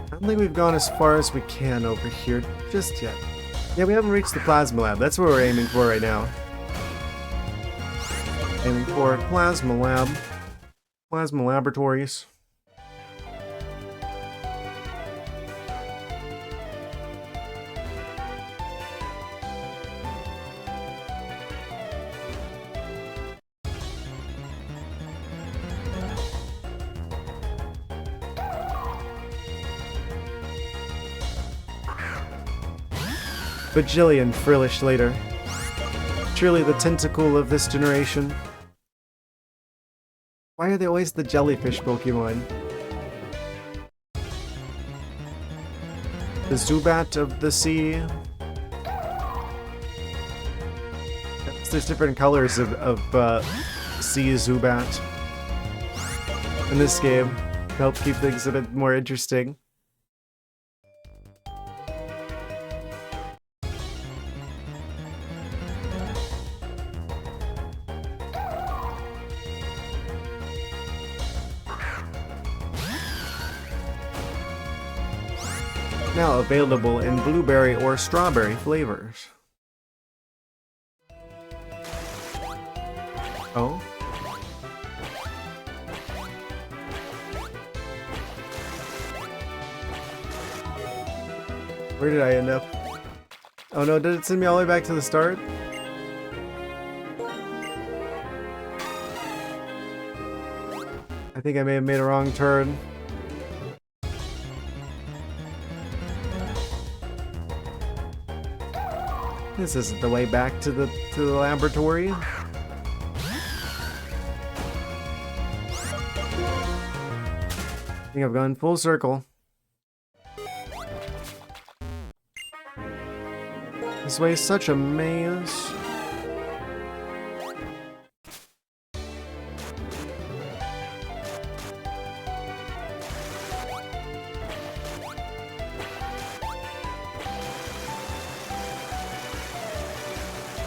I don't think we've gone as far as we can over here just yet. Yeah, we haven't reached the Plasma Lab. That's what we're aiming for right now. Aiming for Plasma Lab. Plasma Laboratories. Bajillion Frillish later. Surely the tentacle of this generation. Why are they always the jellyfish Pokemon? The Zubat of the sea. There's different colors of sea Zubat in this game. Help keep things a bit more interesting. Now available in blueberry or strawberry flavors. Oh? Where did I end up? Oh no, did it send me all the way back to the start? I think I may have made a wrong turn. This isn't the way back to the laboratory. I think I've gone full circle. This way is such a maze.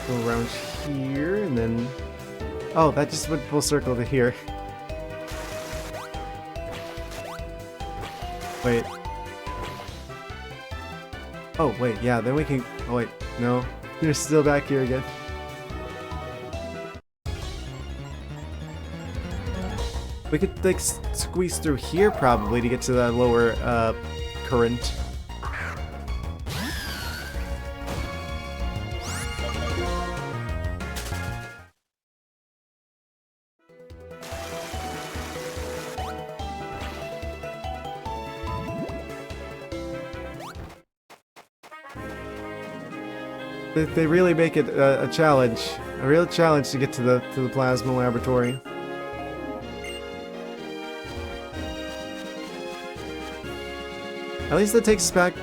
Go around here and then... Oh, that just went full circle to here. Wait. Oh, wait, yeah, then we can... Oh, wait, no. You're still back here again. We could, like, squeeze through here, probably, to get to that lower, current. They really make it a challenge, a real challenge to get to the plasma laboratory. At least that takes us back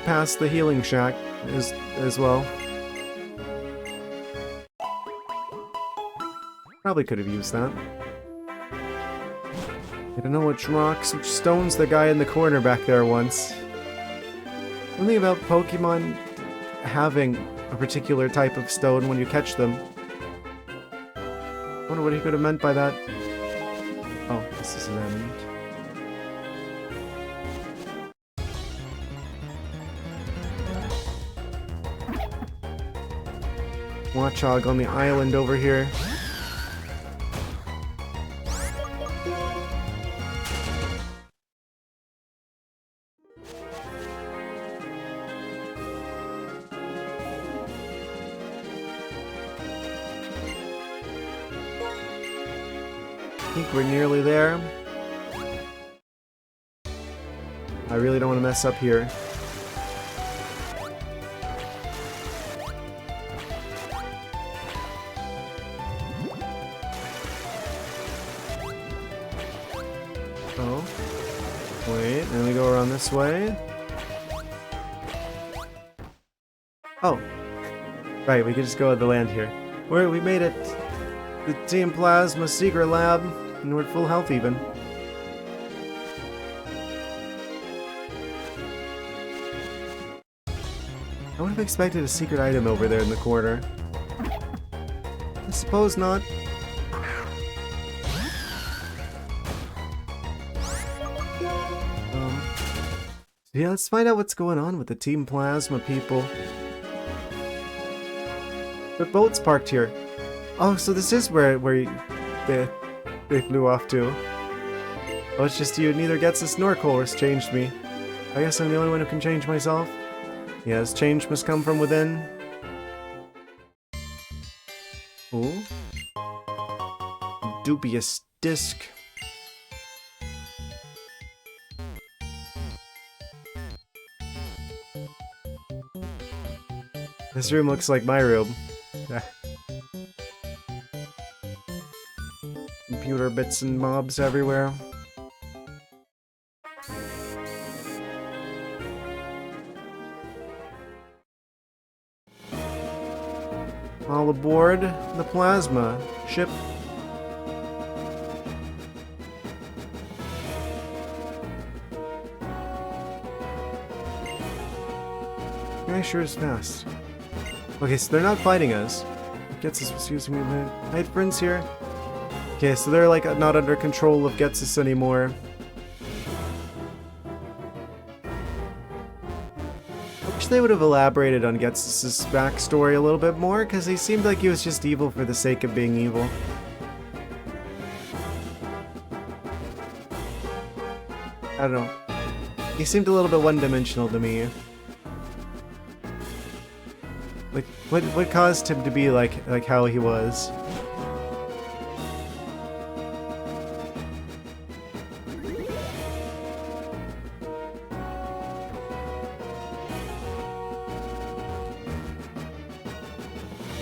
past the healing shack as well. Probably could have used that. I don't know which rocks, which stones the guy in the corner back there once. Something about Pokemon having a particular type of stone when you catch them. I wonder what he could have meant by that. Oh, this is an end. Watchog on the island over here. I think we're nearly there. I really don't want to mess up here. Oh. Wait, and we go around this way. Oh. Right, we could just go to the land here. We made it. The Team Plasma secret lab. And we're at full health even. I would have expected a secret item over there in the corner. I suppose not. Yeah, let's find out what's going on with the Team Plasma people. The boat's parked here. Oh, so this is where they flew off to. Oh, it's just you. Neither Getsus nor Colress changed me. I guess I'm the only one who can change myself. Yes, change must come from within. Ooh. Dubious disc. This room looks like my room. Computer bits and mobs everywhere. All aboard the plasma ship. Yeah, sure is fast. Okay, so they're not fighting us. Getsus was using the night friends here. Okay, so they're like not under control of Getsus anymore. I wish they would have elaborated on Getsus' backstory a little bit more, because he seemed like he was just evil for the sake of being evil. I don't know. He seemed a little bit one-dimensional to me. Like, what caused him to be like how he was?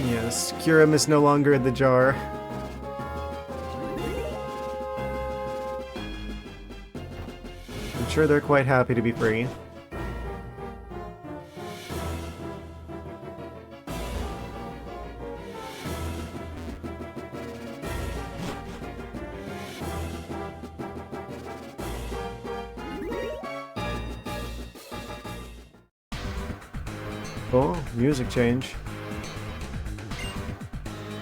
Yes, Kyurem is no longer in the jar. sure they're quite happy to be free. Oh, music change.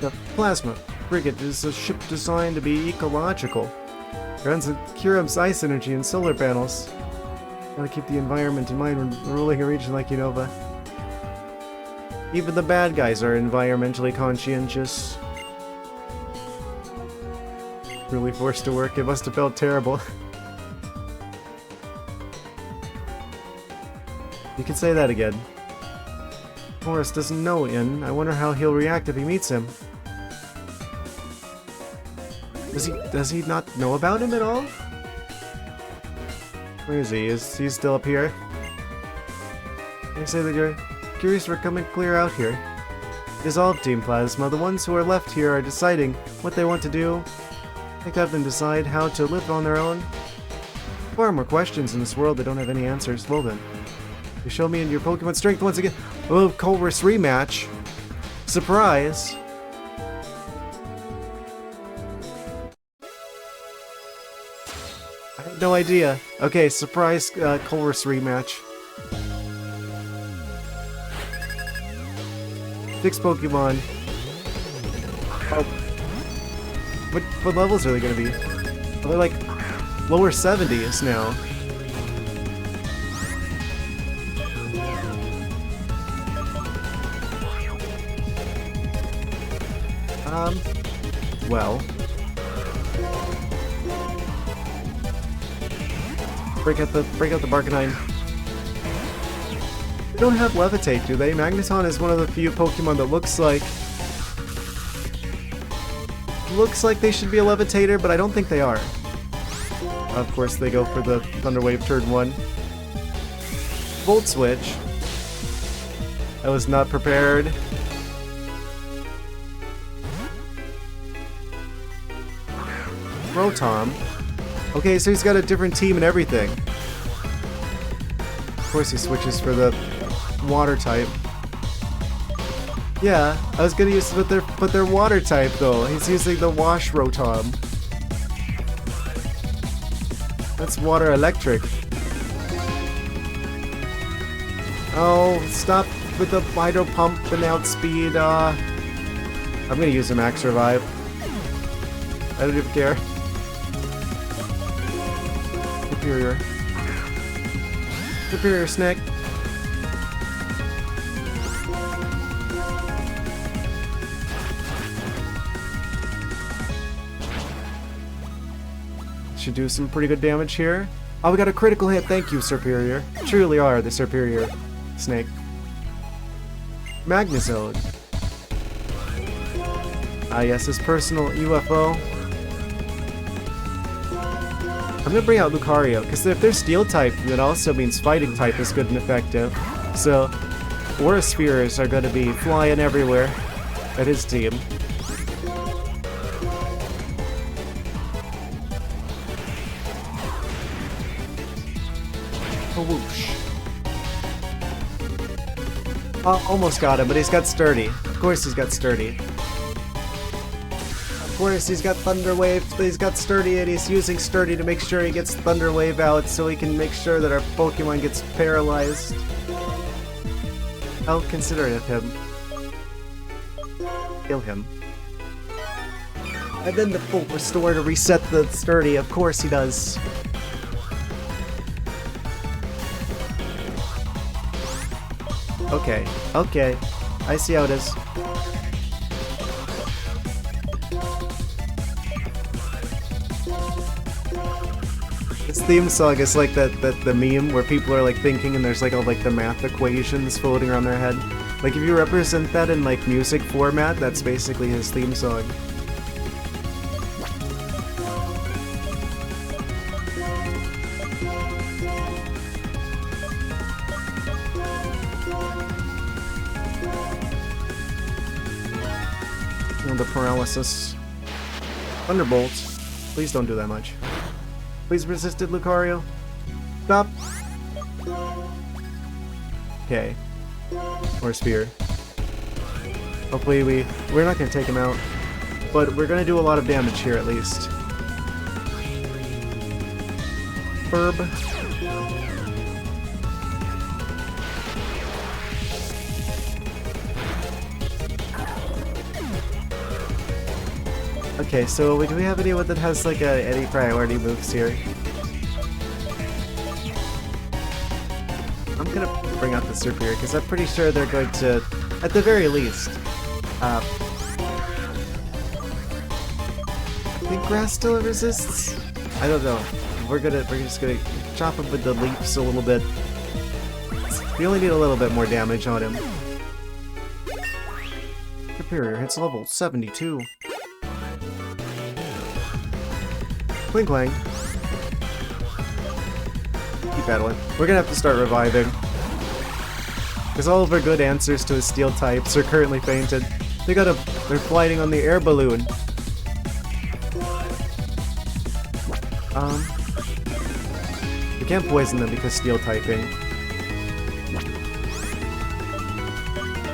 The Plasma Frigate is a ship designed to be ecological. Runs on Curum's ice energy and solar panels. Gotta keep the environment in mind when ruling a region like Unova. Even the bad guys are environmentally conscientious. Really forced to work, it must have felt terrible. You can say that again. Horace doesn't know Ian. I wonder how he'll react if he meets him. Does he not know about him at all? Where is he? Is he still up here? They say that you're curious for coming clear out here. Dissolve Team Plasma. The ones who are left here are deciding what they want to do. I think have them decide how to live on their own. Far more questions in this world that don't have any answers. Well then. You show me in your Pokemon strength once again. Oh, Colress rematch. Surprise. I had no idea. Okay, surprise Colress rematch. 6 Pokemon. Oh. What levels are they gonna be? They're like lower 70s now. Well. Break out the Barcanine. They don't have Levitate, do they? Magneton is one of the few Pokemon that looks like they should be a Levitator, but I don't think they are. Of course, they go for the Thunder Wave turn 1. Volt Switch. I was not prepared. Rotom. Okay, so he's got a different team and everything. Of course he switches for the water type. Yeah, I was gonna use but their water type though. He's using the Wash Rotom. That's water electric. Oh, stop with the Hydro Pump and outspeed. I'm gonna use a Max Revive. I don't even care. Superior Snack. Should do some pretty good damage here. Oh, we got a critical hit. Thank you, Superior. Truly are the superior snake. Magnezone. Ah, yes, his personal UFO. I'm gonna bring out Lucario, because if they're Steel type, that also means Fighting type is good and effective. So, Aura Spheres are gonna be flying everywhere at his team. Oh, whoosh. Oh, almost got him, but he's got Sturdy. Of course he's got Sturdy. Of course he's got Thunder Wave, but he's got Sturdy and he's using Sturdy to make sure he gets Thunder Wave out so he can make sure that our Pokemon gets paralyzed. How considerate of him. Kill him. And then the full restore to reset the Sturdy, of course he does. Okay, okay. I see how it is. This theme song is like the meme where people are like thinking and there's like all like the math equations floating around their head. Like if you represent that in like music format, that's basically his theme song. The paralysis. Thunderbolt. Please don't do that much. Please resist it, Lucario. Stop! Okay. Or spear. Hopefully we're not gonna take him out, but we're gonna do a lot of damage here at least. Burb. Okay, so do we have anyone that has like any priority moves here? I'm gonna bring out the Superior because I'm pretty sure they're going to, at the very least, I think grass still resists? I don't know. We're just gonna chop him with the leaves a little bit. We only need a little bit more damage on him. Superior hits level 72. Cling clang. Keep battling. We're gonna have to start reviving. Because all of our good answers to his steel types are currently fainted. They're flying on the air balloon. We can't poison them because steel typing.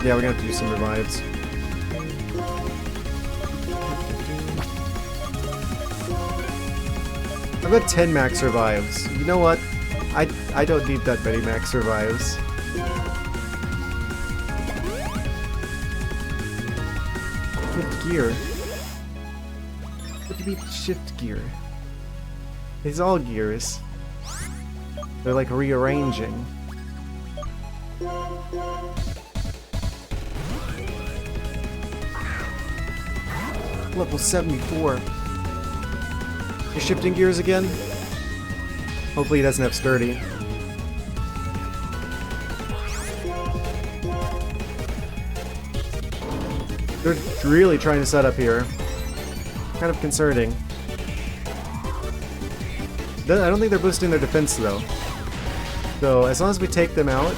Yeah, we're gonna have to do some revives. I've got 10 max revives. You know what? I don't need that many max revives. Shift gear. What do you mean shift gear? It's all gears. They're like rearranging. Level 74. You're shifting gears again? Hopefully he doesn't have sturdy. They're really trying to set up here. Kind of concerning. I don't think they're boosting their defense though. So as long as we take them out,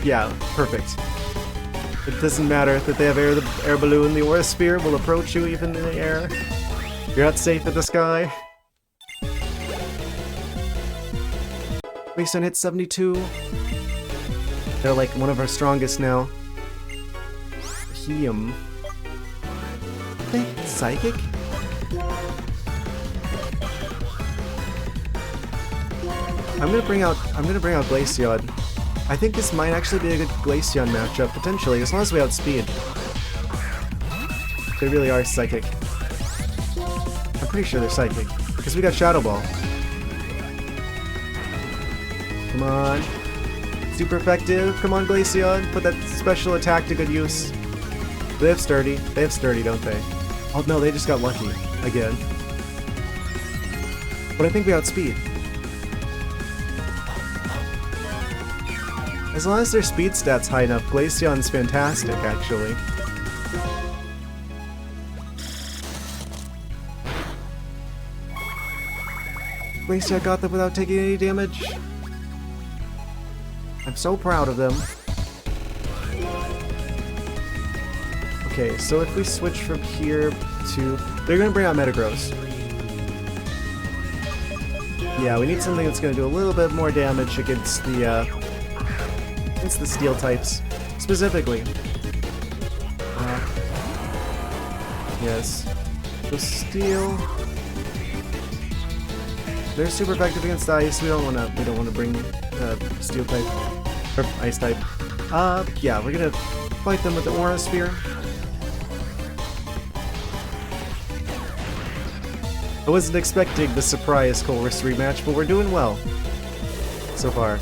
yeah, perfect. It doesn't matter that they have air balloon. The aura sphere will approach you even in the air. You're not safe in the sky. Wasteland hit 72. They're like one of our strongest now. Helium. Are they psychic? I'm gonna bring out Glaceon. I think this might actually be a good Glaceon matchup, potentially, as long as we outspeed. They really are psychic. I'm pretty sure they're psychic, because we got Shadow Ball. Come on. Super effective. Come on, Glaceon. Put that special attack to good use. They have sturdy. They have sturdy, don't they? Oh no, they just got lucky. Again. But I think we outspeed. As long as their speed stat's high enough, Glaceon's fantastic, actually. Glaceon got them without taking any damage. I'm so proud of them. Okay, so if we switch from here to... They're gonna bring out Metagross. Yeah, we need something that's gonna do a little bit more damage against the steel types, specifically. Yes. So steel. They're super effective against ice. We don't wanna bring steel type or ice type. Yeah, we're gonna fight them with the aura sphere. I wasn't expecting the surprise Colress rematch, but we're doing well so far.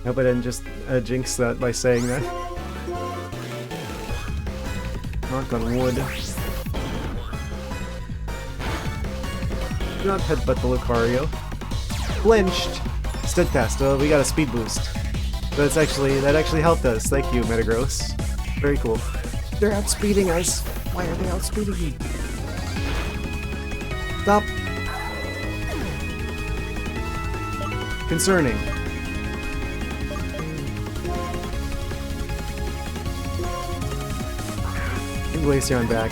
I hope I didn't just jinx that by saying that. Knock on wood. Do not headbutt the Lucario. Flinched! Steadfast. Oh, we got a speed boost. That actually helped us. Thank you, Metagross. Very cool. They're outspeeding us. Why are they outspeeding me? Stop. Concerning. Glaceon back.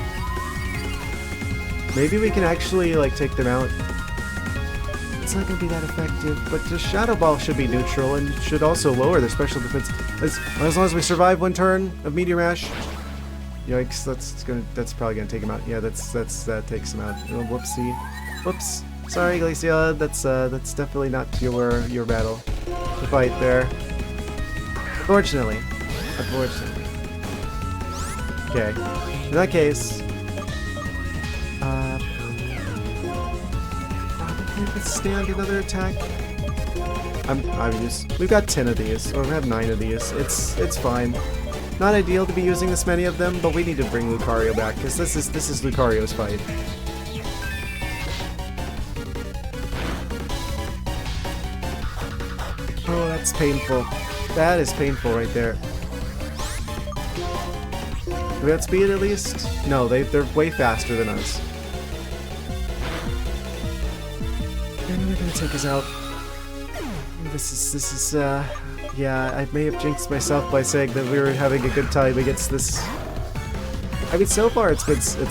Maybe we can actually, like, take them out. It's not gonna be that effective, but the Shadow Ball should be neutral and should also lower their special defense. As long as we survive one turn of Meteor Mash. Yikes, that's probably gonna take him out. Yeah, that takes him out. Oh, whoopsie. Whoops. Sorry, Glacia, that's definitely not your battle to fight there. Unfortunately. Okay. In that case, stand another attack. We've got 10 of these, or we have 9 of these. It's fine. Not ideal to be using this many of them, but we need to bring Lucario back because this is Lucario's fight. Oh, that's painful. That is painful right there. Do we have speed at least? No, they're way faster than us. And they're gonna take us out. This is yeah, I may have jinxed myself by saying that we were having a good time against this. I mean, so far it's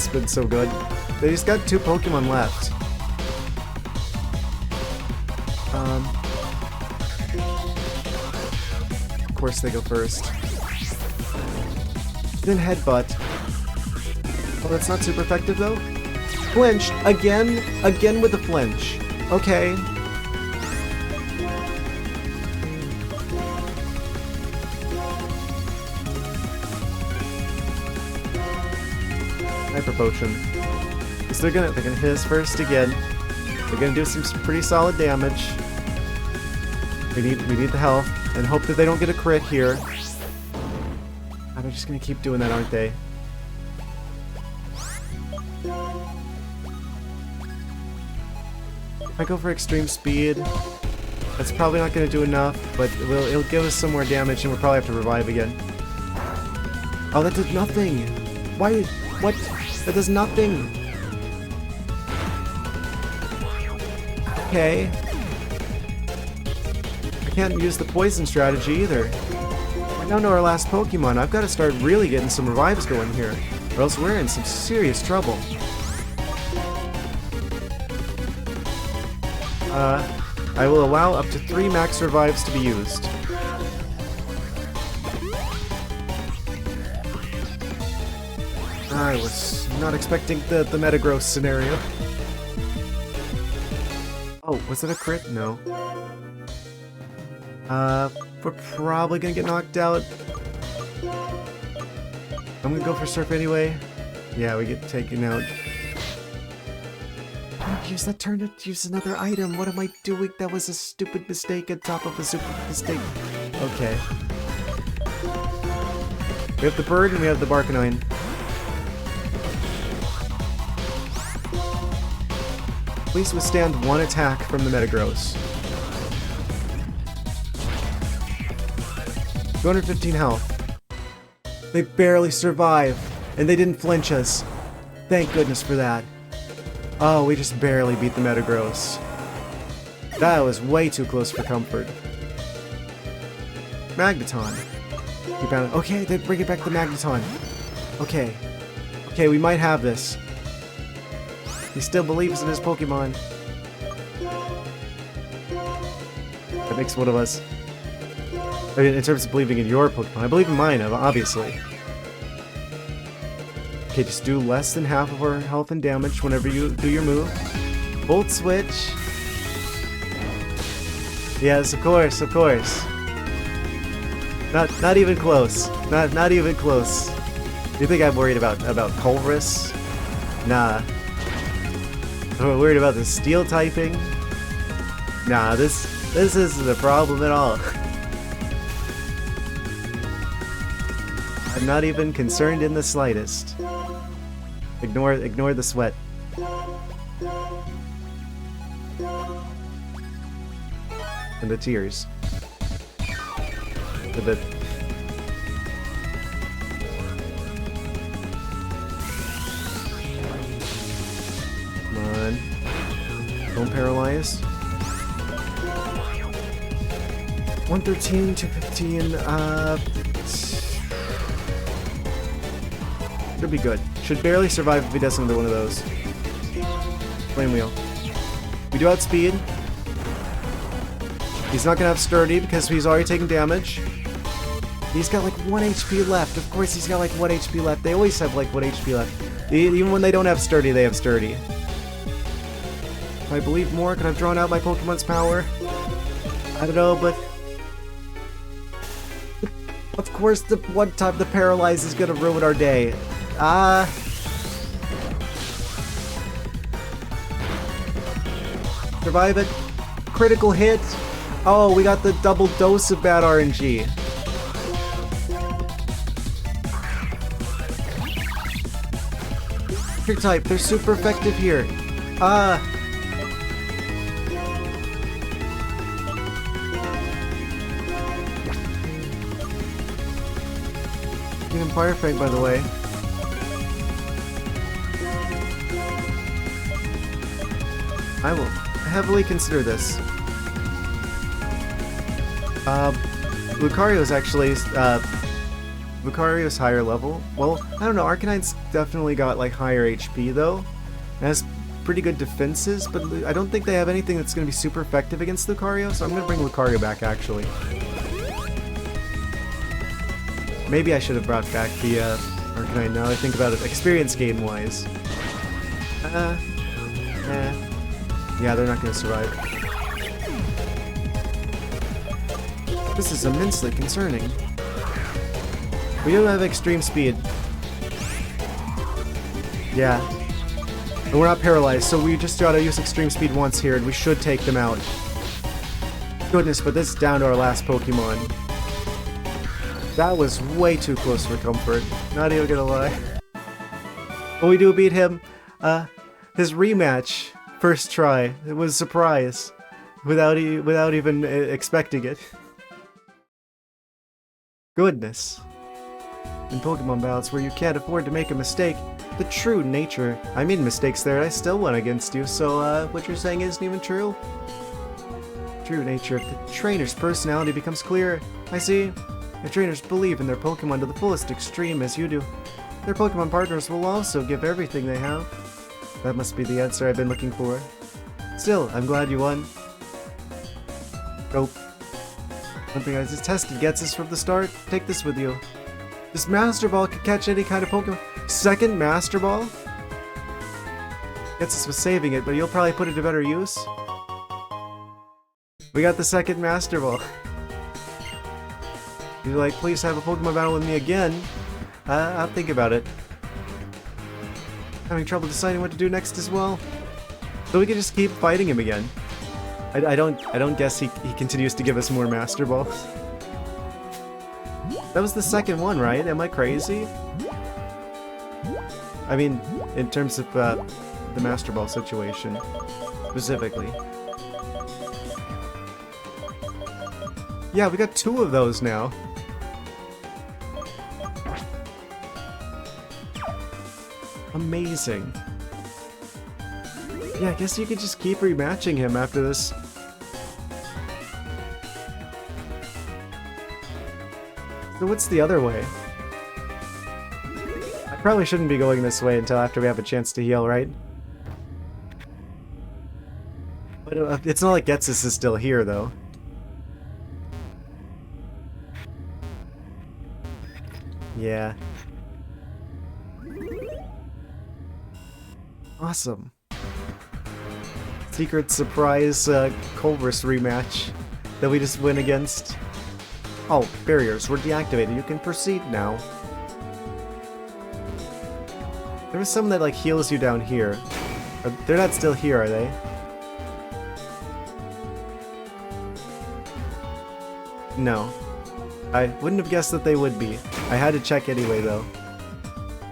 been so good. They just got 2 Pokemon left. Of course they go first. Then Headbutt. Oh, that's not super effective though. Flinched again with the flinch. Okay. Hyper Potion. So they're gonna hit us first again. They're gonna do some pretty solid damage. We need the health and hope that they don't get a crit here. They're just gonna keep doing that, aren't they? If I go for extreme speed, that's probably not gonna do enough, but it'll give us some more damage, and we'll probably have to revive again. Oh, that did nothing. Why? What? That does nothing. Okay. I can't use the poison strategy either. We're down to our last Pokemon. I've got to start really getting some revives going here, or else we're in some serious trouble. I will allow up to 3 max revives to be used. I was not expecting the Metagross scenario. Oh, was it a crit? No. We're probably gonna get knocked out. I'm gonna go for Surf anyway. Yeah, we get taken out. Use that turn to use another item. What am I doing? That was a stupid mistake on top of a stupid mistake. Okay. We have the bird and we have the Barkanine. Please withstand 1 attack from the Metagross. 215 health. They barely survive, and they didn't flinch us. Thank goodness for that. Oh, we just barely beat the Metagross. That was way too close for comfort. Magneton. Keep on. Okay, they bring it back to Magneton. Okay. Okay, we might have this. He still believes in his Pokemon. That makes one of us. I mean, in terms of believing in your Pokemon. I believe in mine, obviously. Okay, just do less than half of our health and damage whenever you do your move. Volt Switch. Yes, of course, of course. Not even close. Not even close. You think I'm worried about Colress? Nah. I'm worried about the steel typing? Nah, this isn't a problem at all. I'm not even concerned in the slightest. Ignore the sweat. And the tears. A bit. Come on. Don't paralyze. 113, 215, should be good. Should barely survive if he does another one of those. Flame Wheel. We do outspeed. He's not gonna have Sturdy because he's already taken damage. He's got like 1 HP left. Of course he's got like 1 HP left. They always have like 1 HP left. Even when they don't have Sturdy, they have Sturdy. If I believe more, could I have drawn out my Pokemon's power? I don't know, but... Of course the one time the Paralyze is gonna ruin our day. Survive it. Critical hit. Oh, we got the double dose of bad RNG. Trick type, they're super effective here. Even Fire Fang, by the way. I will heavily consider this. Lucario's actually, Lucario's higher level. Well, I don't know, Arcanine's definitely got like higher HP though. It has pretty good defenses, but I don't think they have anything that's going to be super effective against Lucario, so I'm going to bring Lucario back actually. Maybe I should have brought back the Arcanine now that I think about it, experience gain wise. Yeah, they're not going to survive. This is immensely concerning. We don't have extreme speed. Yeah. And we're not paralyzed, so we just gotta use extreme speed once here and we should take them out. Goodness, but this is down to our last Pokemon. That was way too close for comfort. Not even gonna lie. But we do beat him. His rematch, first try. It was a surprise. Without even expecting it. Goodness. In Pokemon battles where you can't afford to make a mistake, the true nature... I made mistakes there and I still won against you, so what you're saying isn't even true? True nature of the trainer's personality becomes clear. I see. The trainers believe in their Pokemon to the fullest extreme as you do. Their Pokemon partners will also give everything they have. That must be the answer I've been looking for. Still, I'm glad you won. Nope. One thing I just tested gets us from the start. Take this with you. This Master Ball can catch any kind of Pokemon. Second Master Ball? Gets us with saving it, but you'll probably put it to better use. We got the second Master Ball. You're like, please have a Pokemon battle with me again. I'll think about it. Having trouble deciding what to do next as well. So we can just keep fighting him again. I don't guess he continues to give us more Master Balls. That was the second one, right? Am I crazy? I mean, in terms of the Master Ball situation, specifically. Yeah, we got 2 of those now. Amazing. Yeah, I guess you could just keep rematching him after this. So what's the other way? I probably shouldn't be going this way until after we have a chance to heal, right? But it's not like Getsus is still here, though. Yeah. Awesome. Secret surprise Culver's rematch that we just win against. Oh, barriers were deactivated. You can proceed now. There was some that like heals you down here. They're not still here, are they? No. I wouldn't have guessed that they would be. I had to check anyway, though.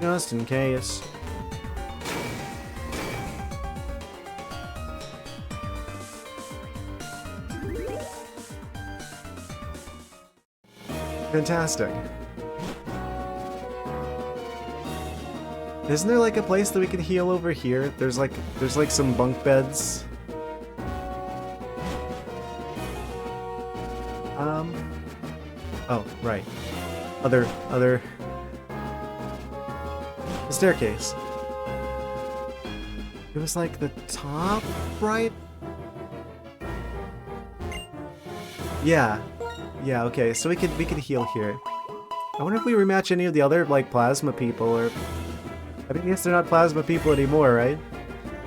Just in case. Fantastic. Isn't there like a place that we can heal over here? There's like some bunk beds. Oh, right. Other the staircase. It was like the top right? Yeah. Yeah, okay, so we could heal here. I wonder if we rematch any of the other, like, plasma people, or... I guess they're not plasma people anymore, right?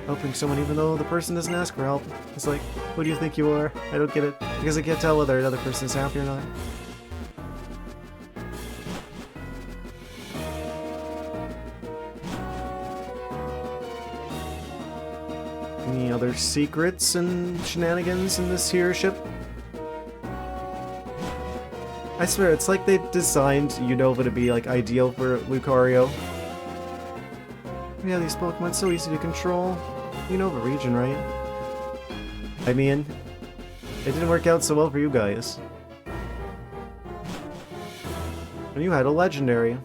Helping someone even though the person doesn't ask for help. It's like, who do you think you are? I don't get it. Because I can't tell whether another person's happy or not. Any other secrets and shenanigans in this here ship? I swear, it's like they designed Unova to be, like, ideal for Lucario. Yeah, these Pokemon so easy to control. Unova region, right? I mean, it didn't work out so well for you guys. And you had a legendary.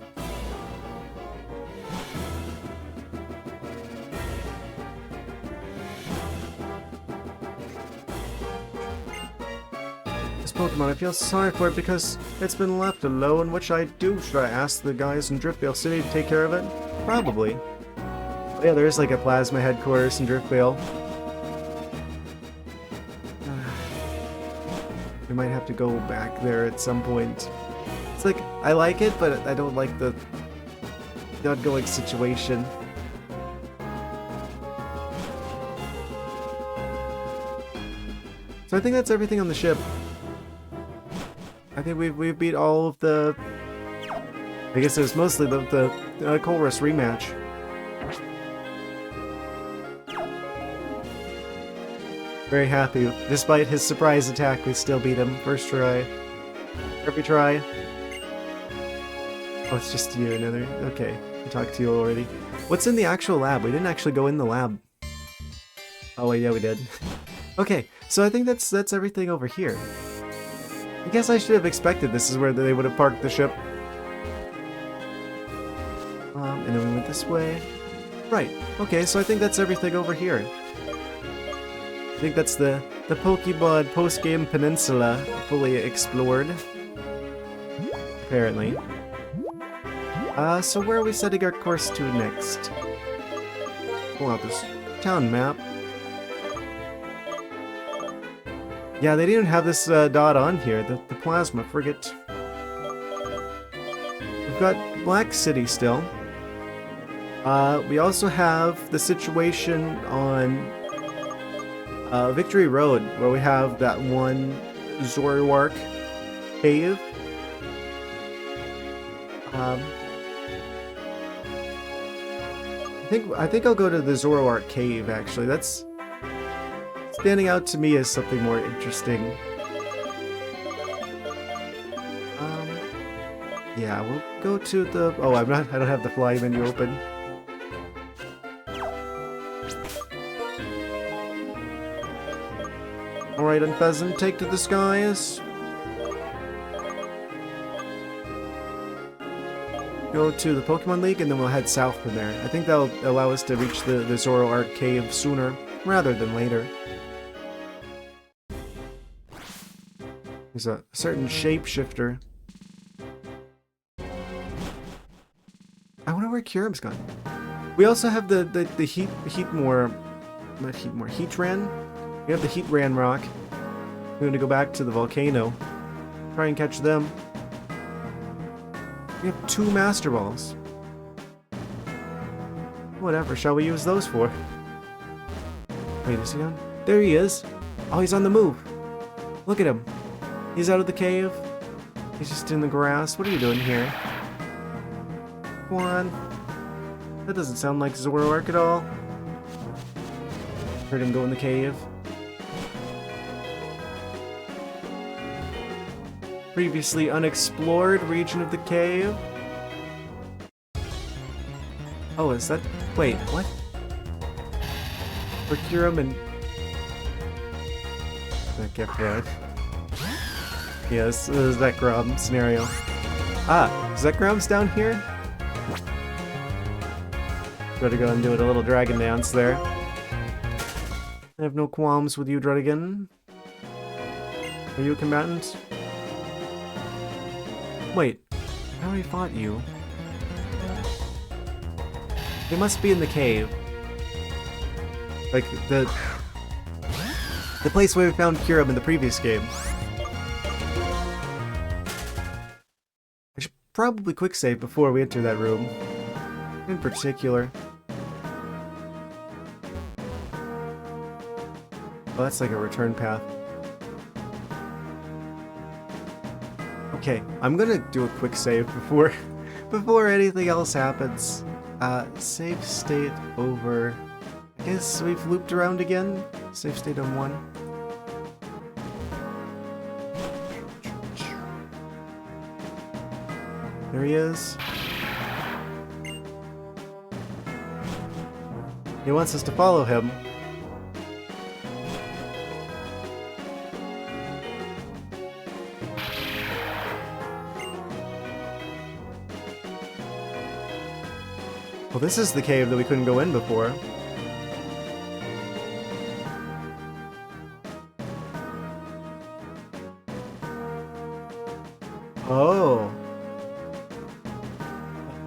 This Pokemon, I feel sorry for it because it's been left alone. What should I do? Should I ask the guys in Driftvale City to take care of it? Probably. Oh, yeah, there is like a plasma headquarters in Driftvale. We might have to go back there at some point. It's like, I like it, but I don't like the ongoing situation. So I think that's everything on the ship. I think we've beat all of the... I guess it was mostly the Colress rematch. Very happy. Despite his surprise attack, we still beat him. First try. Every try. Oh, it's just you, another... Okay, we talked to you already. What's in the actual lab? We didn't actually go in the lab. Oh, wait, yeah, we did. Okay, so I think that's everything over here. I guess I should have expected this is where they would have parked the ship. And then we went this way. Right, okay, so I think that's everything over here. I think that's the Pokemon post-game peninsula fully explored. Apparently. So where are we setting our course to next? Pull out this town map. Yeah, they didn't have this dot on here, the plasma frigate. We've got Black City still. We also have the situation on Victory Road, where we have that one Zoroark cave. I think I'll go to the Zoroark cave, actually. That's standing out to me as something more interesting. Yeah, we'll go to the... Oh, I don't have the fly menu open. Alright, Unpheasant, take to the skies. Go to the Pokemon League, and then we'll head south from there. I think that'll allow us to reach the Zoroark cave sooner, rather than later. There's a certain shapeshifter. I wonder where Kyurem's gone. We also have the Heatran. We have the Heatran rock. We're going to go back to the volcano. Try and catch them. We have 2 Master Balls. Whatever shall we use those for? Wait, is he on? There he is. Oh, he's on the move. Look at him. He's out of the cave. He's just in the grass. What are you doing here? Come on. That doesn't sound like Zoroark at all. Heard him go in the cave. Previously unexplored region of the cave. Oh, is that... Wait, what? For Kyurem and... That gift right. Yes, this is that Grom scenario. Ah, Zekrom's down here? Gotta go and do a little dragon dance there. I have no qualms with you, Druddigan. Are you a combatant? Wait, I already fought you. They must be in the cave. Like, the place where we found Kyurem in the previous game. I should probably quick save before we enter that room. In particular. Oh, that's like a return path. Okay, I'm gonna do a quick save before anything else happens. Save state over... I guess we've looped around again. Save state on 1. There he is. He wants us to follow him. Well, this is the cave that we couldn't go in before. Oh.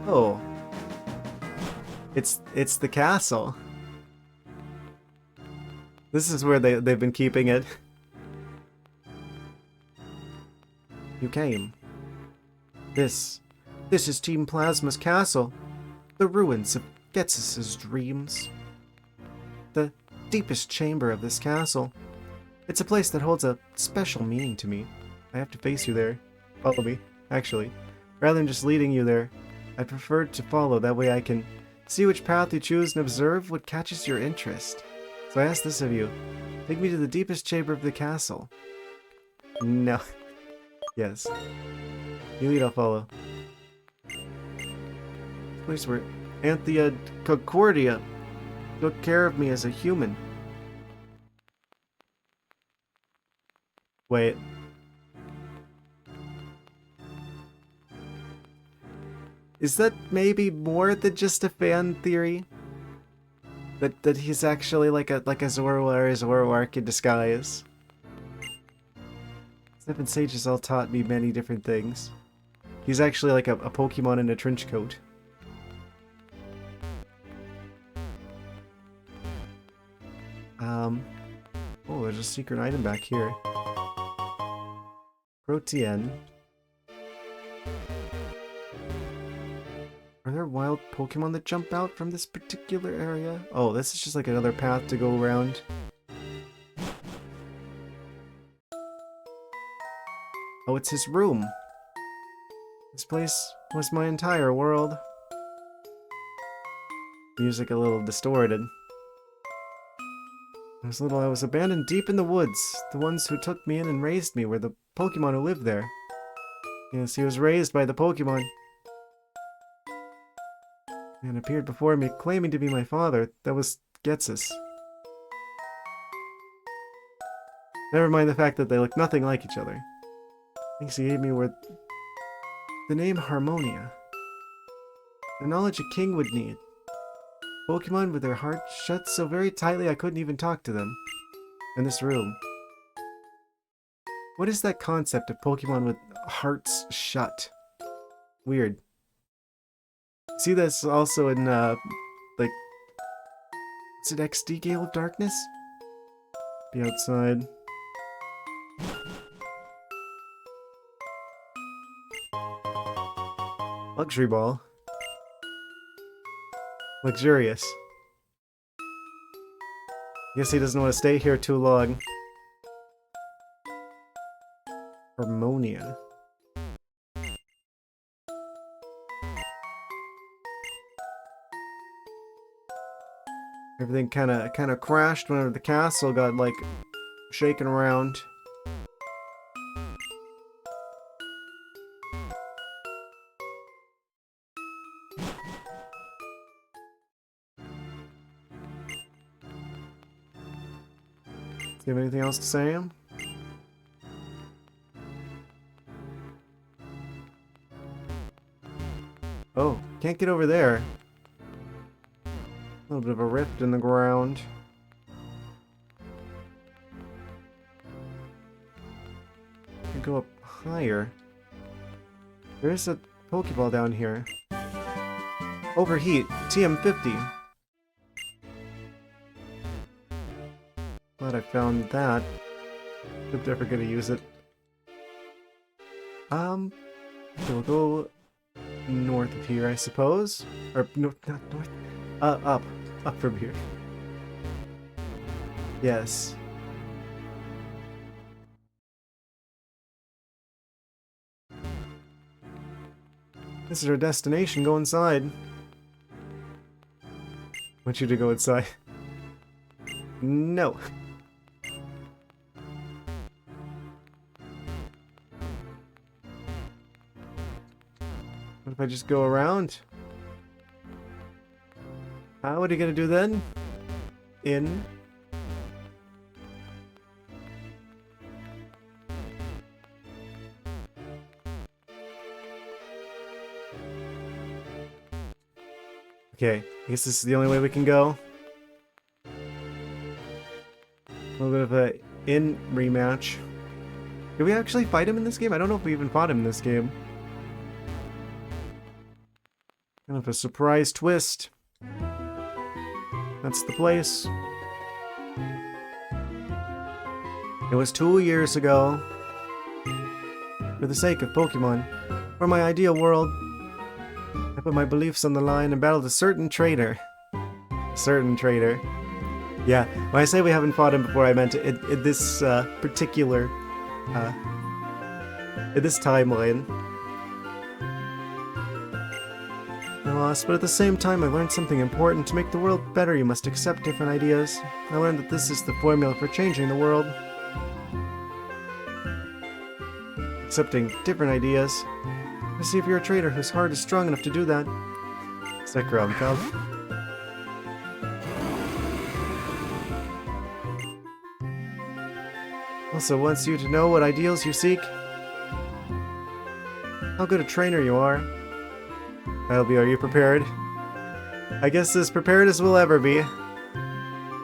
Oh. It's the castle. This is where they've been keeping it. You came. This is Team Plasma's castle. The ruins of Getsus's dreams. The deepest chamber of this castle. It's a place that holds a special meaning to me. I have to face you there. Follow me, actually. Rather than just leading you there, I prefer to follow. That way I can see which path you choose and observe what catches your interest. So I ask this of you. Take me to the deepest chamber of the castle. No. Yes. You lead, I'll follow. Place where Anthea Concordia took care of me as a human. Wait. Is that maybe more than just a fan theory? That he's actually like a Zoroark in disguise? Seven Sages all taught me many different things. He's actually like a Pokemon in a trench coat. Oh, there's a secret item back here. Protean. Are there wild Pokemon that jump out from this particular area? Oh, this is just like another path to go around. Oh, it's his room. This place was my entire world. Music a little distorted. I was abandoned deep in the woods. The ones who took me in and raised me were the Pokemon who lived there. Yes, he was raised by the Pokemon. And appeared before me, claiming to be my father. That was Getsus. Never mind the fact that they look nothing like each other. Things he gave me were the name Harmonia. The knowledge a king would need. Pokemon with their hearts shut so very tightly I couldn't even talk to them. In this room. What is that concept of Pokemon with hearts shut? Weird. See this also in, like... Is it XD Gale of Darkness? Be outside. Luxury Ball. Luxurious. Guess he doesn't want to stay here too long. Harmonia. Everything kind of crashed whenever the castle got like shaken around. Do you have anything else to say? Oh, can't get over there. A little bit of a rift in the ground. Can go up higher. There's a Pokeball down here. Overheat, TM50. Glad I found that. If they're ever gonna use it. Okay, we'll go north of here, I suppose. Or no, not north. Up. Up from here. Yes. This is our destination. Go inside. I want you to go inside. No. What if I just go around? What are you gonna do then? In. Okay, I guess this is the only way we can go. A little bit of a in rematch. Did we actually fight him in this game? I don't know if we even fought him in this game. Kind of a surprise twist. That's the place. It was 2 years ago. For the sake of Pokemon, for my ideal world, I put my beliefs on the line and battled a certain traitor. Certain traitor. Yeah, when I say we haven't fought him before, I meant in this particular, in this timeline. I lost, but at the same time I learned something important. To make the world better, you must accept different ideas. I learned that this is the formula for changing the world. Accepting different ideas. To see if you're a traitor whose heart is strong enough to do that. Zekrom, come. Also wants you to know what ideals you seek. How good a trainer you are. Elby, are you prepared? I guess as prepared as we'll ever be.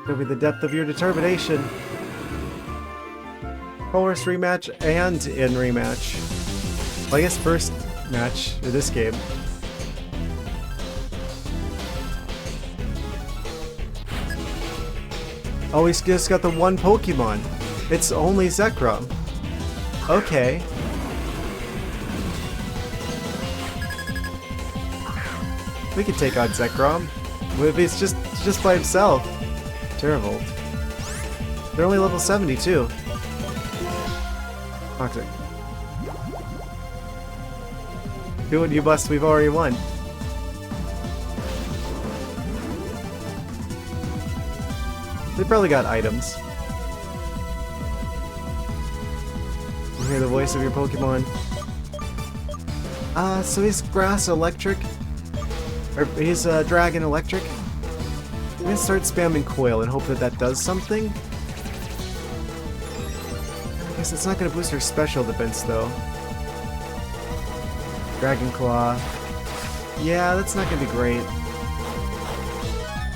It'll be the depth of your determination. Horse rematch and in rematch. Well, I guess first match in this game. Oh, he's just got the one Pokemon. It's only Zekrom. Okay. We could take on Zekrom. If he's just by himself. Terrible. They're only level 72. Toxic. Do what you must, we've already won. They probably got items. You hear the voice of your Pokemon. So he's Grass Electric. Or he's Dragon Electric. I'm gonna start spamming Coil and hope that that does something. I guess it's not gonna boost her special defense though. Dragon Claw. Yeah, that's not gonna be great.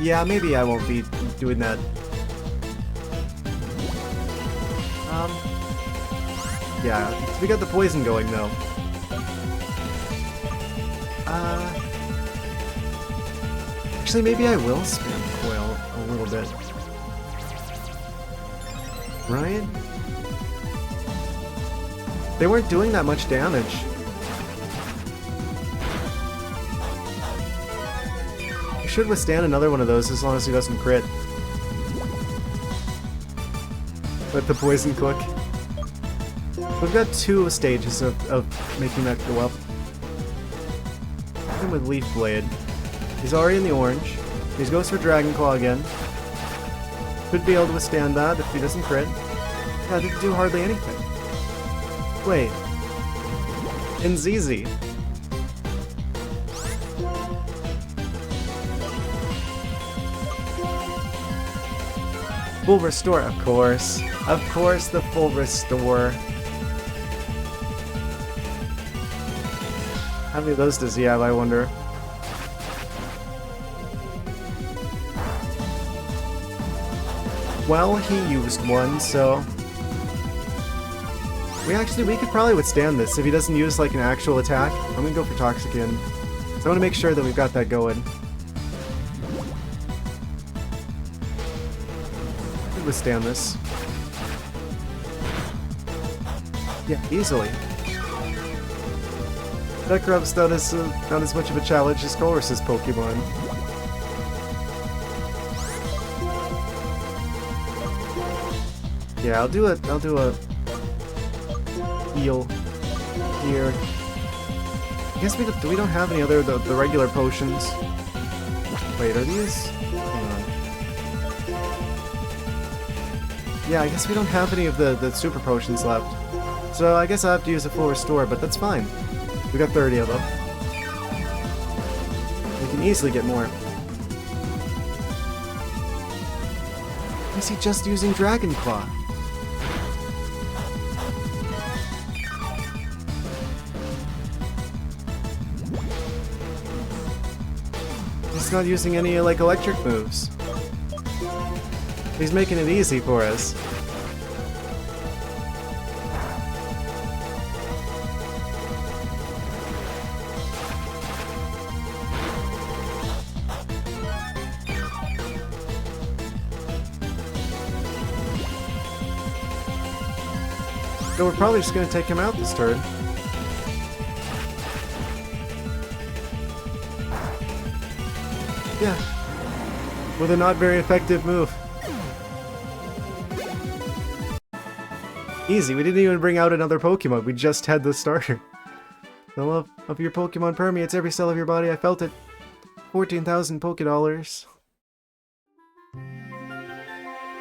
Yeah, maybe I won't be doing that. Yeah, we got the poison going though. Actually, maybe I will spam Coil a little bit. Right? They weren't doing that much damage. He should withstand another one of those as long as he doesn't crit. Let the poison click. We've got 2 stages of making that go up. Him with Leaf Blade. He's already in the orange. He goes for Dragon Claw again. Could be able to withstand that if he doesn't crit. Yeah, didn't do hardly anything. Wait. In ZZ. Full Restore, of course. Of course, the Full Restore. How many of those does he have, I wonder? Well, he used one, so... We could probably withstand this if he doesn't use, like, an actual attack. I'm gonna go for Toxicin. So I want to make sure that we've got that going. could withstand this. Yeah, easily. Zekrov's not as much of a challenge as Colress's Pokemon. Yeah, I'll do a heal here. I guess we don't have any other the regular potions. Wait, are these? Hang on. Yeah, I guess we don't have any of the super potions left. So I guess I have to use a full restore, but that's fine. We got 30 of them. We can easily get more. Is he just using Dragon Claw? He's not using any, like, electric moves. He's making it easy for us. So we're probably just going to take him out this turn. Yeah. With a not very effective move. Easy, we didn't even bring out another Pokemon, we just had the starter. The love of your Pokemon permeates every cell of your body, I felt it. 14,000 Pokédollars.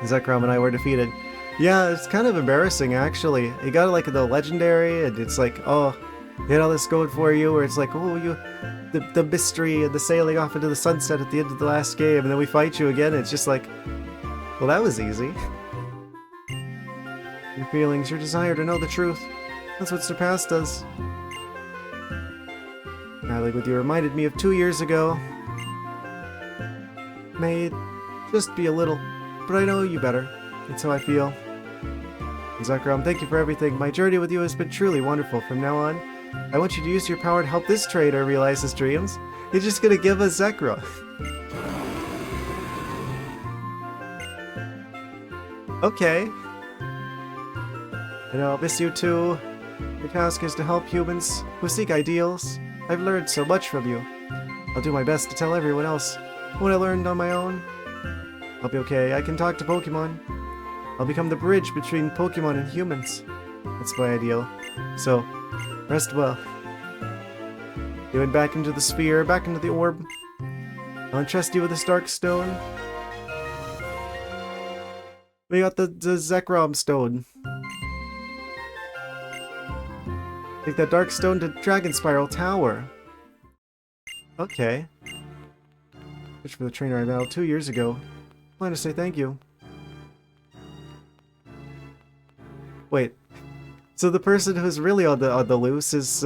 Zekrom and I were defeated. Yeah, it's kind of embarrassing actually. You got like the legendary and it's like, oh, you had all this going for you, where it's like, oh, the mystery and the sailing off into the sunset at the end of the last game, and then we fight you again, and it's just like, well, that was easy. Your feelings, your desire to know the truth, that's what surpassed us. Battling with you reminded me of 2 years ago. May it just be a little, but I know you better. That's how I feel. Zekrom, thank you for everything. My journey with you has been truly wonderful. From now on, I want you to use your power to help this trader realize his dreams. You're just gonna give us Zekrom. Okay. And I'll miss you too. Your task is to help humans who seek ideals. I've learned so much from you. I'll do my best to tell everyone else what I learned on my own. I'll be okay. I can talk to Pokemon. I'll become the bridge between Pokemon and humans. That's my ideal. So, rest well. You went back into the sphere, back into the orb. I'll entrust you with this dark stone. We got the Zekrom stone. Take that dark stone to Dragon Spiral Tower. Okay. Search for the trainer I battled 2 years ago. Plan to say thank you. Wait. So the person who's really on the loose is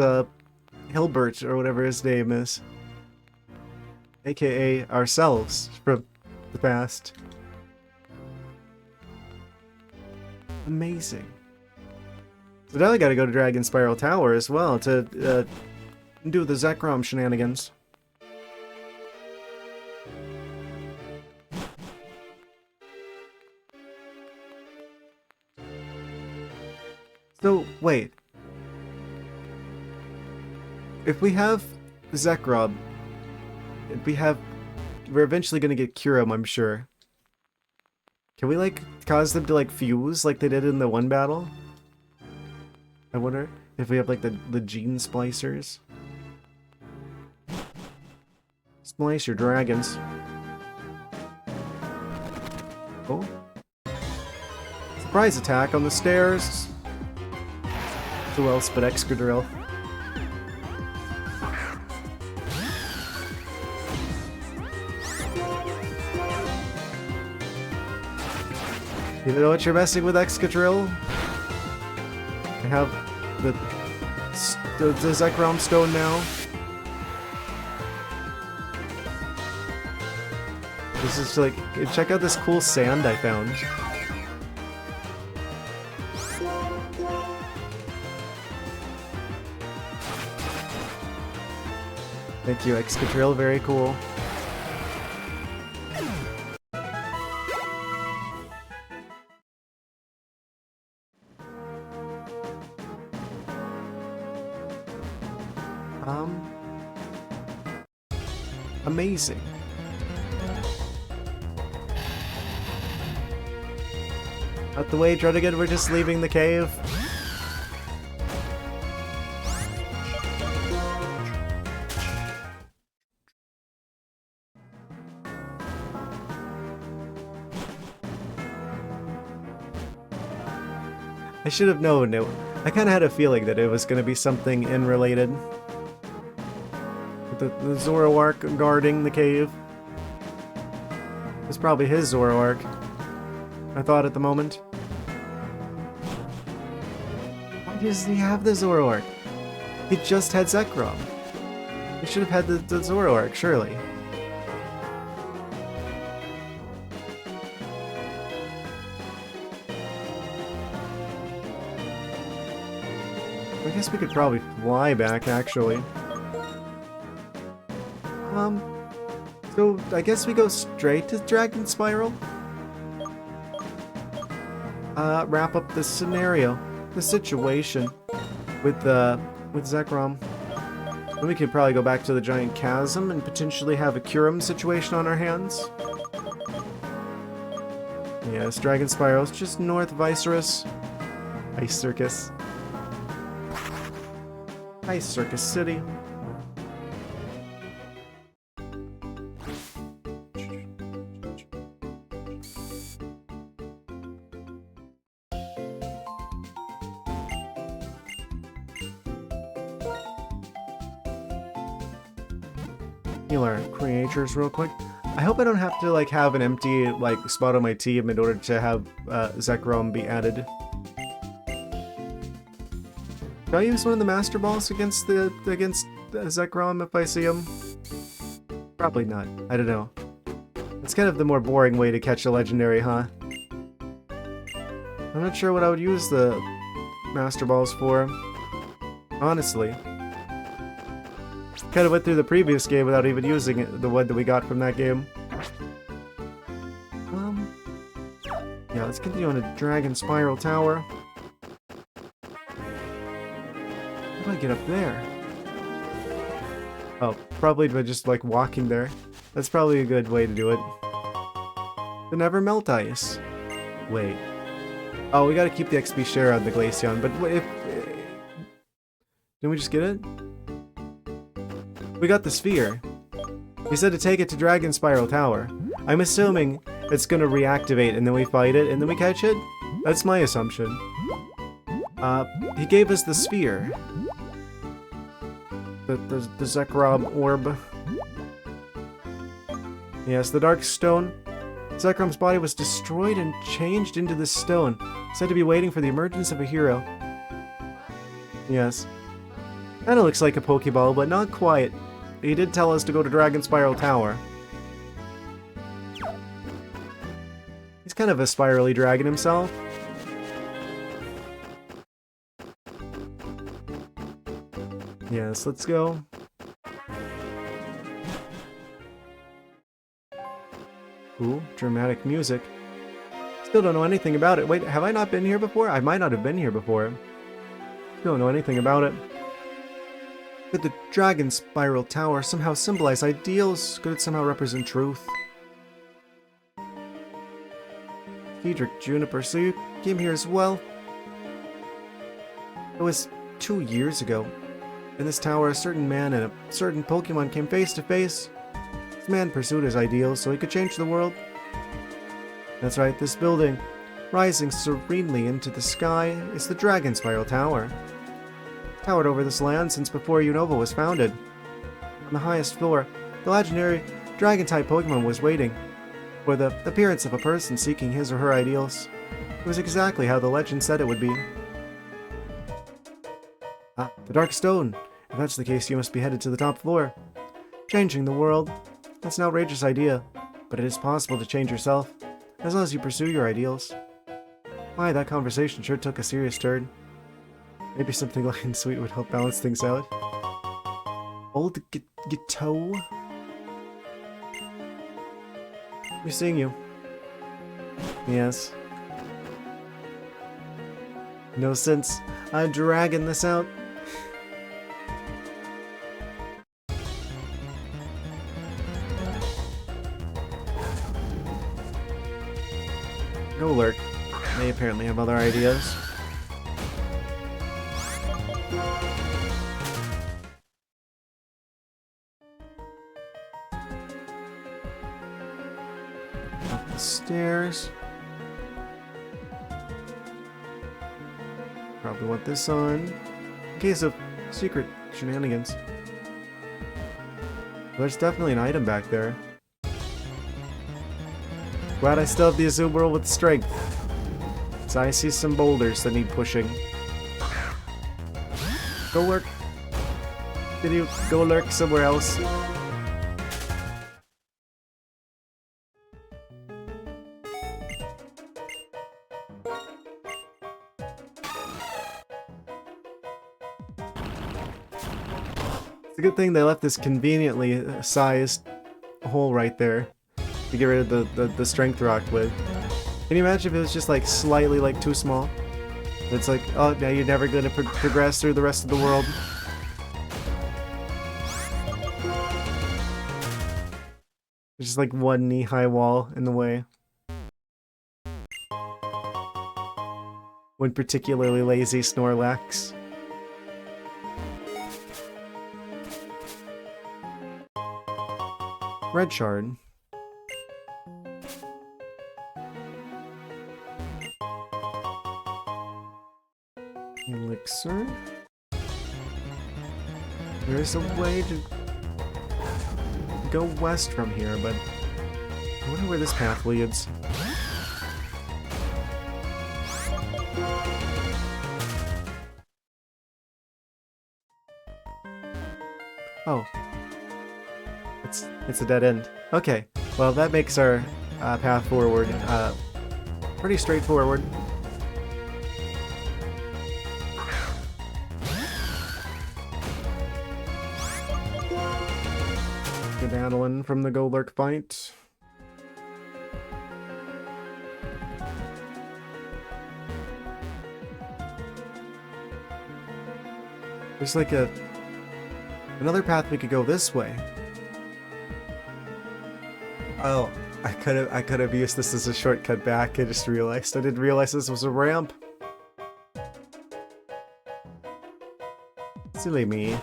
Hilbert, or whatever his name is. AKA ourselves from the past. Amazing. So now I gotta go to Dragon Spiral Tower as well to do the Zekrom shenanigans. So, wait. If we have Zekrom, we're eventually gonna get Kyurem, I'm sure. Can we, like, cause them to, like, fuse like they did in the one battle? I wonder if we have, like, the gene splicers. Splice your dragons. Oh. Surprise attack on the stairs. Who else but Excadrill? You know what you're messing with, Excadrill? I have the Zekrom stone now. This is like, check out this cool sand I found. Thank you, Excadrill, very cool. Amazing. Out the way, Druddigan, we're just leaving the cave. I should have known it. I kind of had a feeling that it was going to be something in-related. With the Zoroark guarding the cave. It's probably his Zoroark. I thought at the moment. Why does he have the Zoroark? He just had Zekrom. He should have had the Zoroark, surely. I guess we could probably fly back, actually. So I guess we go straight to Dragon Spiral? Wrap up the scenario, the situation with Zekrom. Then we could probably go back to the Giant Chasm and potentially have a Kyurem situation on our hands. Yes, Dragon Spiral is just north of Ice Circus. Ice Circus City. Heal our creatures real quick. I hope I don't have to like have an empty like spot on my team in order to have Zekrom be added. Should I use one of the Master Balls against Zekrom if I see him? Probably not. I don't know. It's kind of the more boring way to catch a legendary, huh? I'm not sure what I would use the Master Balls for. Honestly. Kind of went through the previous game without even using it, the one that we got from that game. Yeah, let's continue on to Dragon Spiral Tower. How do I get up there? Oh, probably by just like walking there. That's probably a good way to do it. The Never Melt Ice. Wait. Oh, we gotta keep the XP share on the Glaceon, but if... Didn't we just get it? We got the sphere. We said to take it to Dragon Spiral Tower. I'm assuming it's gonna reactivate and then we fight it and then we catch it? That's my assumption. He gave us the sphere. The Zekrom orb. Yes, the Dark Stone. Zekrom's body was destroyed and changed into this stone, said to be waiting for the emergence of a hero. Yes. Kinda looks like a Pokeball, but not quite. He did tell us to go to Dragon Spiral Tower. He's kind of a spirally dragon himself. Yes, let's go. Ooh, dramatic music. Still don't know anything about it. Wait, have I not been here before? I might not have been here before. Still don't know anything about it. Could the Dragon Spiral Tower somehow symbolize ideals? Could it somehow represent truth? Cedric Juniper, so you came here as well? It was 2 years ago. In this tower, a certain man and a certain Pokemon came face to face. This man pursued his ideals so he could change the world. That's right, this building, rising serenely into the sky, is the Dragon Spiral Tower. Towered over this land since before Unova was founded. On the highest floor, the legendary Dragon-type Pokemon was waiting for the appearance of a person seeking his or her ideals. It was exactly how the legend said it would be. Ah, the Dark Stone. If that's the case, you must be headed to the top floor. Changing the world. That's an outrageous idea, but it is possible to change yourself, as long as you pursue your ideals. My, that conversation sure took a serious turn. Maybe something light and sweet would help balance things out. Old Gito? We're seeing you. Yes. No sense dragging this out. Go lurk. They apparently have other ideas. Up the stairs. Probably want this on in case of secret shenanigans. There's definitely an item back there. Glad I still have the Azumarill with strength. So I see some boulders that need pushing. Go lurk. Did you go lurk somewhere else? It's a good thing they left this conveniently sized hole right there to get rid of the strength rock with. Can you imagine if it was just like slightly like too small? It's like, oh, now you're never going to progress through the rest of the world. There's just like one knee-high wall in the way. One particularly lazy Snorlax. Red shard. Elixir. There is a way to go west from here, but I wonder where this path leads. Oh. It's a dead end. Okay, well that makes our path forward pretty straightforward. Gadadalin from the Golurk fight. There's like another path we could go this way. Oh, I could have used this as a shortcut back. I just realized. I didn't realize this was a ramp. Silly me.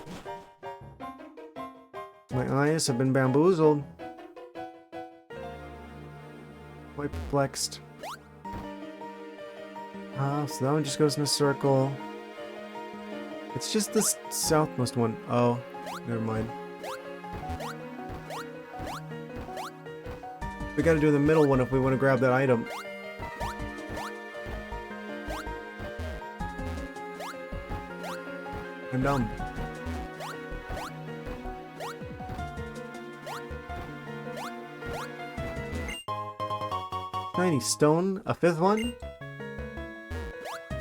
My eyes have been bamboozled. Quite perplexed. So that one just goes in a circle. It's just this southmost one. Oh, never mind. We gotta do the middle one if we want to grab that item. I'm dumb. Shiny stone, a fifth one?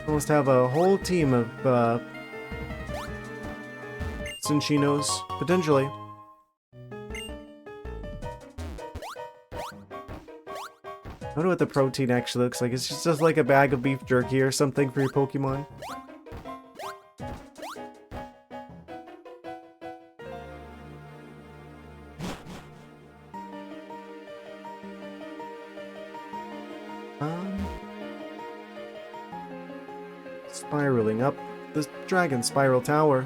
Almost have a whole team of Cinchinos, potentially. I wonder what the protein actually looks like. It's just like a bag of beef jerky or something for your Pokemon. Spiraling up the Dragon Spiral Tower.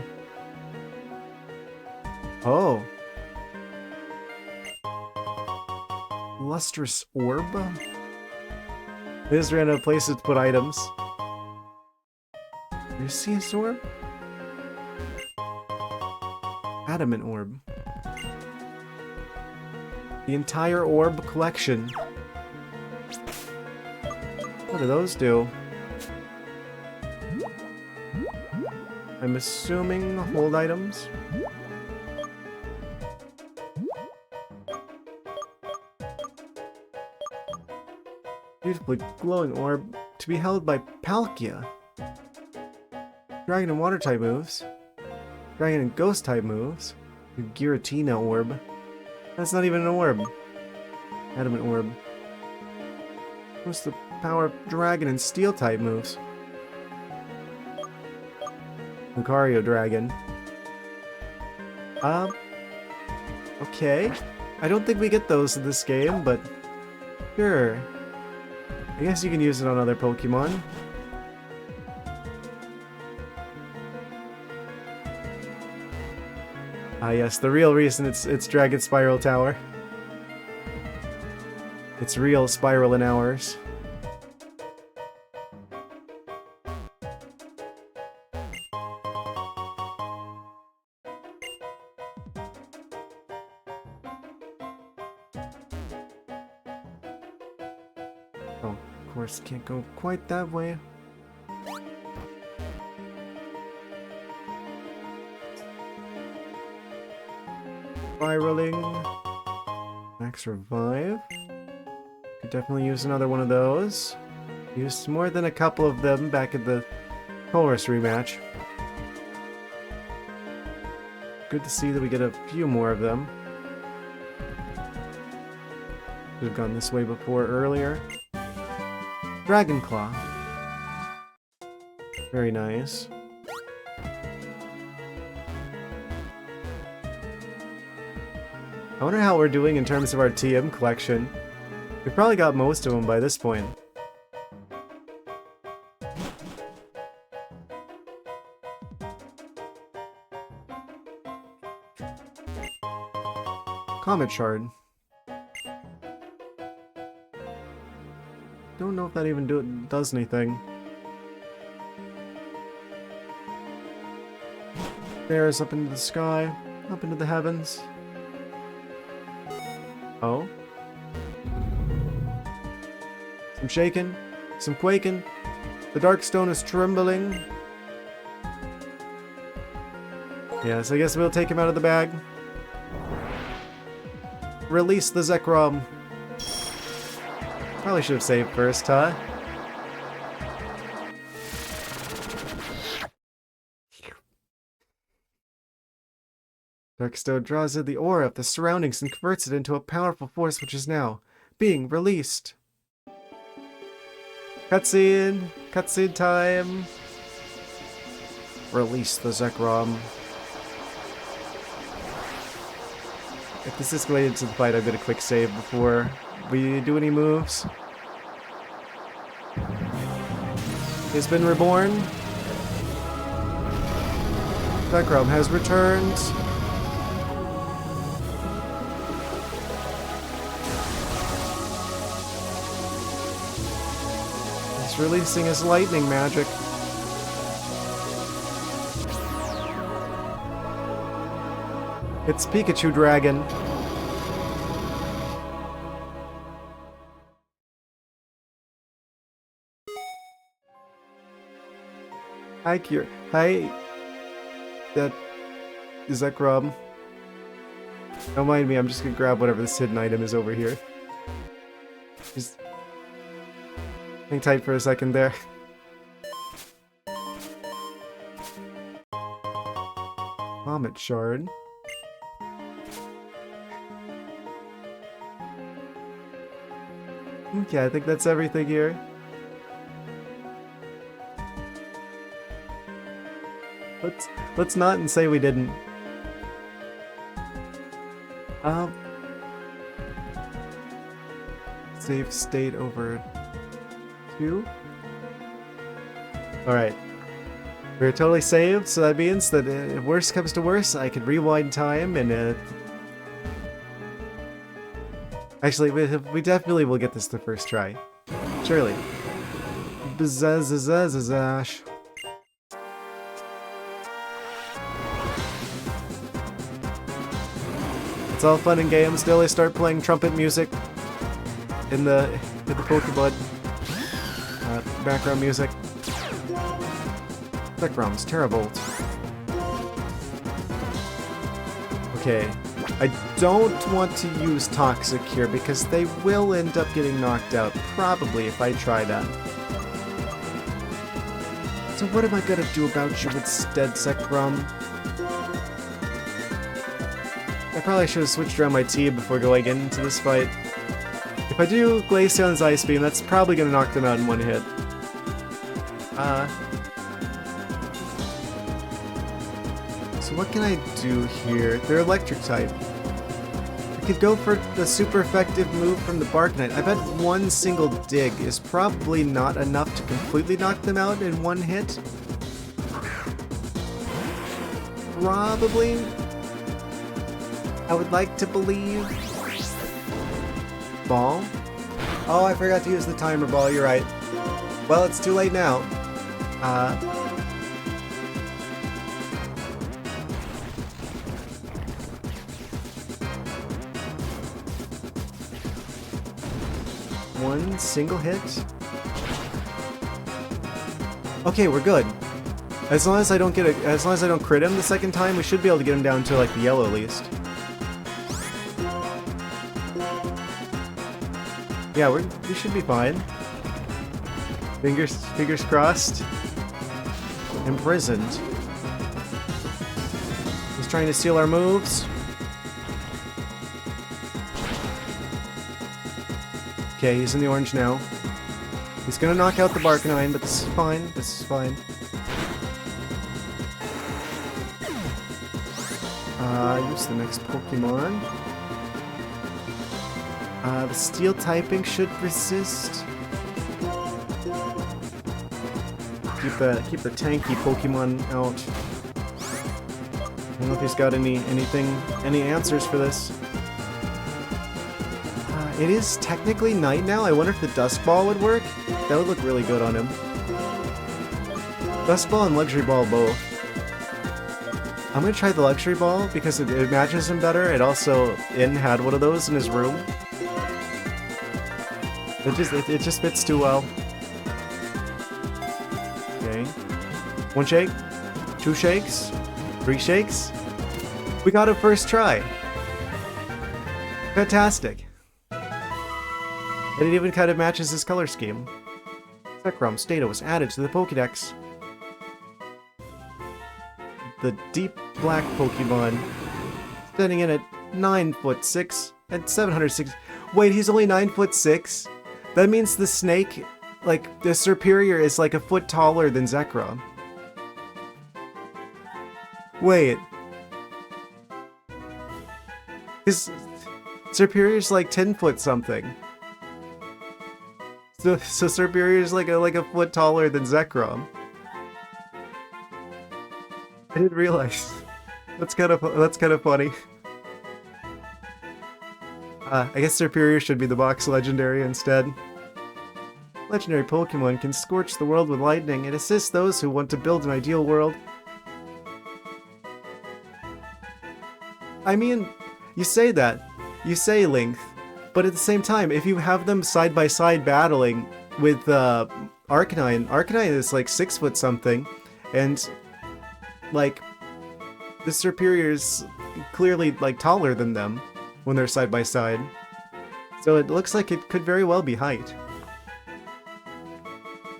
Oh. Lustrous Orb? They just ran out of places to put items. You see a orb? Adamant Orb. The entire orb collection. What do those do? I'm assuming hold items. Beautifully glowing orb to be held by Palkia. Dragon and water type moves. Dragon and ghost type moves. Giratina orb. That's not even an orb. Adamant orb. What's the power of dragon and steel type moves? Lucario Dragon. Okay. I don't think we get those in this game, but sure. I guess you can use it on other Pokemon. Ah yes, the real reason it's Dragon Spiral Tower. It's real spiral in hours. Oh, of course, can't go quite that way. Spiraling. Max revive. Could definitely use another one of those. Used more than a couple of them back at the Colress rematch. Good to see that we get a few more of them. Could have gone this way before earlier. Dragon Claw. Very nice. I wonder how we're doing in terms of our TM collection. We probably got most of them by this point. Comet Shard. Don't know if that even does anything. Bears up into the sky, up into the heavens. Oh? Some shaking, some quaking. The dark stone is trembling. Yes, I guess we'll take him out of the bag. Release the Zekrom. Probably should have saved first, huh? Darkstone draws in the aura of the surroundings and converts it into a powerful force which is now being released. Cutscene! Cutscene time! Release the Zekrom. If this escalated to the fight, I'm gonna quick save before we do any moves. He's been reborn. Zekrom has returned. He's releasing his lightning magic. It's Pikachu Dragon. Hi, Kier. Hi. That is Zekrom. Don't mind me, I'm just gonna grab whatever this hidden item is over here. Just hang tight for a second there. Comet Shard. Okay, I think that's everything here. Let's not and say we didn't. Save state over 2. Alright. We're totally saved, so that means that if worse comes to worse, I can rewind time and actually, we definitely will get this the first try. Surely. Bzazzazazazash. It's all fun and games till I start playing trumpet music in the Pokemon background music. Zekrom's Terravolt. Okay, I don't want to use Toxic here because they will end up getting knocked out, probably, if I try that. So what am I gonna do about you instead, Zekrom? I probably should have switched around my team before going into this fight. If I do Glaceon's Ice Beam, that's probably gonna knock them out in one hit. So what can I do here? They're electric type. I could go for the super effective move from the Barknite. I bet one single dig is probably not enough to completely knock them out in one hit. Probably. I would like to believe. Ball? Oh, I forgot to use the timer ball, you're right. Well, it's too late now. One single hit. Okay, we're good. As long as I don't crit him the second time, we should be able to get him down to like the yellow at least. Yeah, we should be fine. Fingers crossed. Imprisoned. He's trying to steal our moves. Okay, he's in the orange now. He's gonna knock out the Barkanine, but this is fine. This is fine. Use the next Pokemon. The steel typing should resist. Keep the tanky Pokemon out. I don't know if he's got any answers for this. It is technically night now. I wonder if the Dusk Ball would work. That would look really good on him. Dusk Ball and Luxury Ball both. I'm gonna try the Luxury Ball because it matches him better. It also had one of those in his room. It just fits too well. Okay. One shake, two shakes, three shakes. We got it first try. Fantastic. And it even kind of matches his color scheme. Zekrom's data was added to the Pokédex. The deep black Pokemon, standing in at 9'6" and 706. Wait, he's only 9'6"? That means the snake, like, the Serperior is like a foot taller than Zekrom. Wait. His Serperior's like 10 foot something. So Serperior's like a foot taller than Zekrom. I didn't realize. That's kind of funny. I guess Serperior should be the box legendary instead. Legendary Pokemon can scorch the world with lightning. It assists those who want to build an ideal world. I mean, you say that. You say length. But at the same time, if you have them side by side battling with Arcanine is like 6 foot something, and like the Serperior's clearly like taller than them when they're side by side. So it looks like it could very well be height.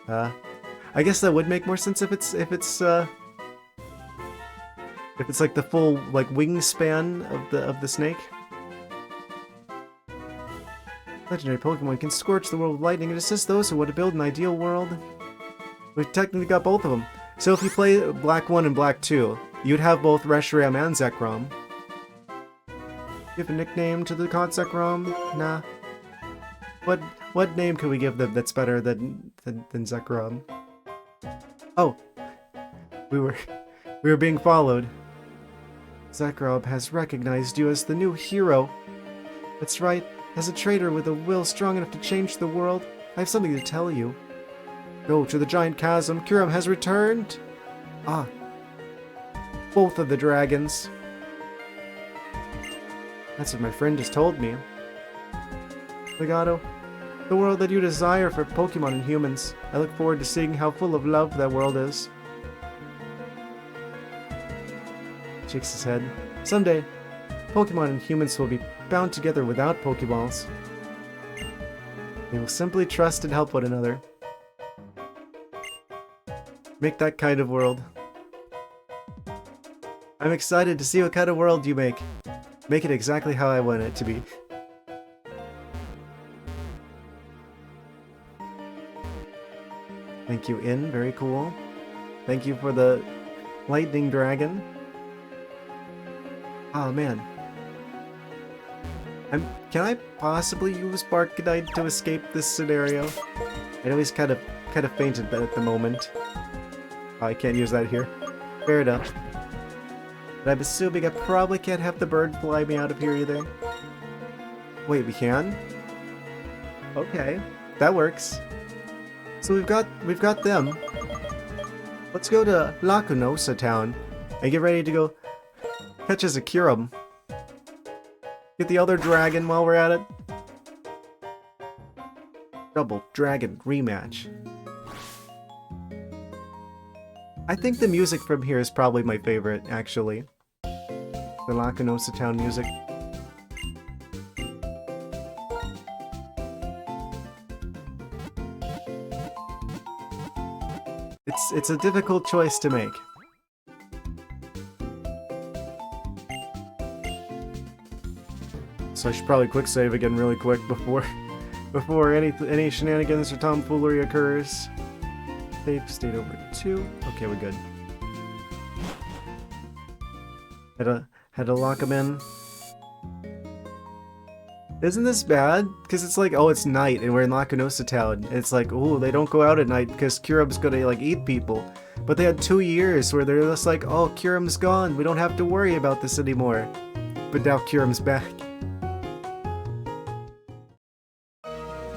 I guess that would make more sense if it's like the full like wingspan of the snake. Legendary Pokemon can scorch the world with lightning and assist those who want to build an ideal world. We've technically got both of them. So if you play Black 1 and Black 2, you'd have both Reshiram and Zekrom. Give a nickname to the COD Zekrom? Nah. What name can we give them that's better than Zekrom? Oh, we were being followed. Zekrom has recognized you as the new hero. That's right. As a traitor with a will strong enough to change the world, I have something to tell you. Go to the giant chasm. Kyurem has returned. Ah, both of the dragons. That's what my friend just told me. Legato, the world that you desire for Pokemon and humans. I look forward to seeing how full of love that world is. Shakes his head. Someday, Pokemon and humans will be bound together without Pokeballs. They will simply trust and help one another. Make that kind of world. I'm excited to see what kind of world you make. Make it exactly how I want it to be. Thank you, In. Very cool. Thank you for the lightning dragon. Oh, man. Can I possibly use Barkadite to escape this scenario? I know he's kind of fainted at the moment. Oh, I can't use that here. Fair enough. But I'm assuming I probably can't have the bird fly me out of here either. Wait, we can? Okay, that works. So we've got them. Let's go to Lacunosa town and get ready to go catch a Zecurum. Get the other dragon while we're at it. Double dragon rematch. I think the music from here is probably my favorite, actually. The Lacunosa town music. It's a difficult choice to make. So I should probably quick save again really quick before any shenanigans or tomfoolery occurs. Save state over 2. Okay, we're good. Had to lock them in. Isn't this bad? Because it's like, oh, it's night and we're in Lacunosa town. And it's like, oh, they don't go out at night because Curum's gonna like eat people. But they had 2 years where they're just like, oh, Curum's gone. We don't have to worry about this anymore. But now Curum's back.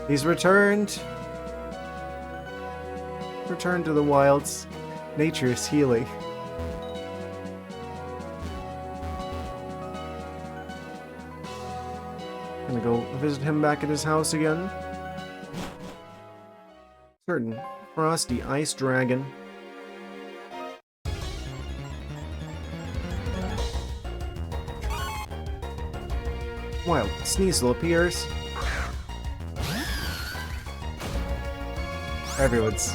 He's returned. Returned to the wilds. Nature is healing. Gonna go visit him back at his house again. Certain frosty ice dragon. Wild Sneasel appears. Everyone's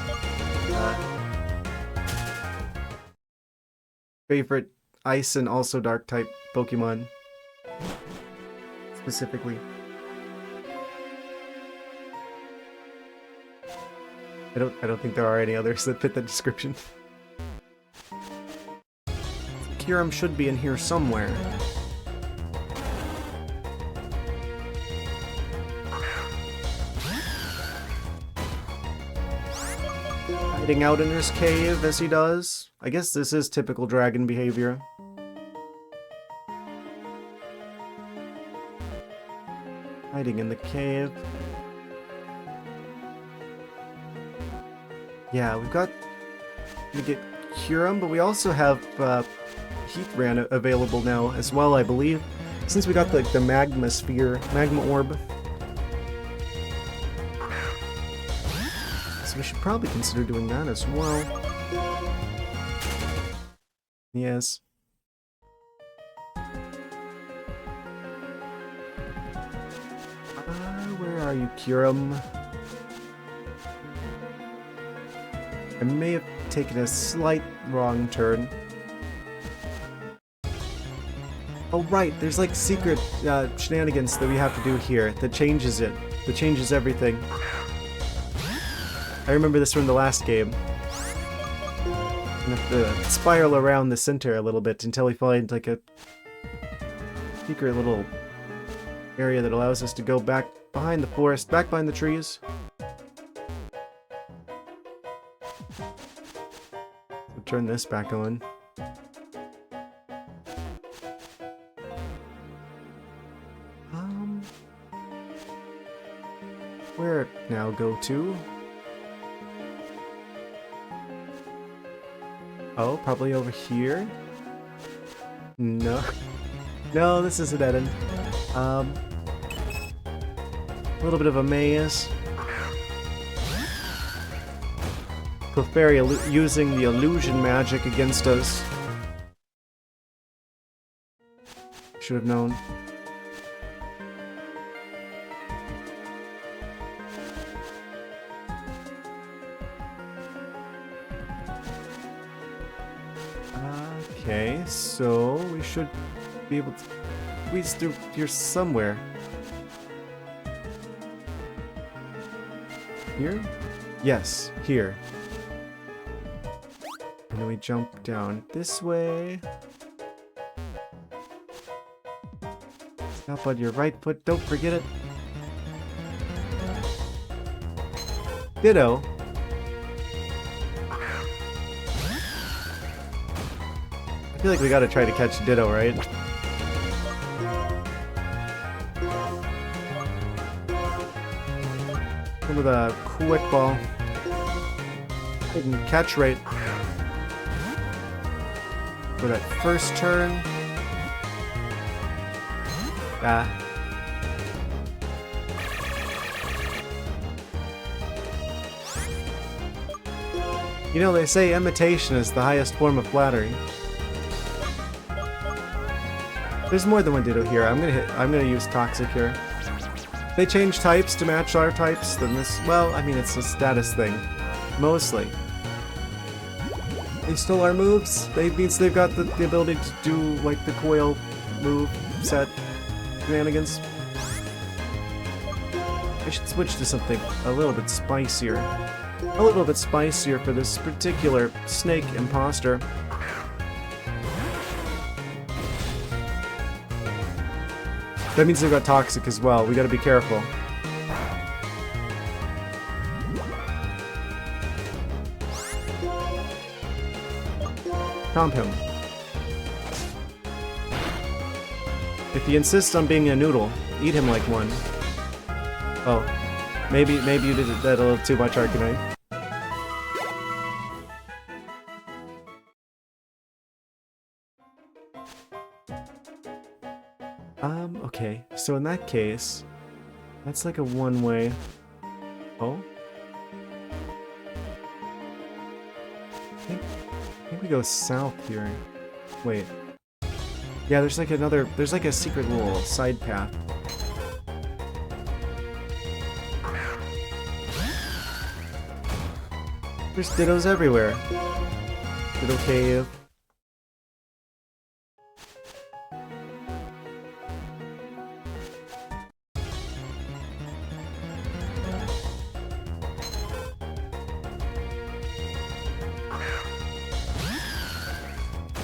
favorite ice and also dark type Pokemon. Specifically. I don't think there are any others that fit the description. Kyurem should be in here somewhere. Hiding out in his cave as he does. I guess this is typical dragon behavior. Hiding in the cave. Yeah, we've got to get Kyurem, but we also have Heathran available now as well, I believe, since we got the magma sphere, magma orb. So we should probably consider doing that as well. Yes. Where are you, Kyurem? I may have taken a slight wrong turn. Oh right, there's like secret shenanigans that we have to do here that changes it. That changes everything. I remember this from the last game. We have to spiral around the center a little bit until we find like a secret little area that allows us to go back behind the forest, back behind the trees. Turn this back on. Where now go to? Oh, probably over here? No. No, this isn't dead end. A little bit of a maze. Clefairy using the illusion magic against us. Should have known. Okay, so we should be able to squeeze through here somewhere. Here? Yes, here. And then we jump down this way. Up on your right foot, don't forget it. Ditto. I feel like we gotta try to catch Ditto, right? Come with a quick ball. Hidden catch rate. For that first turn. Ah. You know, they say imitation is the highest form of flattery. There's more than one Ditto here. I'm gonna use Toxic here. If they change types to match our types, then this, well, I mean, it's a status thing. Mostly. They stole our moves. That means they've got the ability to do, like, the coil move set shenanigans. I should switch to something a little bit spicier. A little bit spicier for this particular snake imposter. That means they've got Toxic as well. We gotta be careful. Comp him. If he insists on being a noodle, eat him like one. Oh, maybe you did that a little too much, Arcanine. Okay, so in that case, that's like a one-way. Oh? I think we go south here. Wait. Yeah, there's like a secret little side path. There's Dittos everywhere. Ditto cave.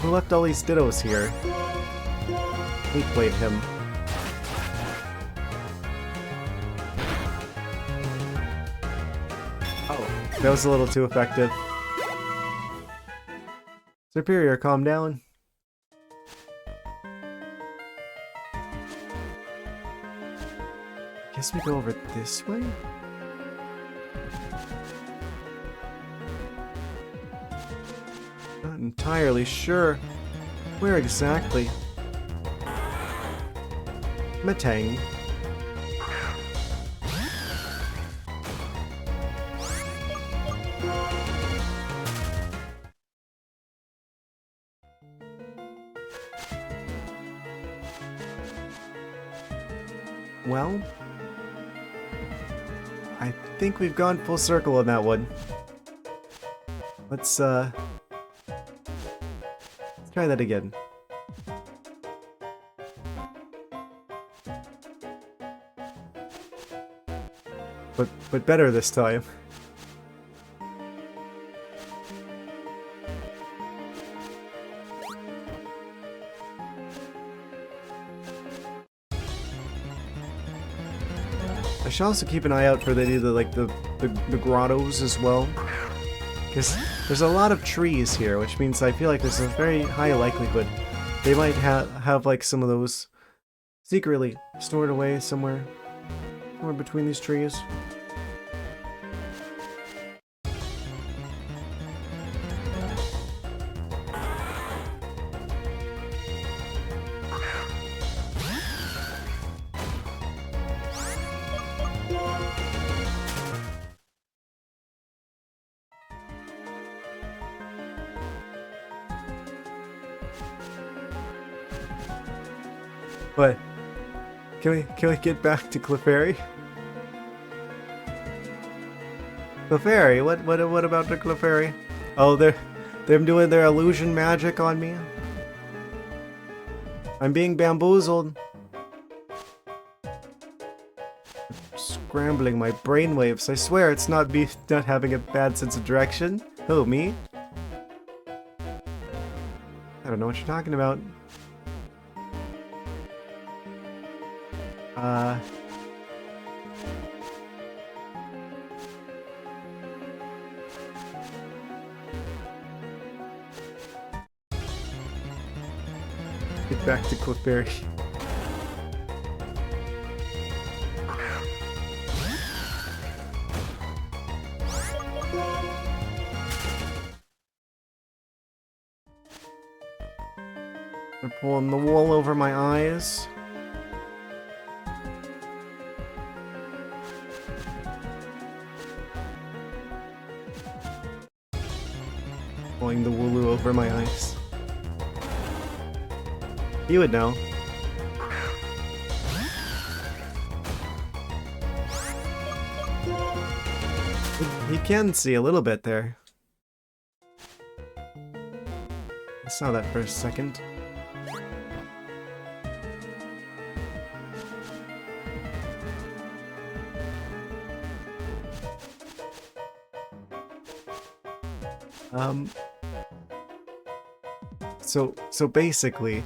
Who left all these Dittos here? We played him. Oh, that was a little too effective. Superior, calm down. Guess we go over this way? Not entirely sure where exactly. Matang. Well, I think we've gone full circle on that one. Let's try that again. But better this time. I should also keep an eye out for the grottos as well. Because there's a lot of trees here, which means I feel like there's a very high likelihood they might have like some of those secretly stored away somewhere between these trees. But can we get back to Clefairy? Clefairy, what about the Clefairy? Oh, they're doing their illusion magic on me. I'm being bamboozled. Scrambling my brainwaves. I swear it's not me not having a bad sense of direction. Who, me? I don't know what you're talking about. Uh... Get back to Cliffberry. I'm pulling the wool over my eyes. Pulling the wooloo over my eyes. You would know. He can see a little bit there. I saw that for a second. So basically,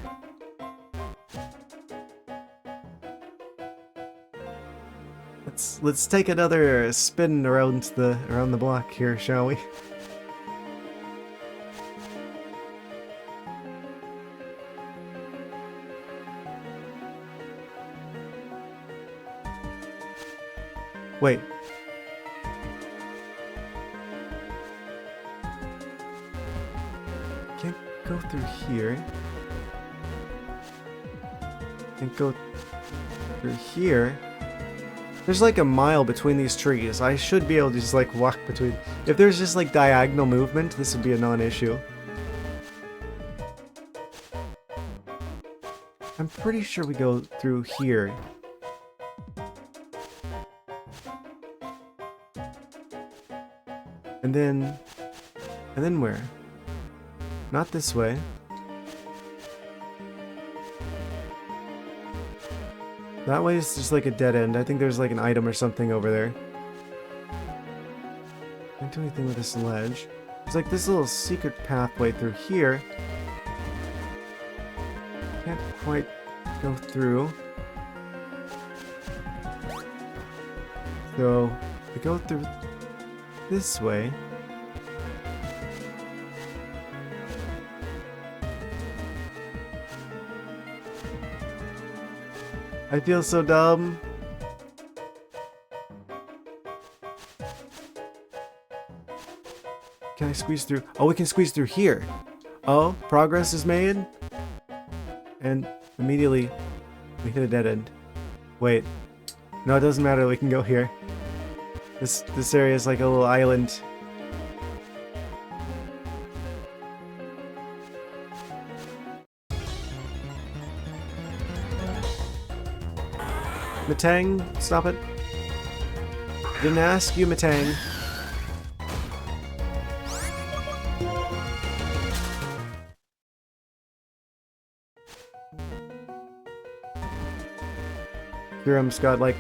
let's take another spin around the block here, shall we? Wait. Can't go through here. Can't go through here. There's like a mile between these trees. I should be able to just like walk between. If there's just like diagonal movement, this would be a non-issue. I'm pretty sure we go through here. And then where? Not this way. That way is just like a dead end. I think there's like an item or something over there. Can't do anything with this ledge. There's like this little secret pathway through here. Can't quite go through. So, we go through this way. I feel so dumb. Can I squeeze through? Oh, we can squeeze through here. Oh, progress is made. And immediately we hit a dead end. Wait. No, it doesn't matter. We can go here. This area is like a little island. Matang, stop it. Didn't ask you, Matang. Hiram's got like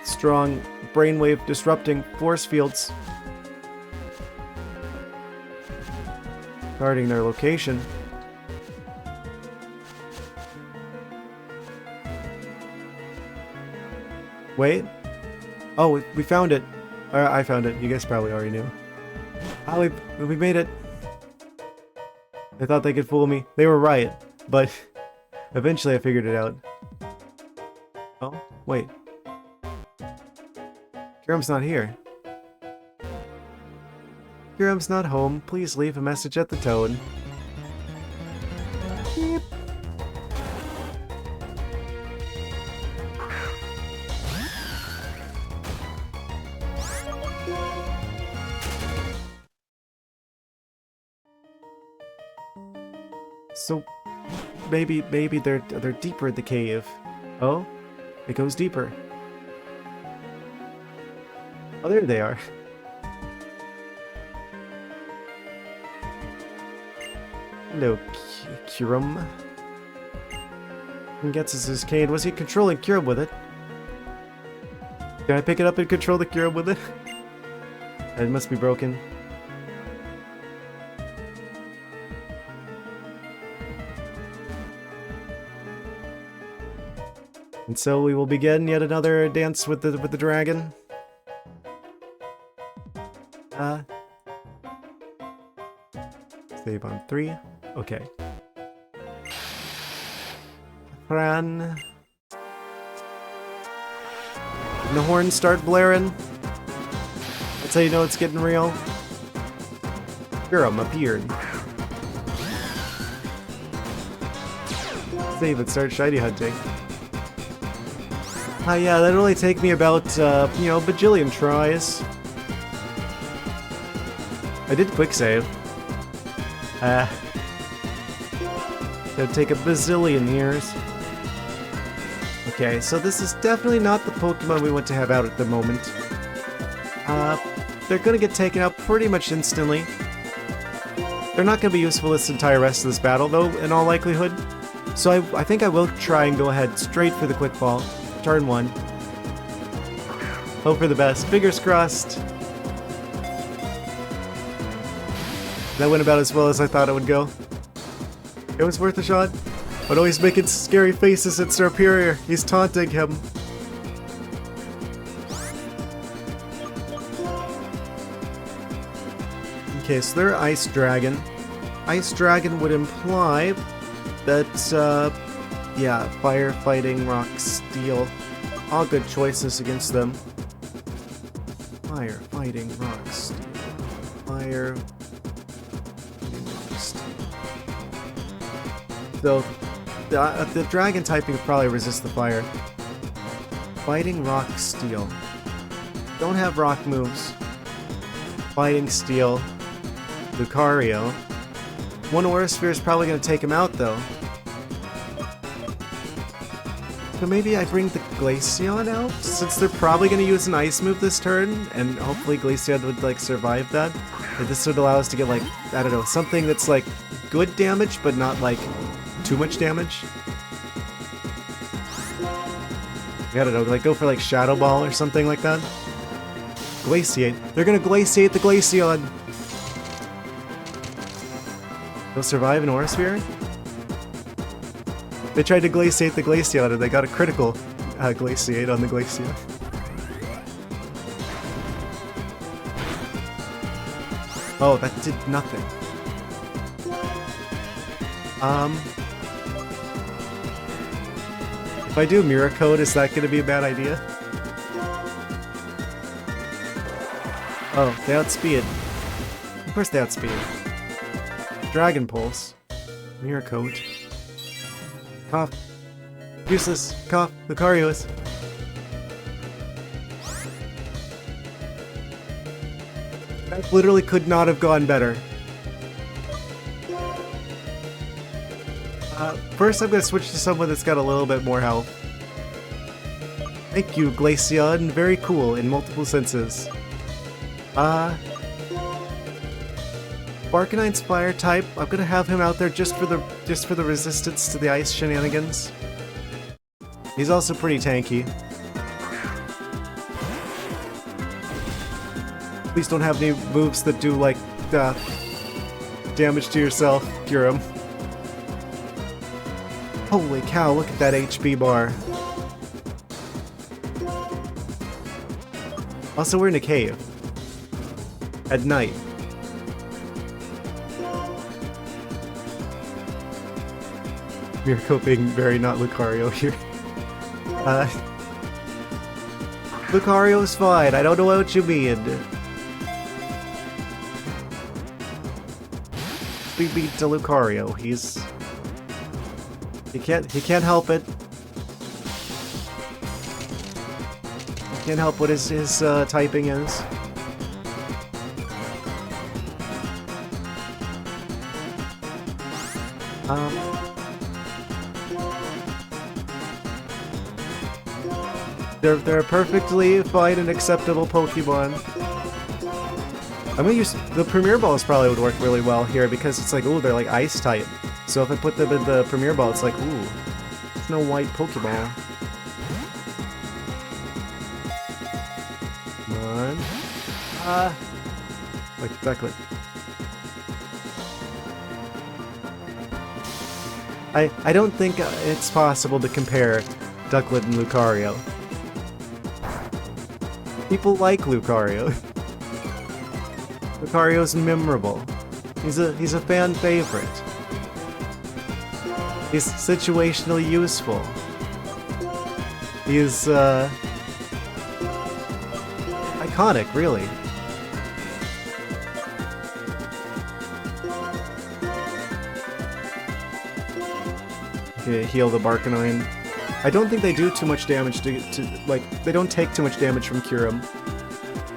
strong brainwave disrupting force fields guarding their location. Wait. Oh, we found it. I found it. You guys probably already knew. Oh, we made it. They thought they could fool me. They were right, but eventually I figured it out. Oh, wait. Kiram's not here. Kiram's not home. Please leave a message at the tone. Beep. So maybe they're deeper in the cave. Oh, it goes deeper. Oh, there they are. Hello, Kiram. He gets his cane. Was he controlling Kiram with it? Can I pick it up and control the Kiram with it? It must be broken. And so we will begin yet another dance with the dragon. Save on 3. Okay. Fran. And the horns start blaring. That's how you know it's getting real. Gurrum appeared. Save and start shiny hunting. Yeah, that'd only take me about, you know, bajillion tries. I did quick save. It'd take a bazillion years. Okay, so this is definitely not the Pokemon we want to have out at the moment. They're gonna get taken out pretty much instantly. They're not gonna be useful this entire rest of this battle, though, in all likelihood. So I think I will try and go ahead straight for the Quick Ball. Turn 1. Hope for the best. Fingers crossed. That went about as well as I thought it would go. It was worth a shot. But oh, he's making scary faces at Starperior. He's taunting him. Okay, so they're Ice Dragon. Ice Dragon would imply that, yeah, Fire, Fighting, Rock, Steel. All good choices against them. Fire, Fighting, Rock, Steel. Fire, Fighting, Rock, Steel. So, the Dragon typing would probably resist the Fire. Fighting, Rock, Steel. Don't have Rock moves. Fighting, Steel. Lucario. One Aura Sphere is probably going to take him out, though. So maybe I bring the Glaceon out, since they're probably going to use an Ice move this turn, and hopefully Glaceon would, like, survive that. And this would allow us to get, like, I don't know, something that's, like, good damage, but not, like, too much damage. I don't know, like, go for, like, Shadow Ball or something like that. Glaciate. They're going to Glaciate the Glaceon! They'll survive an Aura Sphere? They tried to Glaciate the Glaceon and they got a critical Glaciate on the Glaceon. Oh, that did nothing. If I do Mirror Code, is that going to be a bad idea? Oh, they outspeed. Of course they outspeed. Dragon Pulse. Mirror Coat. Cough. Useless. Cough. Lucario's. That literally could not have gone better. First I'm going to switch to someone that's got a little bit more health. Thank you, Glaceon. Very cool in multiple senses. Arcanine's Fire type. I'm gonna have him out there just for the resistance to the ice shenanigans. He's also pretty tanky. Please don't have any moves that do like damage to yourself, Gurrum. Holy cow! Look at that HP bar. Also, we're in a cave at night. Mirko being very not Lucario here. Lucario's fine, I don't know what you mean. We beat the Lucario, he can't help it. He can't help what his typing is. They're a perfectly fine and acceptable Pokemon. I'm gonna use the Premier Balls. Probably would work really well here because it's like, ooh, they're like Ice type. So if I put them in the Premier Ball, it's like, ooh, Snow White Pokeball. Come on. Like exactly. I don't think it's possible to compare Ducklet and Lucario. People like Lucario. Lucario's memorable. He's a fan favorite. He's situationally useful. He's iconic, really. Okay, heal the Barkanine. I don't think they do too much damage to like, they don't take too much damage from Kyurem.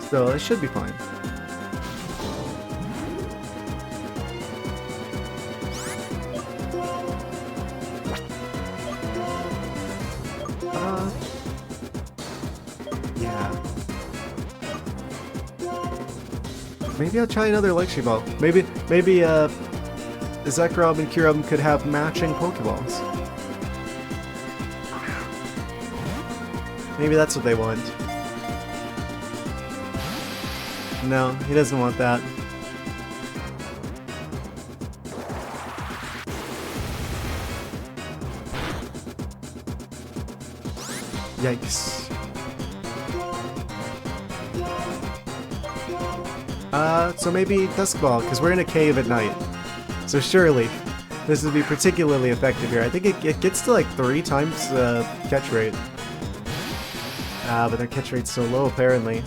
So it should be fine. Yeah. Maybe I'll try another Electric Ball. Maybe Zekrom and Kyurem could have matching Pokeballs. Maybe that's what they want. No, he doesn't want that. Yikes. So maybe Dusk Ball, because we're in a cave at night. So surely, this would be particularly effective here. I think it gets to like 3 times catch rate. But their catch rate's so low apparently.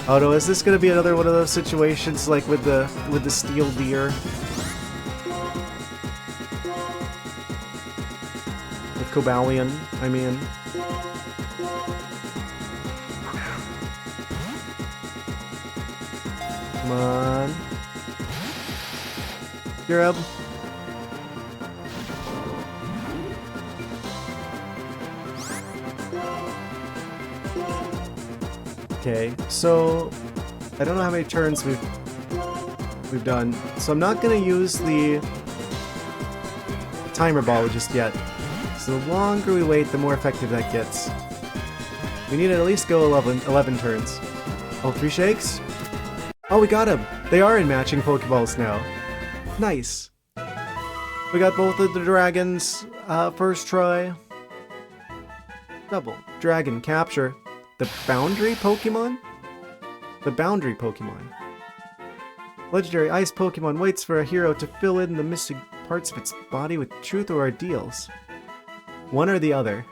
Oh no, is this gonna be another one of those situations like with the Steel Deer? With Cobalion, I mean. Come on. You're up. Okay, so I don't know how many turns we've done, so I'm not gonna use the timer ball just yet. So the longer we wait, the more effective that gets. We need to at least go 11 turns. Oh, 3 shakes? Oh, we got him! They are in matching Pokeballs now. Nice. We got both of the dragons first try. Double dragon capture. The boundary Pokemon? The boundary Pokemon. Legendary ice Pokemon waits for a hero to fill in the missing parts of its body with truth or ideals. One or the other.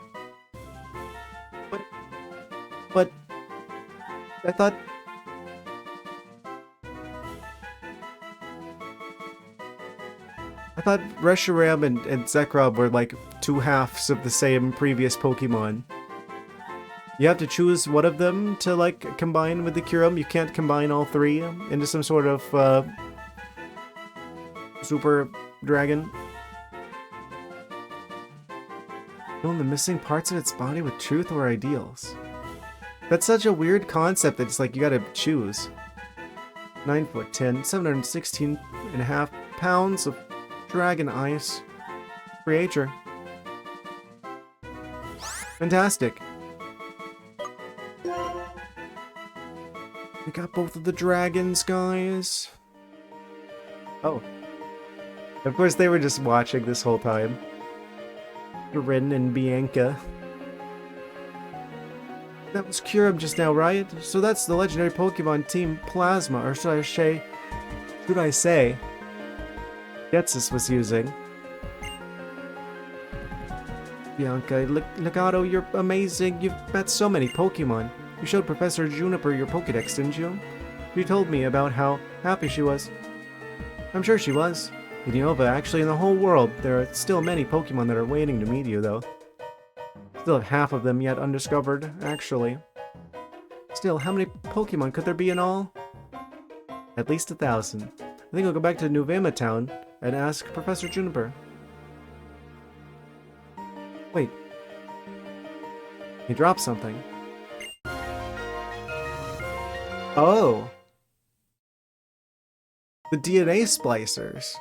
But I thought Reshiram and Zekrom were like 2 halves of the same previous Pokemon. You have to choose one of them to like combine with the Kyurem. You can't combine all 3 into some sort of super dragon. Fill in the missing parts of its body with truth or ideals. That's such a weird concept that it's like you gotta choose. 9'10", 716.5 pounds of dragon ice. Creature. Fantastic. We got both of the dragons, guys. Oh. Of course they were just watching this whole time. Rin and Bianca. That was Kyurem just now, right? So that's the legendary Pokemon Team Plasma, or should I say, Getsus was using. Bianca, Legato, you're amazing. You've met so many Pokemon. You showed Professor Juniper your Pokedex, didn't you? You told me about how happy she was. I'm sure she was. Unova, actually in the whole world, there are still many Pokemon that are waiting to meet you, though. Still have half of them yet undiscovered, actually. Still, how many Pokemon could there be in all? At least 1,000. I think I'll go back to Nuvema Town and ask Professor Juniper. Wait. He dropped something. Oh. The DNA splicers.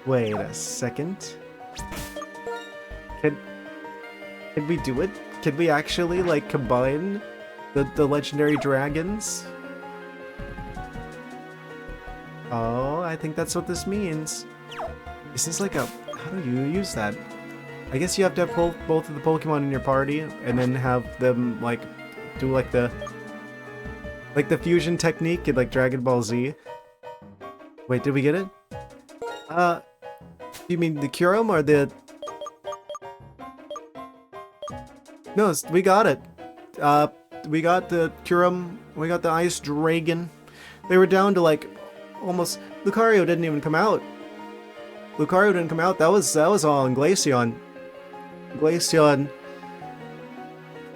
Wait a second. Can we do it? Can we actually, like, combine the legendary dragons? Oh, I think that's what this means. Is this like a how do you use that? I guess you have to have both of the Pokemon in your party, and then have them like do like the fusion technique in like Dragon Ball Z. Wait, did we get it? You mean the Kyurem or the? No, we got it. We got the Kyurem. We got the Ice Dragon. They were down to like almost. Lucario didn't even come out. Lucario didn't come out. That was all in Glaceon. Glaceon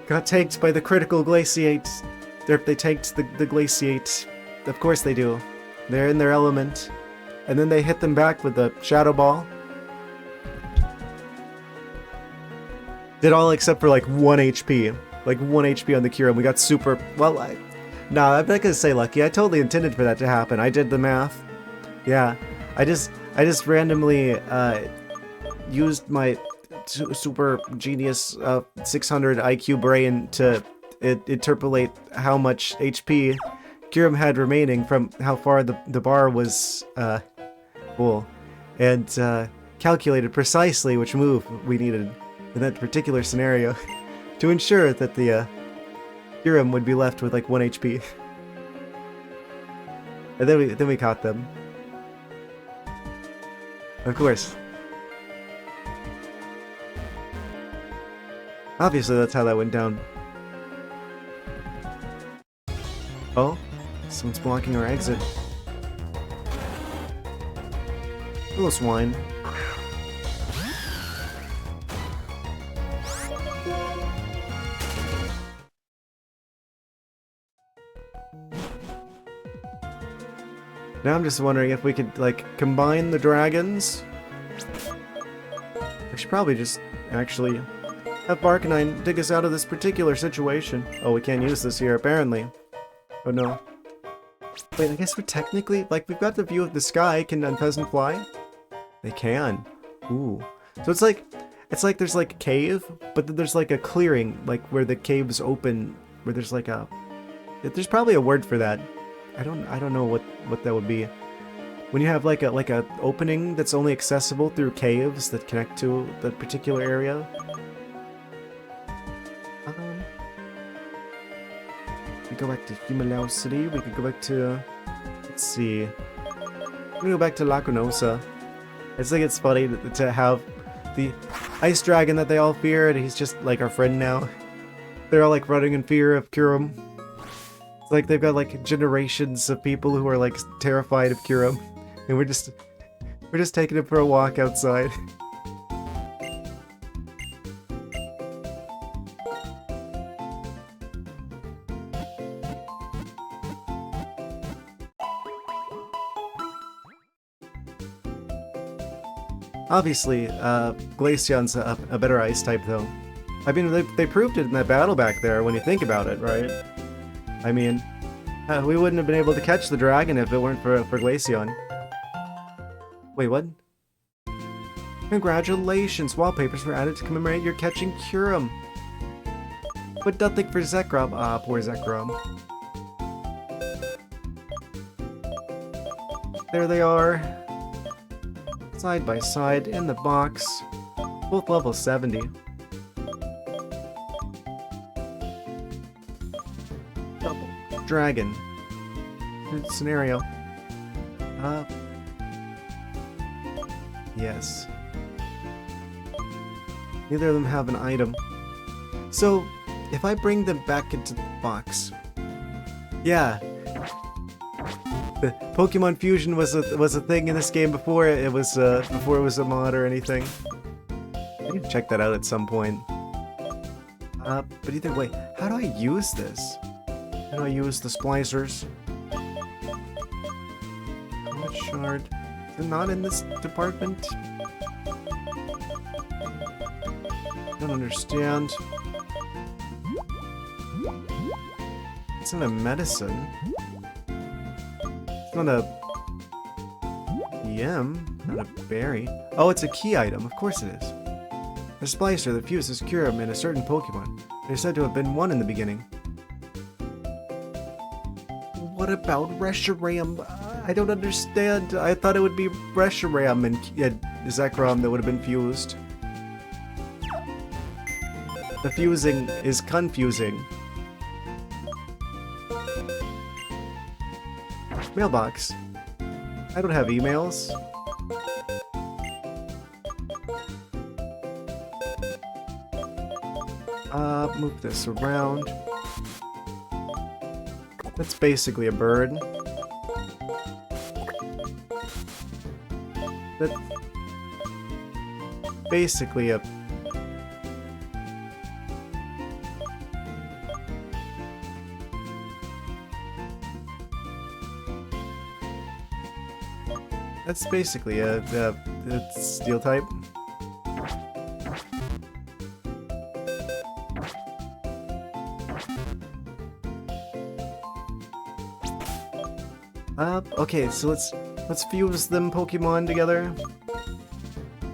got tanked by the critical Glaciate. They tanked the Glaciate. Of course they do. They're in their element. And then they hit them back with the Shadow Ball. Did all except for like 1 HP. Like 1 HP on the Kyurem. We got super... Well, nah, I'm not gonna say lucky. I totally intended for that to happen. I did the math. Yeah. I just randomly used my super genius 600 IQ brain to interpolate how much HP Kyurem had remaining from how far the bar was full, and calculated precisely which move we needed in that particular scenario to ensure that the Kyurem would be left with like 1 HP. And then we caught them. Of course. Obviously that's how that went down. Oh? Someone's blocking our exit. Hello, swine. Now I'm just wondering if we could, like, combine the dragons. I should probably just actually have Arcanine dig us out of this particular situation. Oh, we can't use this here, apparently. Oh no. Wait, I guess we're technically, like, we've got the view of the sky. Can Unpheasant fly? They can. Ooh. So it's like there's like a cave, but then there's like a clearing, like where the cave's open, where there's like a... There's probably a word for that. I don't know what that would be. When you have like a opening that's only accessible through caves that connect to the particular area. We go back to Humalau City. We could go back to... Let's see. We're gonna go back to Lacunosa. I just think it's funny to have the ice dragon that they all fear, and he's just like our friend now. They're all like running in fear of Kyurem. It's like they've got like generations of people who are like terrified of Kyurem, and we're just taking him for a walk outside. Obviously, Glaceon's a better ice type, though. I mean, they proved it in that battle back there, when you think about it, right? I mean, we wouldn't have been able to catch the dragon if it weren't for Glaceon. Wait, what? Congratulations! Wallpapers were added to commemorate your catching Kyurem. But nothing for Zekrom. Ah, poor Zekrom. There they are. Side by side in the box, both level 70. Double dragon. Good scenario. Yes. Neither of them have an item. So, if I bring them back into the box, yeah. The Pokemon Fusion was a thing in this game before it was a mod or anything. I need to check that out at some point. But either way, how do I use this? How do I use the splicers? What shard? Is it not in this department? I don't understand. It's not a medicine. It's not a EM, not a berry. Oh, it's a key item. Of course it is. A splicer that fuses Kyurem in a certain Pokemon. There's said to have been one in the beginning. What about Reshiram? I don't understand. I thought it would be Reshiram and Zekrom that would have been fused. The fusing is confusing. Mailbox. I don't have emails. Move this around. That's basically a bird. That's basically a... That's basically a steel type. Okay, so let's fuse them Pokemon together.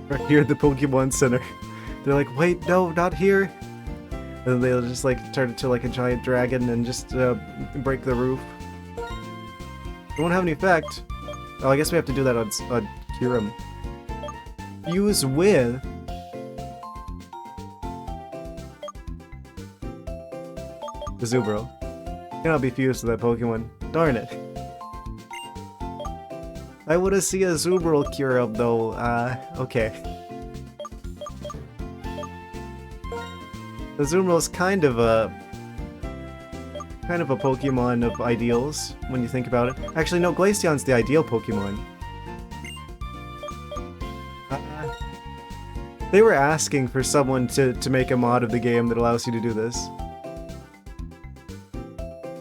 Right here at the Pokemon Center. They're like, wait, no, not here. And then they'll just like turn into like a giant dragon and just break the roof. It won't have any effect. Oh, I guess we have to do that on Kyurem. Fuse with... the Zubro. Cannot be fused to that Pokemon. Darn it. I want to see a Zubro Kyurem though. Okay. The Zubro's kind of a Pokemon of ideals, when you think about it. Actually, no, Glaceon's the ideal Pokemon. They were asking for someone to make a mod of the game that allows you to do this.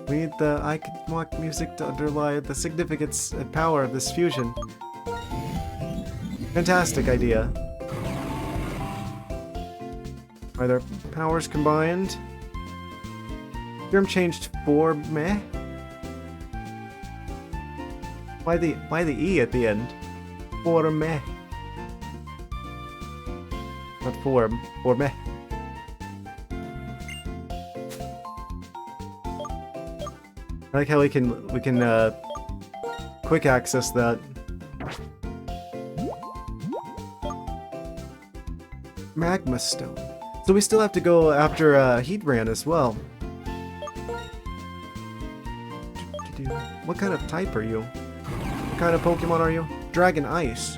We need the ArcticThwack music to underlie the significance and power of this fusion. Fantastic idea. Are their powers combined? Kyurem changed form, meh? Why the E at the end? Form, meh. Not form, form, meh. I like how we can quick access that. Magma Stone. So we still have to go after Heatran as well. What kind of type are you? What kind of Pokemon are you? Dragon Ice.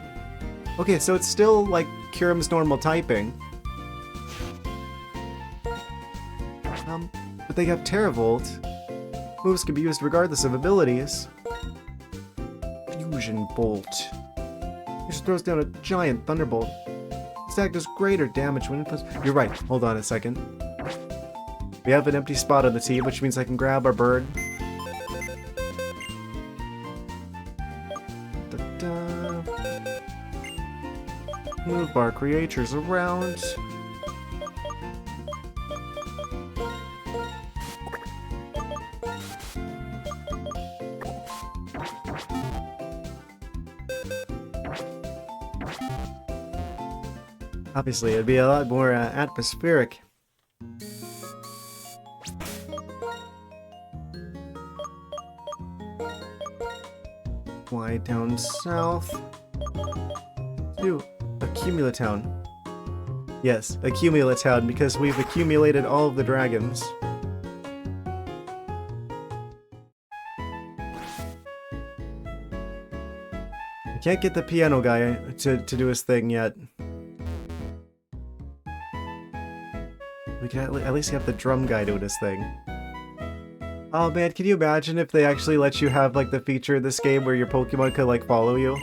Okay, so it's still like Kyurem's normal typing. But they have Terravolt. Moves can be used regardless of abilities. Fusion Bolt. He just throws down a giant Thunderbolt. This attack does greater damage when it puts... You're right, hold on a second. We have an empty spot on the team, which means I can grab our bird. Da-da. Move our creatures around. Obviously, it'd be a lot more atmospheric. Fly down south to Accumulatown. Yes, Accumulatown, because we've accumulated all of the dragons. I can't get the piano guy to do his thing yet. We can at least have the drum guy doing his thing. Oh man, can you imagine if they actually let you have like the feature in this game where your Pokemon could like follow you?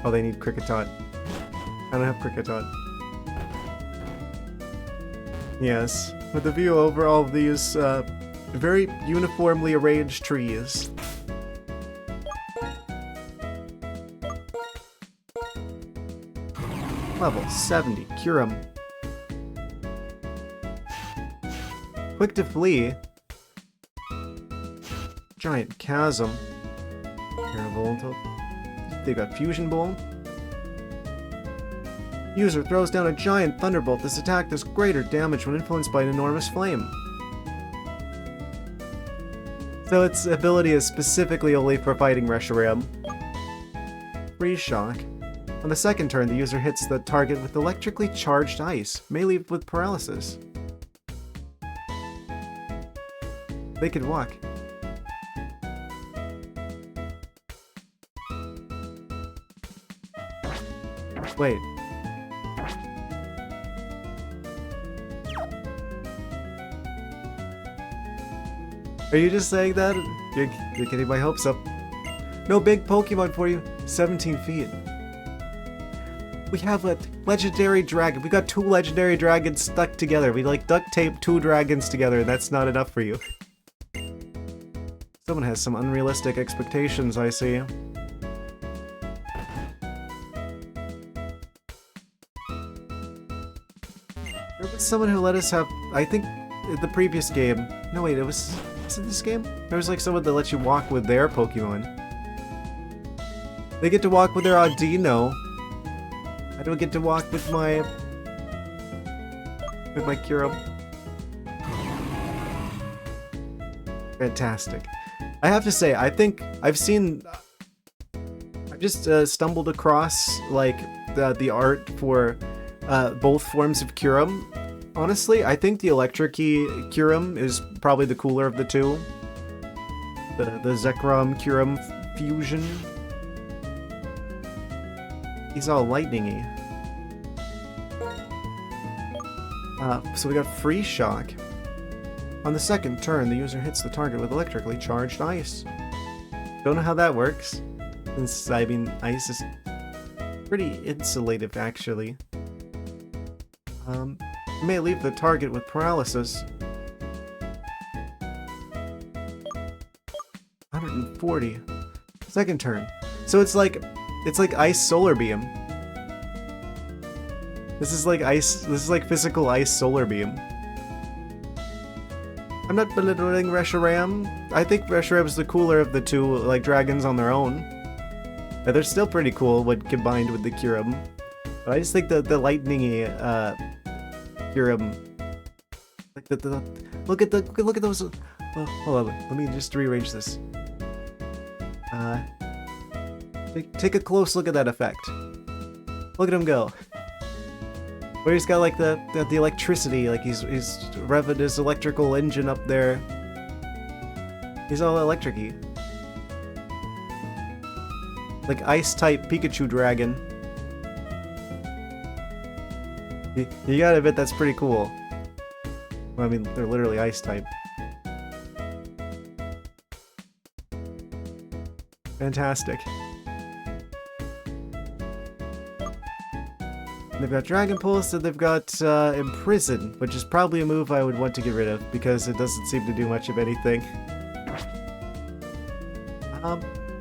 Oh, they need Kricketot. I don't have Kricketot. Yes, with the view over all of these very uniformly arranged trees. Level 70, Kyurem. Quick to flee. Giant Chasm. They got Fusion Bolt. User throws down a giant Thunderbolt. This attack does greater damage when influenced by an enormous flame. So its ability is specifically only for fighting Reshiram. Freeze Shock. On the second turn, the user hits the target with electrically charged ice, may leave with paralysis. They could walk. Wait. Are you just saying that? You're getting my hopes up. No big Pokemon for you. 17 feet. We have a legendary dragon. We got 2 legendary dragons stuck together. We like duct tape 2 dragons together, and that's not enough for you. Someone has some unrealistic expectations, I see. There was someone who let us have, I think, the previous game. No, wait, was it this game? There was like someone that lets you walk with their Pokemon. They get to walk with their Audino. I don't get to walk with my Kyurem. Fantastic. I have to say, I think I've just stumbled across like the art for both forms of Kyurem. Honestly, I think the Electric-y Kyurem is probably the cooler of the two. The Zekrom Kyurem fusion. He's all lightning-y. So we got Freeze Shock. On the second turn, the user hits the target with electrically charged ice. Don't know how that works. Since, I mean, ice is pretty insulative, actually. May leave the target with paralysis. 140. Second turn. So it's like Ice Solar Beam. This is like physical Ice Solar Beam. I'm not belittling Reshiram. I think Reshiram is the cooler of the two, like, dragons on their own. Yeah, they're still pretty cool when combined with the Kyurem. But I just think the lightning-y, Kyurem... Like look at those... Well, hold on, let me just rearrange this. Take a close look at that effect. Look at him go. Where he's got like the electricity, like he's revving his electrical engine up there. He's all electric-y. Like ice-type Pikachu dragon. You gotta admit that's pretty cool. Well, I mean, they're literally ice-type. Fantastic. They've got Dragon Pulse, and they've got Imprison, which is probably a move I would want to get rid of, because it doesn't seem to do much of anything.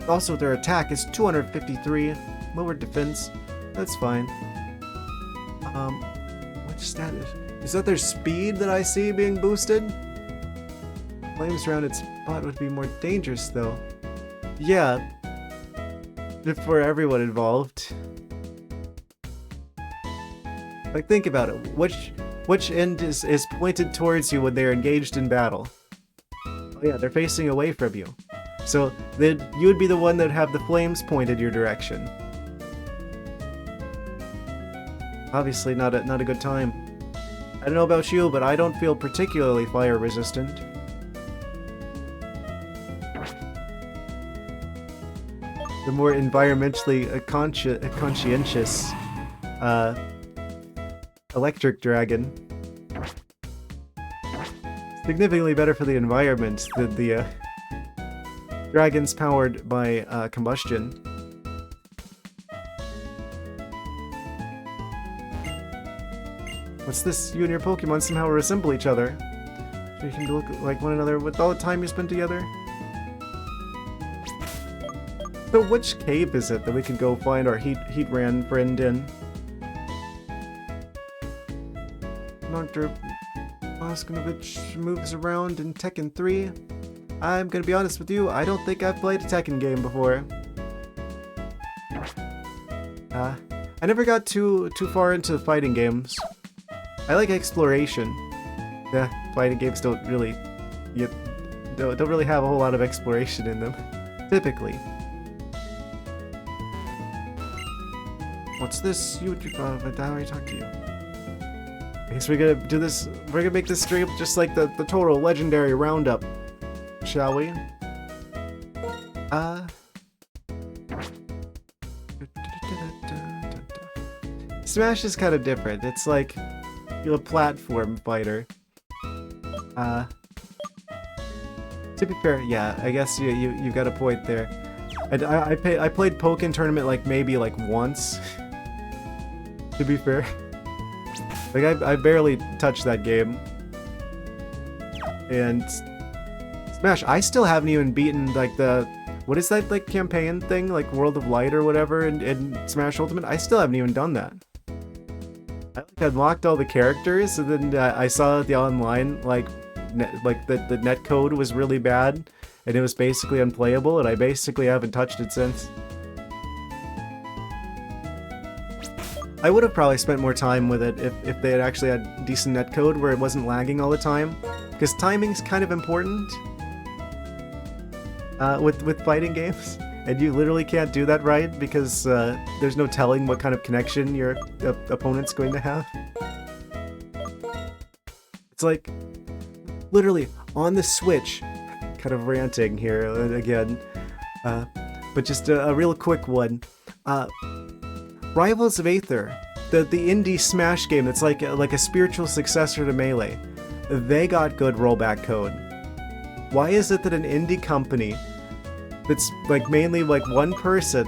Also, their attack is 253, lower defense. That's fine. What status? Is that their speed that I see being boosted? Flames around its butt would be more dangerous, though. Yeah. For everyone involved. Like, think about it. Which end is pointed towards you when they're engaged in battle? Oh yeah, they're facing away from you. So you would be the one that would have the flames pointed your direction. Obviously not a good time. I don't know about you, but I don't feel particularly fire resistant. The more environmentally conscientious Electric Dragon. Significantly better for the environment than the dragons powered by combustion. What's this? You and your Pokemon somehow resemble each other. So you can look like one another with all the time you spend together. So which cave is it that we can go find our Heatran friend in? Dr. Boskonovich moves around in Tekken 3. I'm gonna be honest with you, I don't think I've played a Tekken game before. I never got too far into fighting games. I like exploration. Yeah, fighting games don't really don't really have a whole lot of exploration in them, typically. What's this? I already talked to you. I guess we're gonna do this. We're gonna make this stream just like the total legendary roundup, shall we? Smash is kind of different. It's like you're a platform fighter. To be fair, yeah, I guess you got a point there. I played Pokken Tournament like maybe like once. To be fair, like I barely touched that game. And Smash, I still haven't even beaten like the what is that like campaign thing like World of Light or whatever in Smash Ultimate. I still haven't even done that. I like unlocked all the characters and then I saw the online like the net code was really bad and it was basically unplayable and I basically haven't touched it since. I would have probably spent more time with it if they had actually had decent netcode where it wasn't lagging all the time, because timing's kind of important with fighting games, and you literally can't do that right because there's no telling what kind of connection your opponent's going to have. It's like literally on the Switch, kind of ranting here again, but just a real quick one. Rivals of Aether, the indie Smash game that's like a spiritual successor to Melee, they got good rollback code. Why is it that an indie company that's like mainly like one person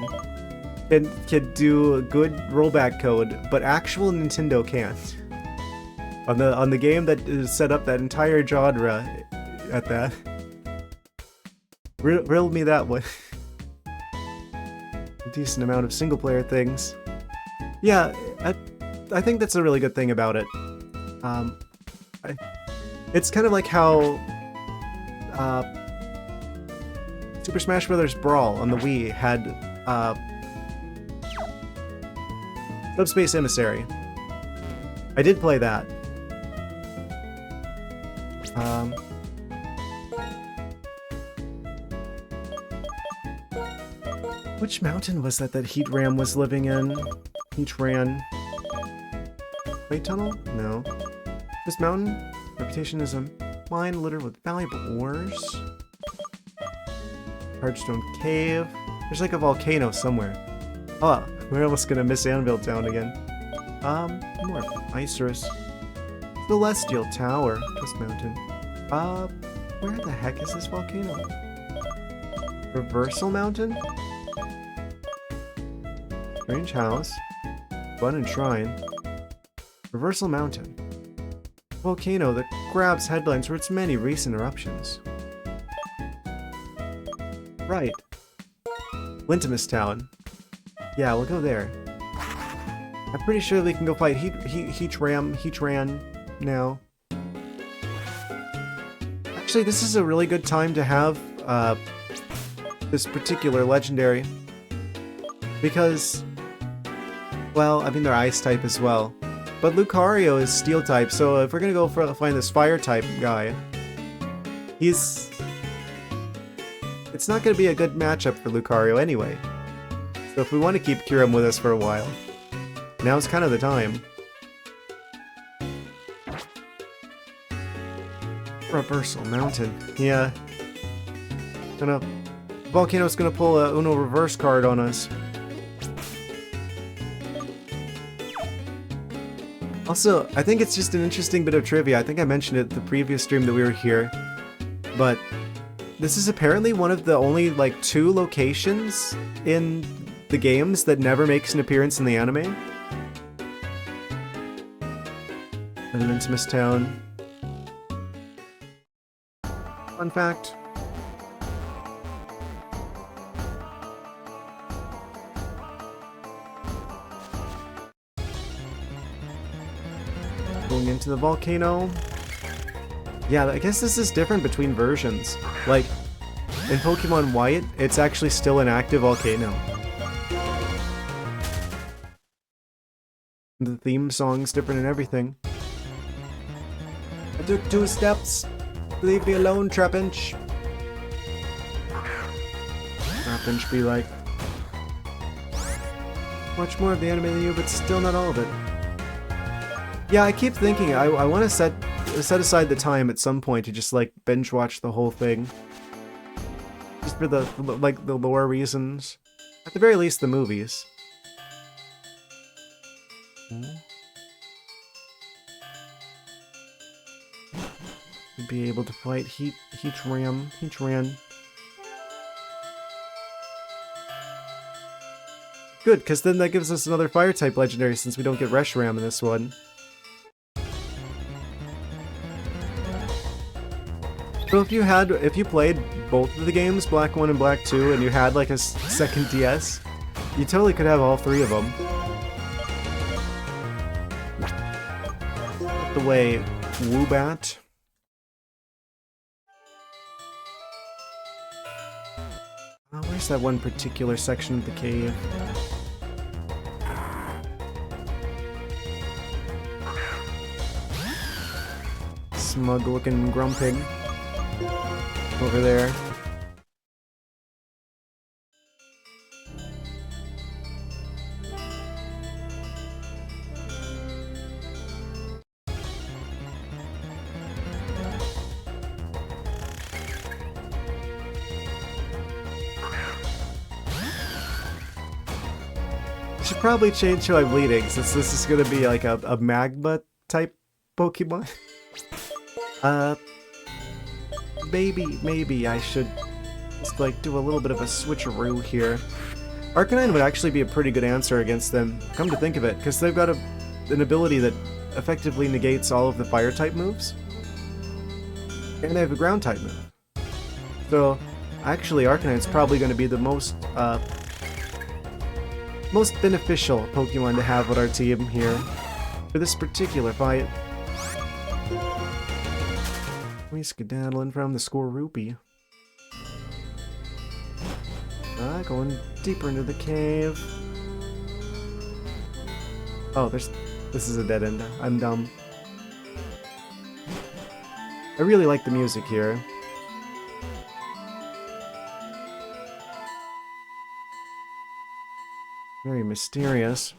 can do good rollback code, but actual Nintendo can't? On the game that set up that entire genre at that. Riddle me that one. A decent amount of single player things. Yeah, I think that's a really good thing about it. It's kind of like how Super Smash Bros. Brawl on the Wii had Subspace Emissary. I did play that. Which mountain was that Heatran was living in? Heatran. Clay Tunnel? No. This mountain? Reputation is a mine littered with valuable ores. Hardstone Cave. There's like a volcano somewhere. Oh, we're almost gonna miss Anvil Town again. North. Isurus. Celestial Tower. Twist Mountain. Where the heck is this volcano? Reversal Mountain? Strange House. Abundant Shrine. Reversal Mountain. Volcano that grabs headlines for its many recent eruptions. Right. Lintimus Town. Yeah, we'll go there. I'm pretty sure we can go fight Heatran now. Actually, this is a really good time to have this particular legendary. Because, well, I mean, they're ice type as well. But Lucario is steel type, so if we're gonna go find this fire type guy, it's not gonna be a good matchup for Lucario anyway. So if we want to keep Kyurem with us for a while, now's kind of the time. Reversal Mountain. Yeah. Volcano's gonna pull a Uno reverse card on us. Also, I think it's just an interesting bit of trivia. I think I mentioned it the previous stream that we were here, but this is apparently one of the only, like, 2 locations in the games that never makes an appearance in the anime. Lintimus Town. Fun fact. Going into the volcano. Yeah, I guess this is different between versions. Like, in Pokemon White, it's actually still an active volcano. The theme song's different and everything. I took 2 steps. Leave me alone, Trapinch. Bench be like. Watch more of the anime than you, but still not all of it. Yeah, I keep thinking I want to set aside the time at some point to just like binge watch the whole thing. Just for the lore reasons. At the very least, the movies. You'd be able to fight Heatran. Good, because then that gives us another Fire-type legendary since we don't get Reshiram in this one. So if you played both of the games, Black 1 and Black 2, and you had like a second DS, you totally could have all three of them. The way Woobat. Oh, where's that one particular section of the cave? Smug-looking Grumpig. Over there. I should probably change who I'm leading since this is gonna be like a magma type Pokemon. Maybe I should just like do a little bit of a switcheroo here. Arcanine would actually be a pretty good answer against them, come to think of it, because they've got an ability that effectively negates all of the Fire-type moves. And they have a Ground-type move. So, actually Arcanine's probably going to be the most beneficial Pokemon to have with our team here for this particular fight. We skedaddling from the Scorbunny. Going deeper into the cave. Oh, this is a dead end. I'm dumb. I really like the music here. Very mysterious.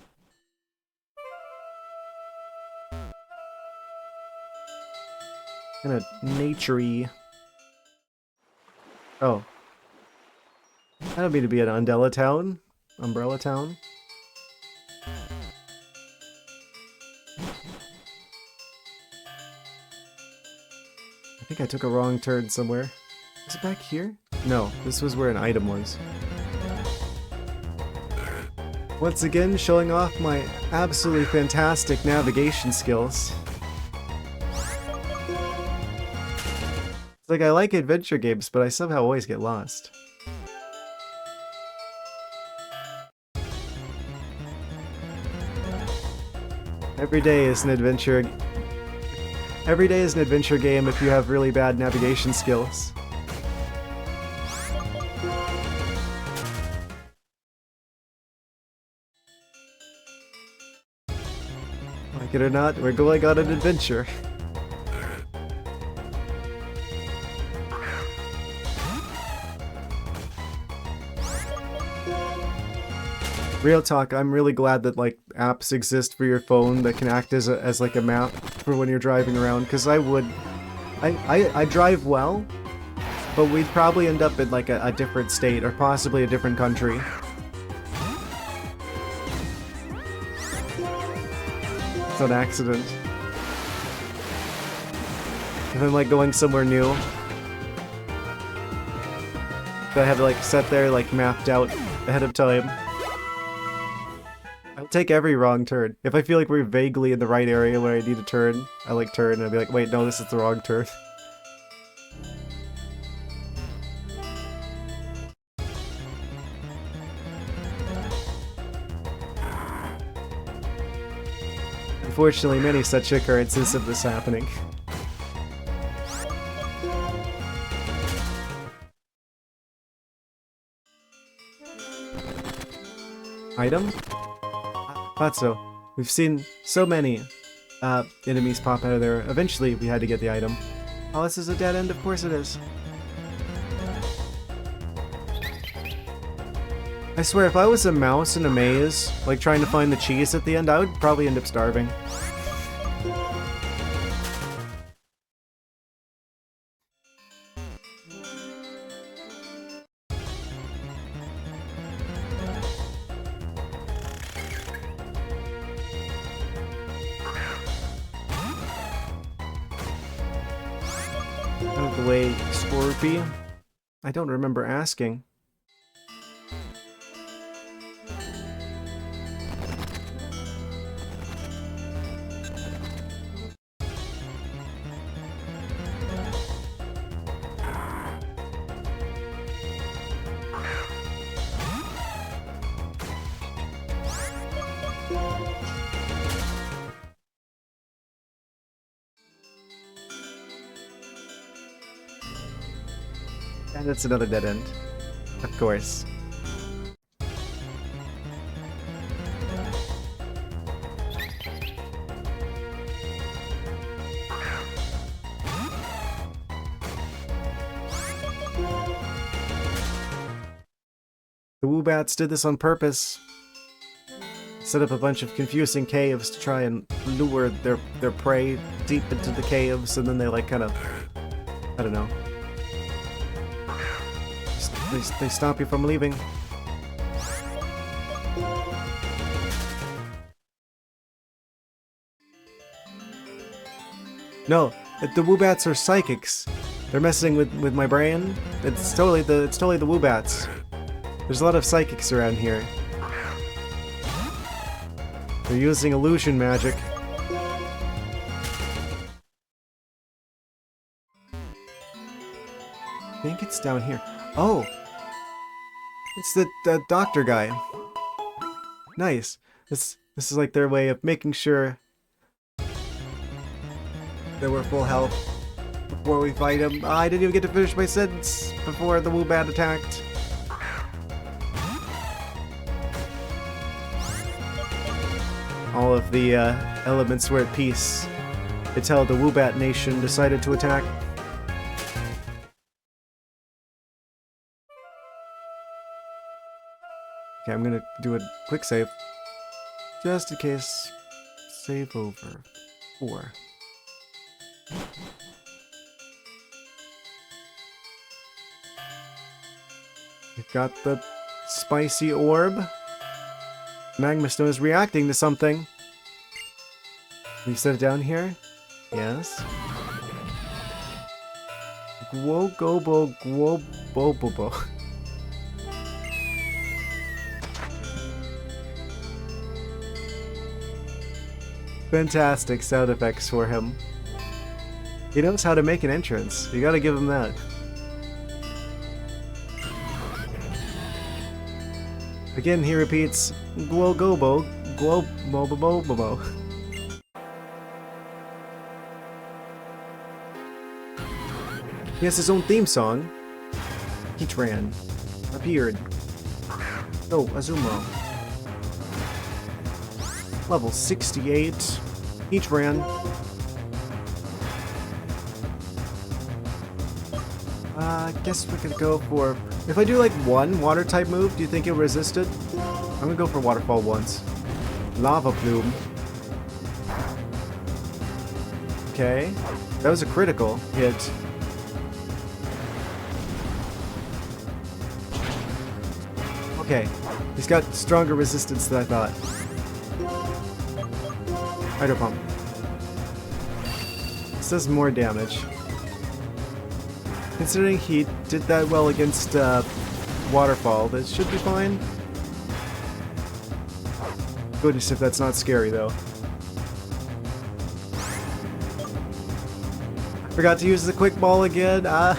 Kind of nature-y. Oh. That'll be to be an Umbrella Town? Umbrella Town? I think I took a wrong turn somewhere. Is it back here? No, this was where an item was. Once again, showing off my absolutely fantastic navigation skills. It's like I like adventure games, but I somehow always get lost. Every day is an adventure. Every day is an adventure game if you have really bad navigation skills. Like it or not, we're going on an adventure. Real talk, I'm really glad that like apps exist for your phone that can act as like a map for when you're driving around, because I drive well, but we'd probably end up in like a different state or possibly a different country. It's an accident. If I'm like going somewhere new, I have it like set there, like mapped out ahead of time. I'll take every wrong turn. If I feel like we're vaguely in the right area where I need to turn, I like turn and I'll be like, wait, no, this is the wrong turn. Unfortunately, many such occurrences of this happening. Item? Thought so. We've seen so many enemies pop out of there. Eventually, we had to get the item. Oh, this is a dead end? Of course it is. I swear, if I was a mouse in a maze, like trying to find the cheese at the end, I would probably end up starving. Out of the way, Scorpy. I don't remember asking. And that's another dead end. Of course. The Woobats did this on purpose. Set up a bunch of confusing caves to try and lure their prey deep into the caves, and then they like kind of, I don't know. They stop you from leaving. No, the Woobats are psychics. They're messing with my brain. It's totally the Woobats. There's a lot of psychics around here. They're using illusion magic. I think it's down here. Oh! It's the doctor guy. Nice. This is like their way of making sure that we're full health before we fight him. I didn't even get to finish my sentence before the Woobat attacked. All of the elements were at peace until the Woobat Nation decided to attack. Okay, I'm gonna do a quick save. Just in case. Save over. 4. We've got the spicy orb. Magma Stone is reacting to something. Can you set it down here? Yes. Gwo-gobo, gwo-bo-bo-bo. Fantastic sound effects for him. He knows how to make an entrance. You gotta give him that. Again, he repeats, Gwo-gobo, gwo-bo-bo-bo-bo. He has his own theme song. Heatran appeared. Oh, Azumarill. Level 68. Heatran. I guess we're gonna go for... If I do like one water type move, do you think it'll resist it? I'm gonna go for Waterfall once. Lava Plume. Okay. That was a critical hit. Okay. He's got stronger resistance than I thought. Hydro Pump. This does more damage. Considering he did that well against Waterfall, that should be fine. Goodness, if that's not scary, though. Forgot to use the Quick Ball again. I'm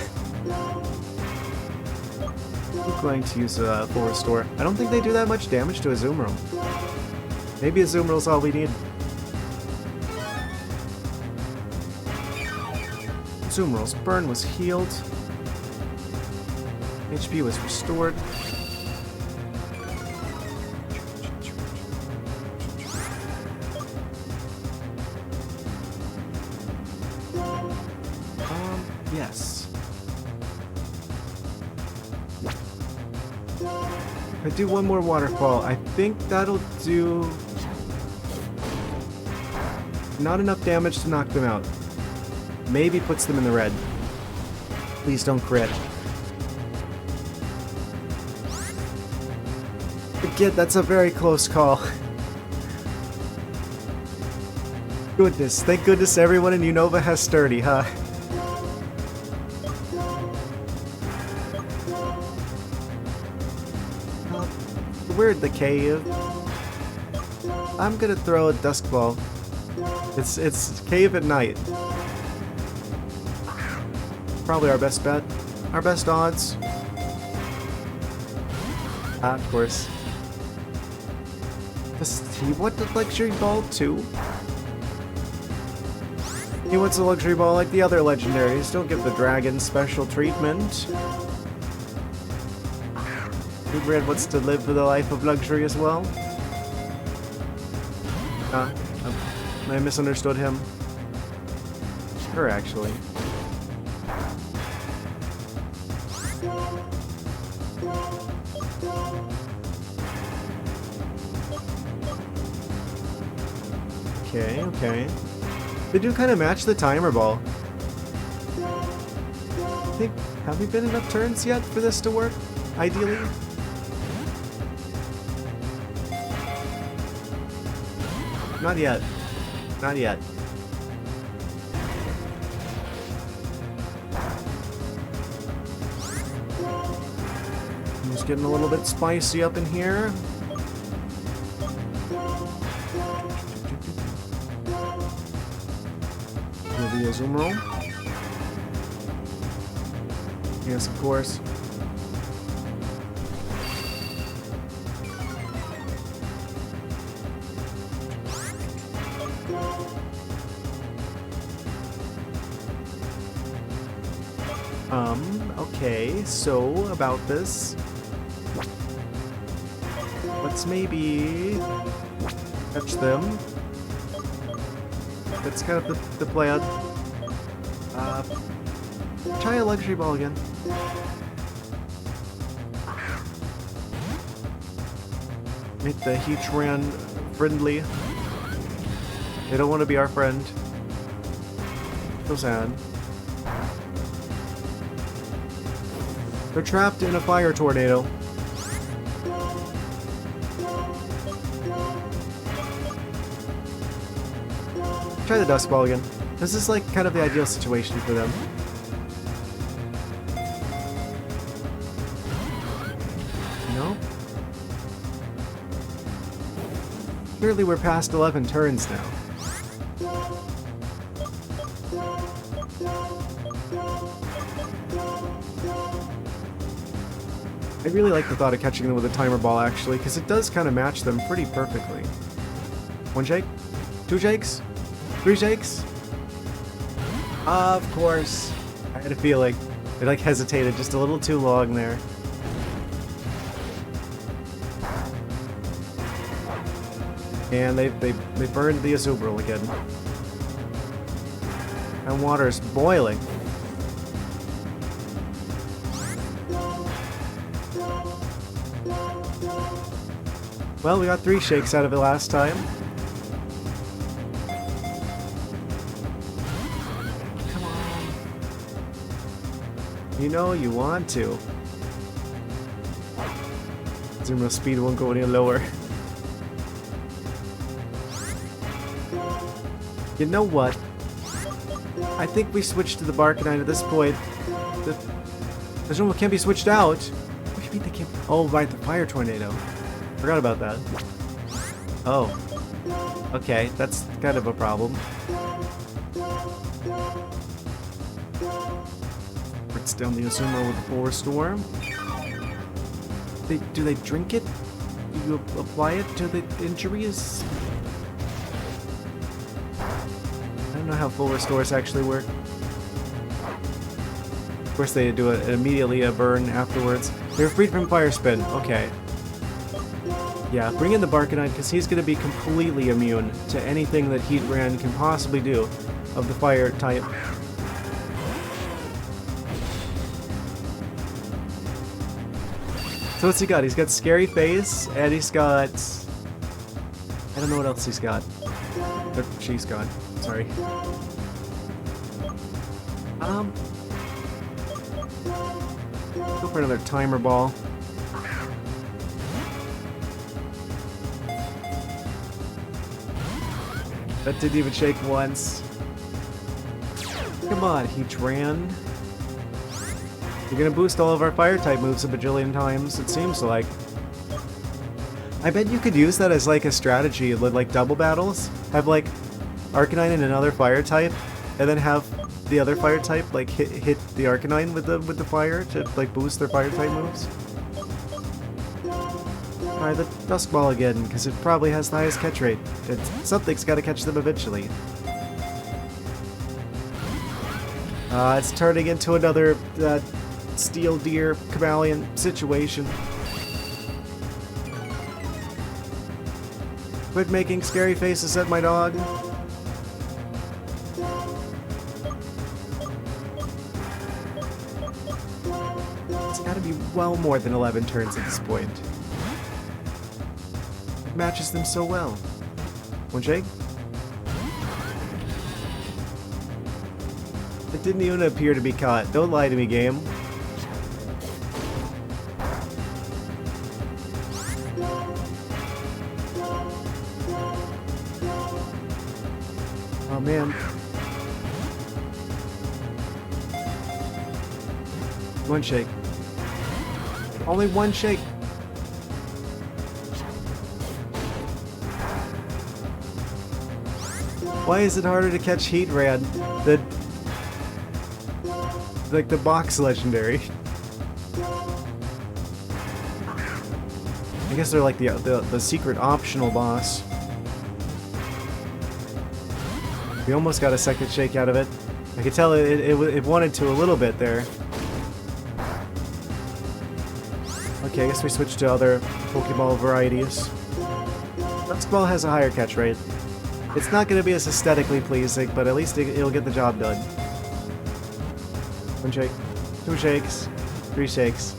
going to use a Full Restore. I don't think they do that much damage to Azumarill. Maybe Azumarill's all we need. Azumarill's burn was healed. HP was restored. Yes. I do one more waterfall. I think that'll do not enough damage to knock them out. Maybe puts them in the red. Please don't crit. Again, that's a very close call. Goodness, thank goodness everyone in Unova has sturdy, huh? Weird, the cave. I'm gonna throw a dusk ball. It's cave at night. Probably our best bet. Our best odds. Ah, of course. Does he want the luxury ball too? He wants a luxury ball like the other legendaries. Don't give the dragon special treatment. Red wants to live the life of luxury as well. I misunderstood him. Sure, actually. Okay, okay. They do kind of match the timer ball. I think, have we been enough turns yet for this to work? Ideally? Not yet. Not yet. I'm just getting a little bit spicy up in here. Maybe a zoom roll. Yes, of course. Okay, so about this. Let's maybe catch them. That's kind of the plan. Try a luxury ball again. Make the Heatran friendly. They don't want to be our friend. So sad. They're trapped in a fire tornado. Try the dust ball again. This is like kind of the ideal situation for them. No? Clearly we're past 11 turns now. I really like the thought of catching them with a timer ball, actually, because it does kind of match them pretty perfectly. One shake? Two shakes? Three shakes? Of course. I had a feeling. They like hesitated just a little too long there. And they burned the Azumarill again. And water's boiling. Well, we got 3 shakes out of it last time. Come on. You know you want to. Azumarill speed won't go any lower. You know what? I think we switched to the Barkanine at this point. The Azumarill can't be switched out. What do you mean they can't? Oh, right, the fire tornado. Forgot about that. Oh. Okay, that's kind of a problem. Puts down the Azumarill with a full restore. Do they drink it? Do you apply it to the injuries? I don't know how full restores actually work. Of course they do it immediately a burn afterwards. They're freed from fire spin. Okay. Yeah, bring in the Barkanine because he's going to be completely immune to anything that Heatran can possibly do of the fire type. So what's he got? He's got Scary Face, and he's got... I don't know what else he's got. Or she's got. Sorry. Go for another timer ball. That didn't even shake once. Come on, Heatran. You're gonna boost all of our fire type moves a bajillion times, it seems like. I bet you could use that as like a strategy, like double battles. Have like Arcanine and another fire type, and then have the other fire type like hit the Arcanine with the fire to like boost their fire type moves. Alright, the Dusk Ball again, because it probably has the highest catch rate. Something's got to catch them eventually. It's turning into another Steel Deer Chameleon situation. Quit making scary faces at my dog. It's gotta be well more than 11 turns at this point. It matches them so well. One shake? It didn't even appear to be caught. Don't lie to me, game. Oh man. One shake. Only one shake. Why is it harder to catch Heatran than like the box legendary? I guess they're like the secret optional boss. We almost got a second shake out of it. I could tell it wanted to a little bit there. Okay, I guess we switched to other Pokeball varieties. Dusk Ball has a higher catch rate. It's not going to be as aesthetically pleasing, but at least it'll get the job done. One shake, two shakes, three shakes.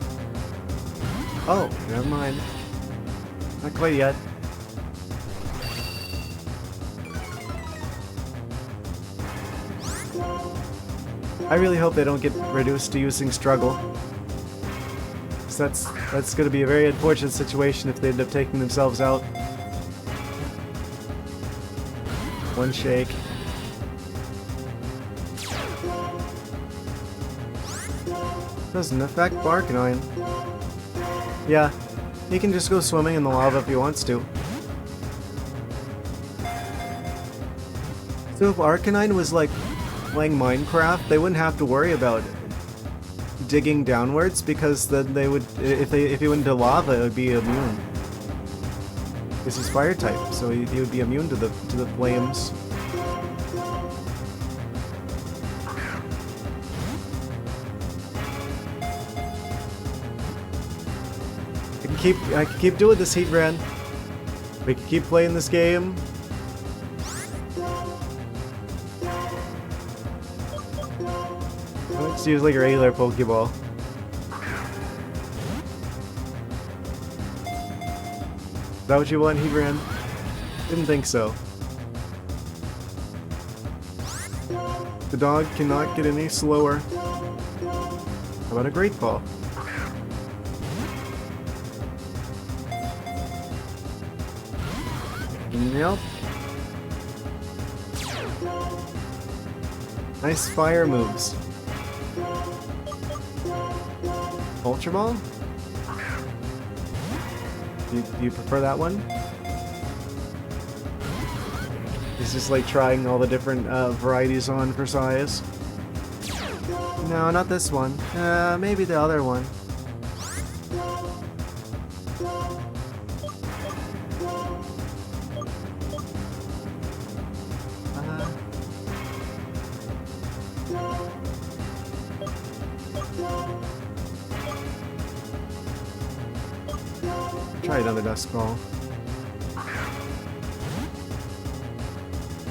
Oh, never mind. Not quite yet. I really hope they don't get reduced to using Struggle. Because that's going to be a very unfortunate situation if they end up taking themselves out. One shake. Doesn't affect Arcanine. Yeah, he can just go swimming in the lava if he wants to. So if Arcanine was like playing Minecraft, they wouldn't have to worry about digging downwards, because then they would, if he went into lava, it would be immune. This is fire type, so he would be immune to the flames. I can keep doing this, Heatran. We can keep playing this game. Let's use like a regular Pokeball. Is that what you want, Heatran? Didn't think so. The dog cannot get any slower. How about a Great Ball? Nope. Nice fire moves. Ultra Ball? Do you prefer that one? He's just like trying all the different varieties on for size. No, not this one. Maybe the other one. Try another Dusk Ball.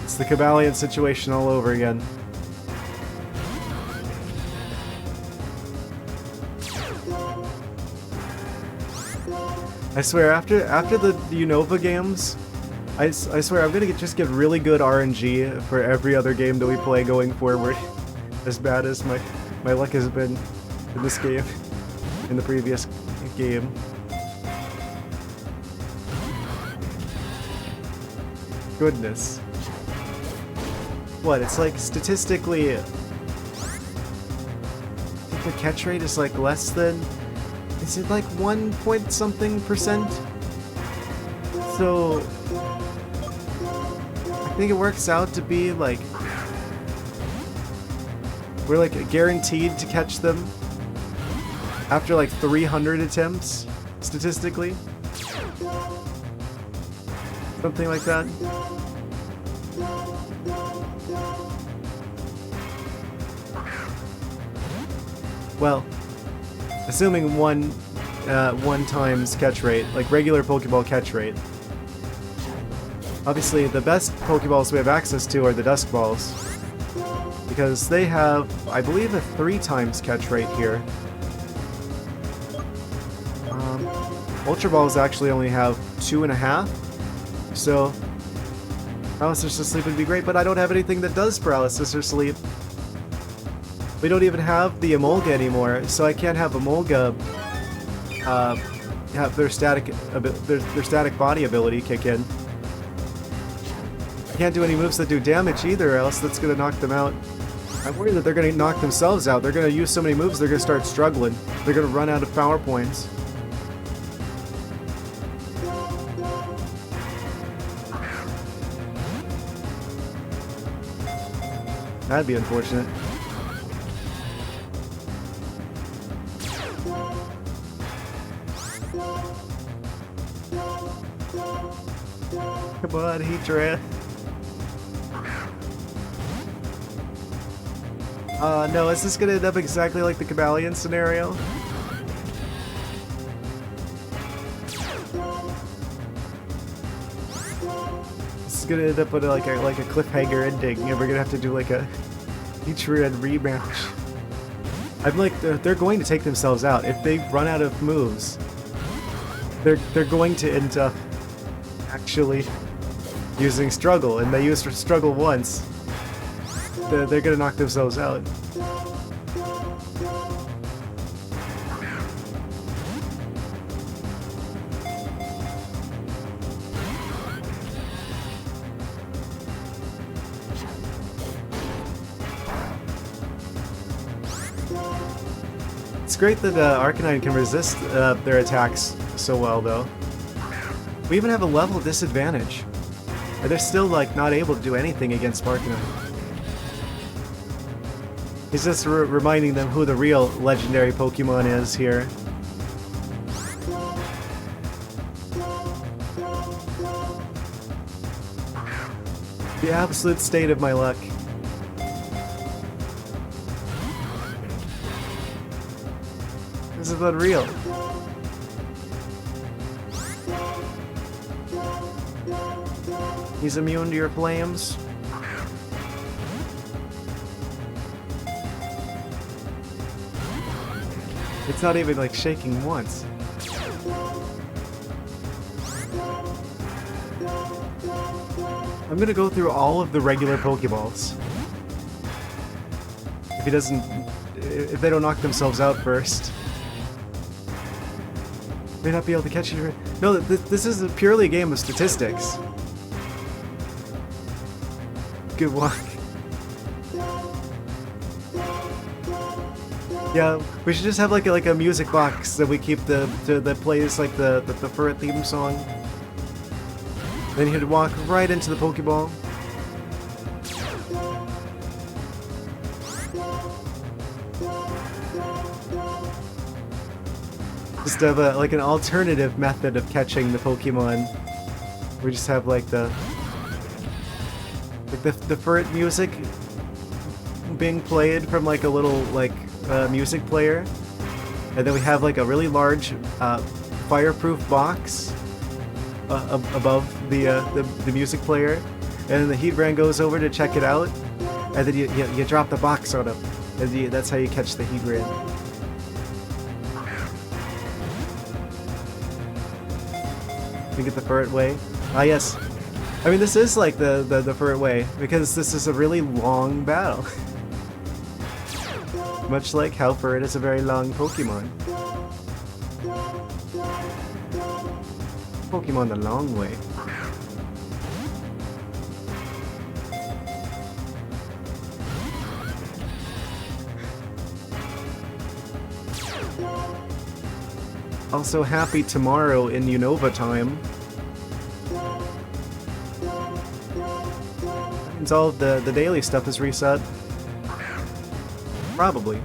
It's the Chameleon situation all over again. I swear, after the Unova games, I swear I'm gonna just get really good RNG for every other game that we play going forward. As bad as my luck has been in this game, in the previous game. Goodness. What, it's like statistically... I think the catch rate is like less than... Is it like 1 point something %? So... I think it works out to be like... We're like guaranteed to catch them after like 300 attempts, statistically. Something like that. Well, assuming one times catch rate, like regular Pokeball catch rate. Obviously, the best Pokeballs we have access to are the Dusk Balls, because they have, I believe, a 3 times catch rate here. Ultra Balls actually only have 2.5, so Paralysis or Sleep would be great, but I don't have anything that does Paralysis or Sleep. We don't even have the Emolga anymore, so I can't have Emolga have their static body ability kick in. I can't do any moves that do damage either, else that's gonna knock them out. I'm worried that they're gonna knock themselves out. They're gonna use so many moves, they're gonna start struggling. They're gonna run out of power points. That'd be unfortunate. Come on, Heatran. No, is this gonna end up exactly like the Cobalion scenario? This is gonna end up with like a cliffhanger ending, and we're gonna have to do like a Heatran rematch. I'm like, they're going to take themselves out. If they run out of moves, they're going to end up actually using Struggle, and they used Struggle once. They're gonna knock themselves out. It's great that Arcanine can resist their attacks so well, though. We even have a level disadvantage. And they're still, like, not able to do anything against Arcanine. He's just reminding them who the real legendary Pokemon is here. The absolute state of my luck. This is unreal. He's immune to your flames. It's not even like shaking once. I'm gonna go through all of the regular Pokeballs. If they don't knock themselves out first. May not be able to catch you. No, this is purely a game of statistics. Good luck. Yeah, we should just have like a music box that we keep that plays like the Furret theme song. Then he'd walk right into the Pokeball. Just have like an alternative method of catching the Pokemon. We just have like the Furret music being played from like a little like music player, and then we have like a really large fireproof box above the music player, and then the Heatran goes over to check it out, and then you drop the box on him, and that's how you catch the Heatran. We get the Furret Way. Ah, yes. I mean, this is like the Furret Way, because this is a really long battle. Much like how Furret is a very long Pokemon. Pokemon the long way. Also, happy tomorrow in Unova time. That means all of the daily stuff is reset. Probably.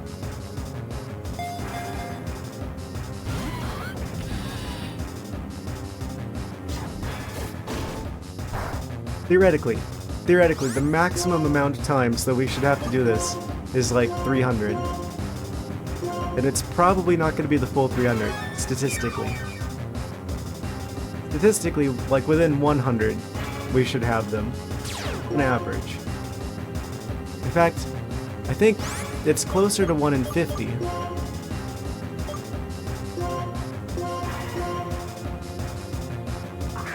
Theoretically, the maximum amount of times that we should have to do this is like 300. And it's probably not going to be the full 300, statistically. Statistically, like within 100, we should have them, on average. In fact, I think it's closer to 1 in 50.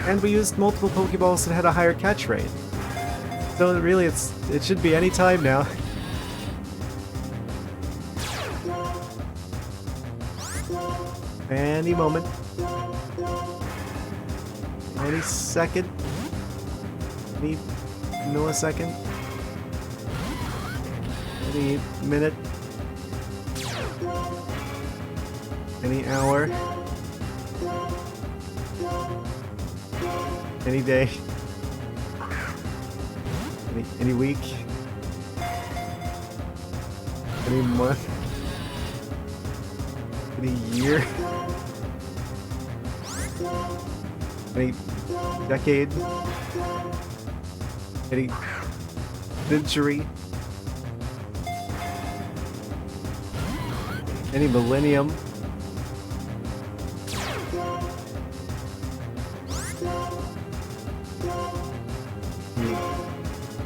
And we used multiple Pokeballs that had a higher catch rate. So really, it should be any time now. Any moment. Any second. Any millisecond. Any minute. Any hour. Any day. Any week. Any month. Any year. Any decade. Any century. Any millennium.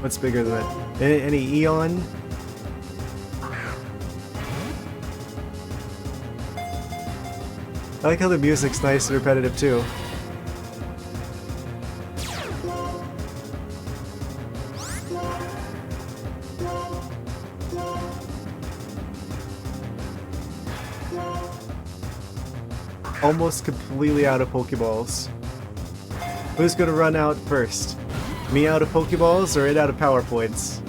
What's bigger than that? Any eon? I like how the music's nice and repetitive too. Almost completely out of Pokeballs. Who's gonna run out first? Me out of Pokeballs or it out of PowerPoints?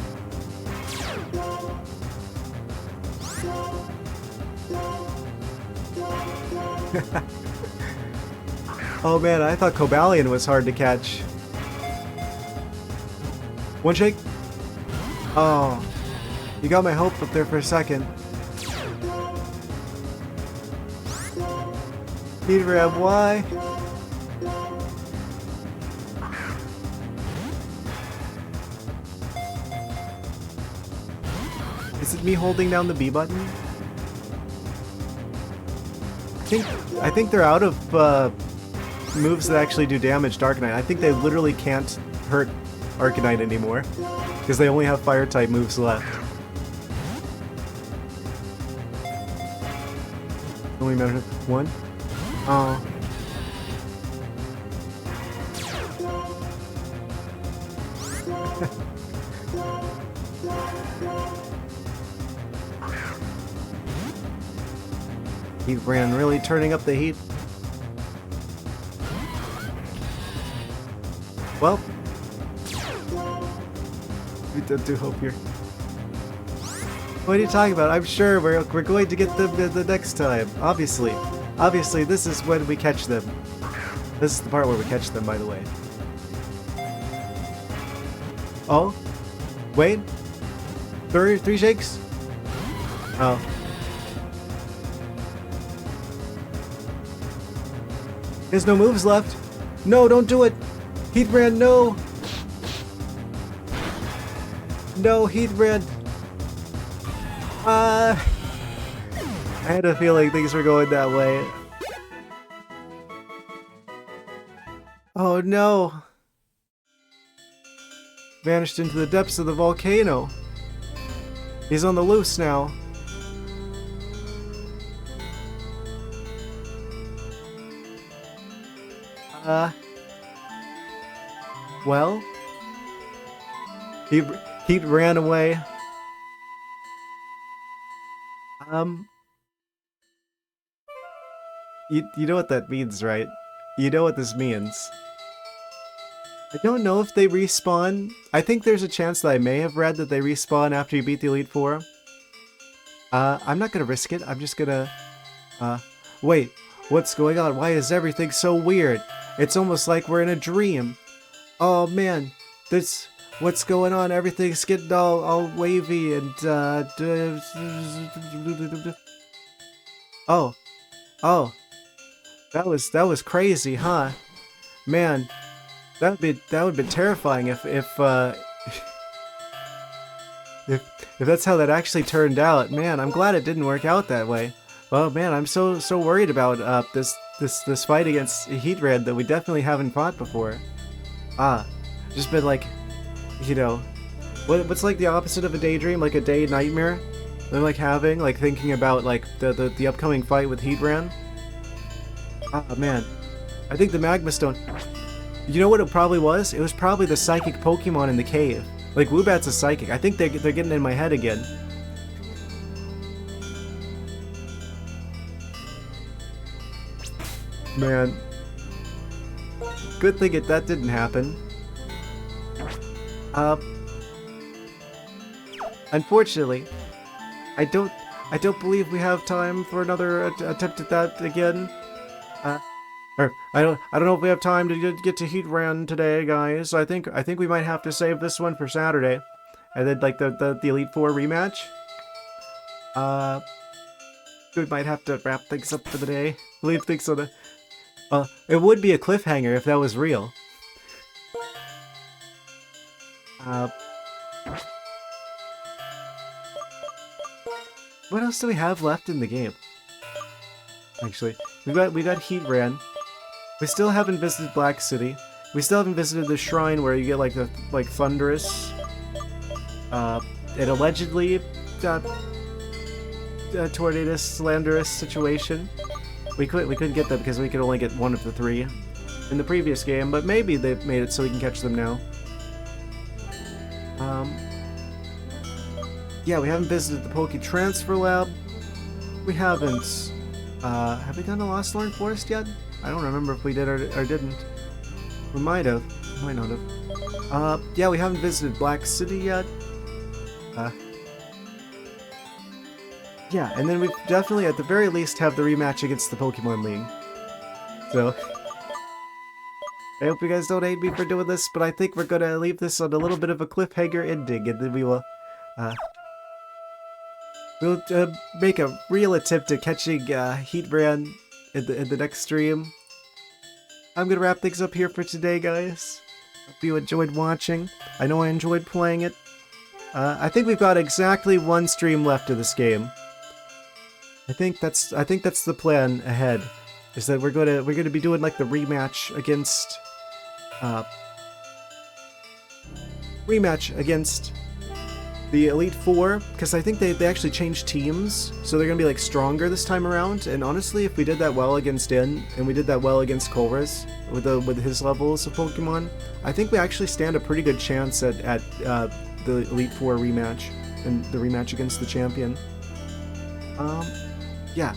Oh man, I thought Cobalion was hard to catch. One shake? Oh, you got my hope up there for a second. Heatran, why? Is it me holding down the B button? I think they're out of moves that actually do damage to Arcanine. I think they literally can't hurt Arcanine anymore because they only have fire type moves left. Only matter one. Oh. Heatran really turning up the heat. Well, we do hope here. What are you talking about? I'm sure we're going to get them the next time. Obviously, this is when we catch them. This is the part where we catch them, by the way. Oh, wait, three shakes. Oh. There's no moves left. No, don't do it. Heatran, no. No, Heatran. I had a feeling things were going that way. Oh no. Vanished into the depths of the volcano. He's on the loose now. Well, he ran away. Um, you know what that means, right? You know what this means. I don't know if they respawn. I think there's a chance that I may have read that they respawn after you beat the Elite Four. I'm not gonna risk it. I'm just gonna... wait. What's going on? Why is everything so weird? It's almost like we're in a dream. Oh man, this... What's going on? Everything's getting all wavy and, Oh. Oh. That was crazy, huh? Man, that would be terrifying if if that's how that actually turned out. Man, I'm glad it didn't work out that way. Well, man, I'm so worried about this fight against Heatran that we definitely haven't fought before. Just been like, you know, what's like the opposite of a daydream, like a day nightmare? I'm like having, like thinking about like the upcoming fight with Heatran. Man, I think the Magma Stone. You know what it probably was? It was probably the psychic Pokemon in the cave. Like Woobat's a psychic. I think they're getting in my head again. Man, good thing that didn't happen. Unfortunately, I don't believe we have time for another attempt at that again. Or I don't know if we have time to get to Heatran today, guys. I think we might have to save this one for Saturday, and then like the Elite Four rematch. We might have to wrap things up for the day. Leave things on the. It would be a cliffhanger if that was real. What else do we have left in the game? Actually, we got Heatran. We still haven't visited Black City. We still haven't visited the shrine where you get like the thunderous, and allegedly tornadus slanderous situation. We couldn't get that because we could only get one of the three in the previous game, but maybe they've made it so we can catch them now. Yeah, we haven't visited the Poke Transfer Lab. We haven't. Have we done the Lost Lorn Forest yet? I don't remember if we did or didn't. We might have. We might not have. Yeah, we haven't visited Black City yet. Yeah, and then we definitely, at the very least, have the rematch against the Pokemon League. So, I hope you guys don't hate me for doing this, but I think we're gonna leave this on a little bit of a cliffhanger ending, and then we will, we'll make a real attempt at catching Heatran in the next stream. I'm gonna wrap things up here for today, guys. Hope you enjoyed watching. I know I enjoyed playing it. I think we've got exactly one stream left of this game. I think that's the plan ahead. Is that we're gonna be doing like the rematch against the Elite Four, because I think they actually changed teams, so they're gonna be like stronger this time around. And honestly, if we did that well against In, and we did that well against Colress with his levels of Pokemon, I think we actually stand a pretty good chance at the Elite Four rematch and the rematch against the champion. Yeah,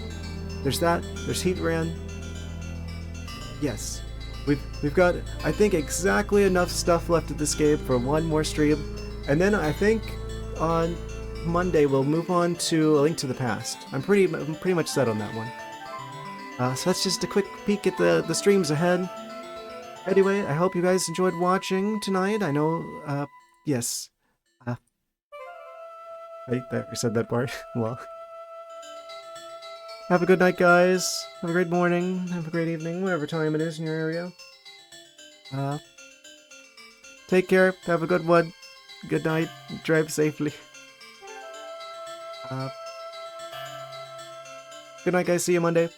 there's that. There's Heatran. Yes, we've got, I think, exactly enough stuff left of this game for one more stream, and then I think on Monday we'll move on to A Link to the Past. I'm pretty much set on that one. So that's just a quick peek at the streams ahead. Anyway, I hope you guys enjoyed watching tonight. I know, yes. I said that part. Well. Have a good night, guys. Have a great morning. Have a great evening, whatever time it is in your area. Take care. Have a good one. Good night. Drive safely. Good night, guys. See you Monday.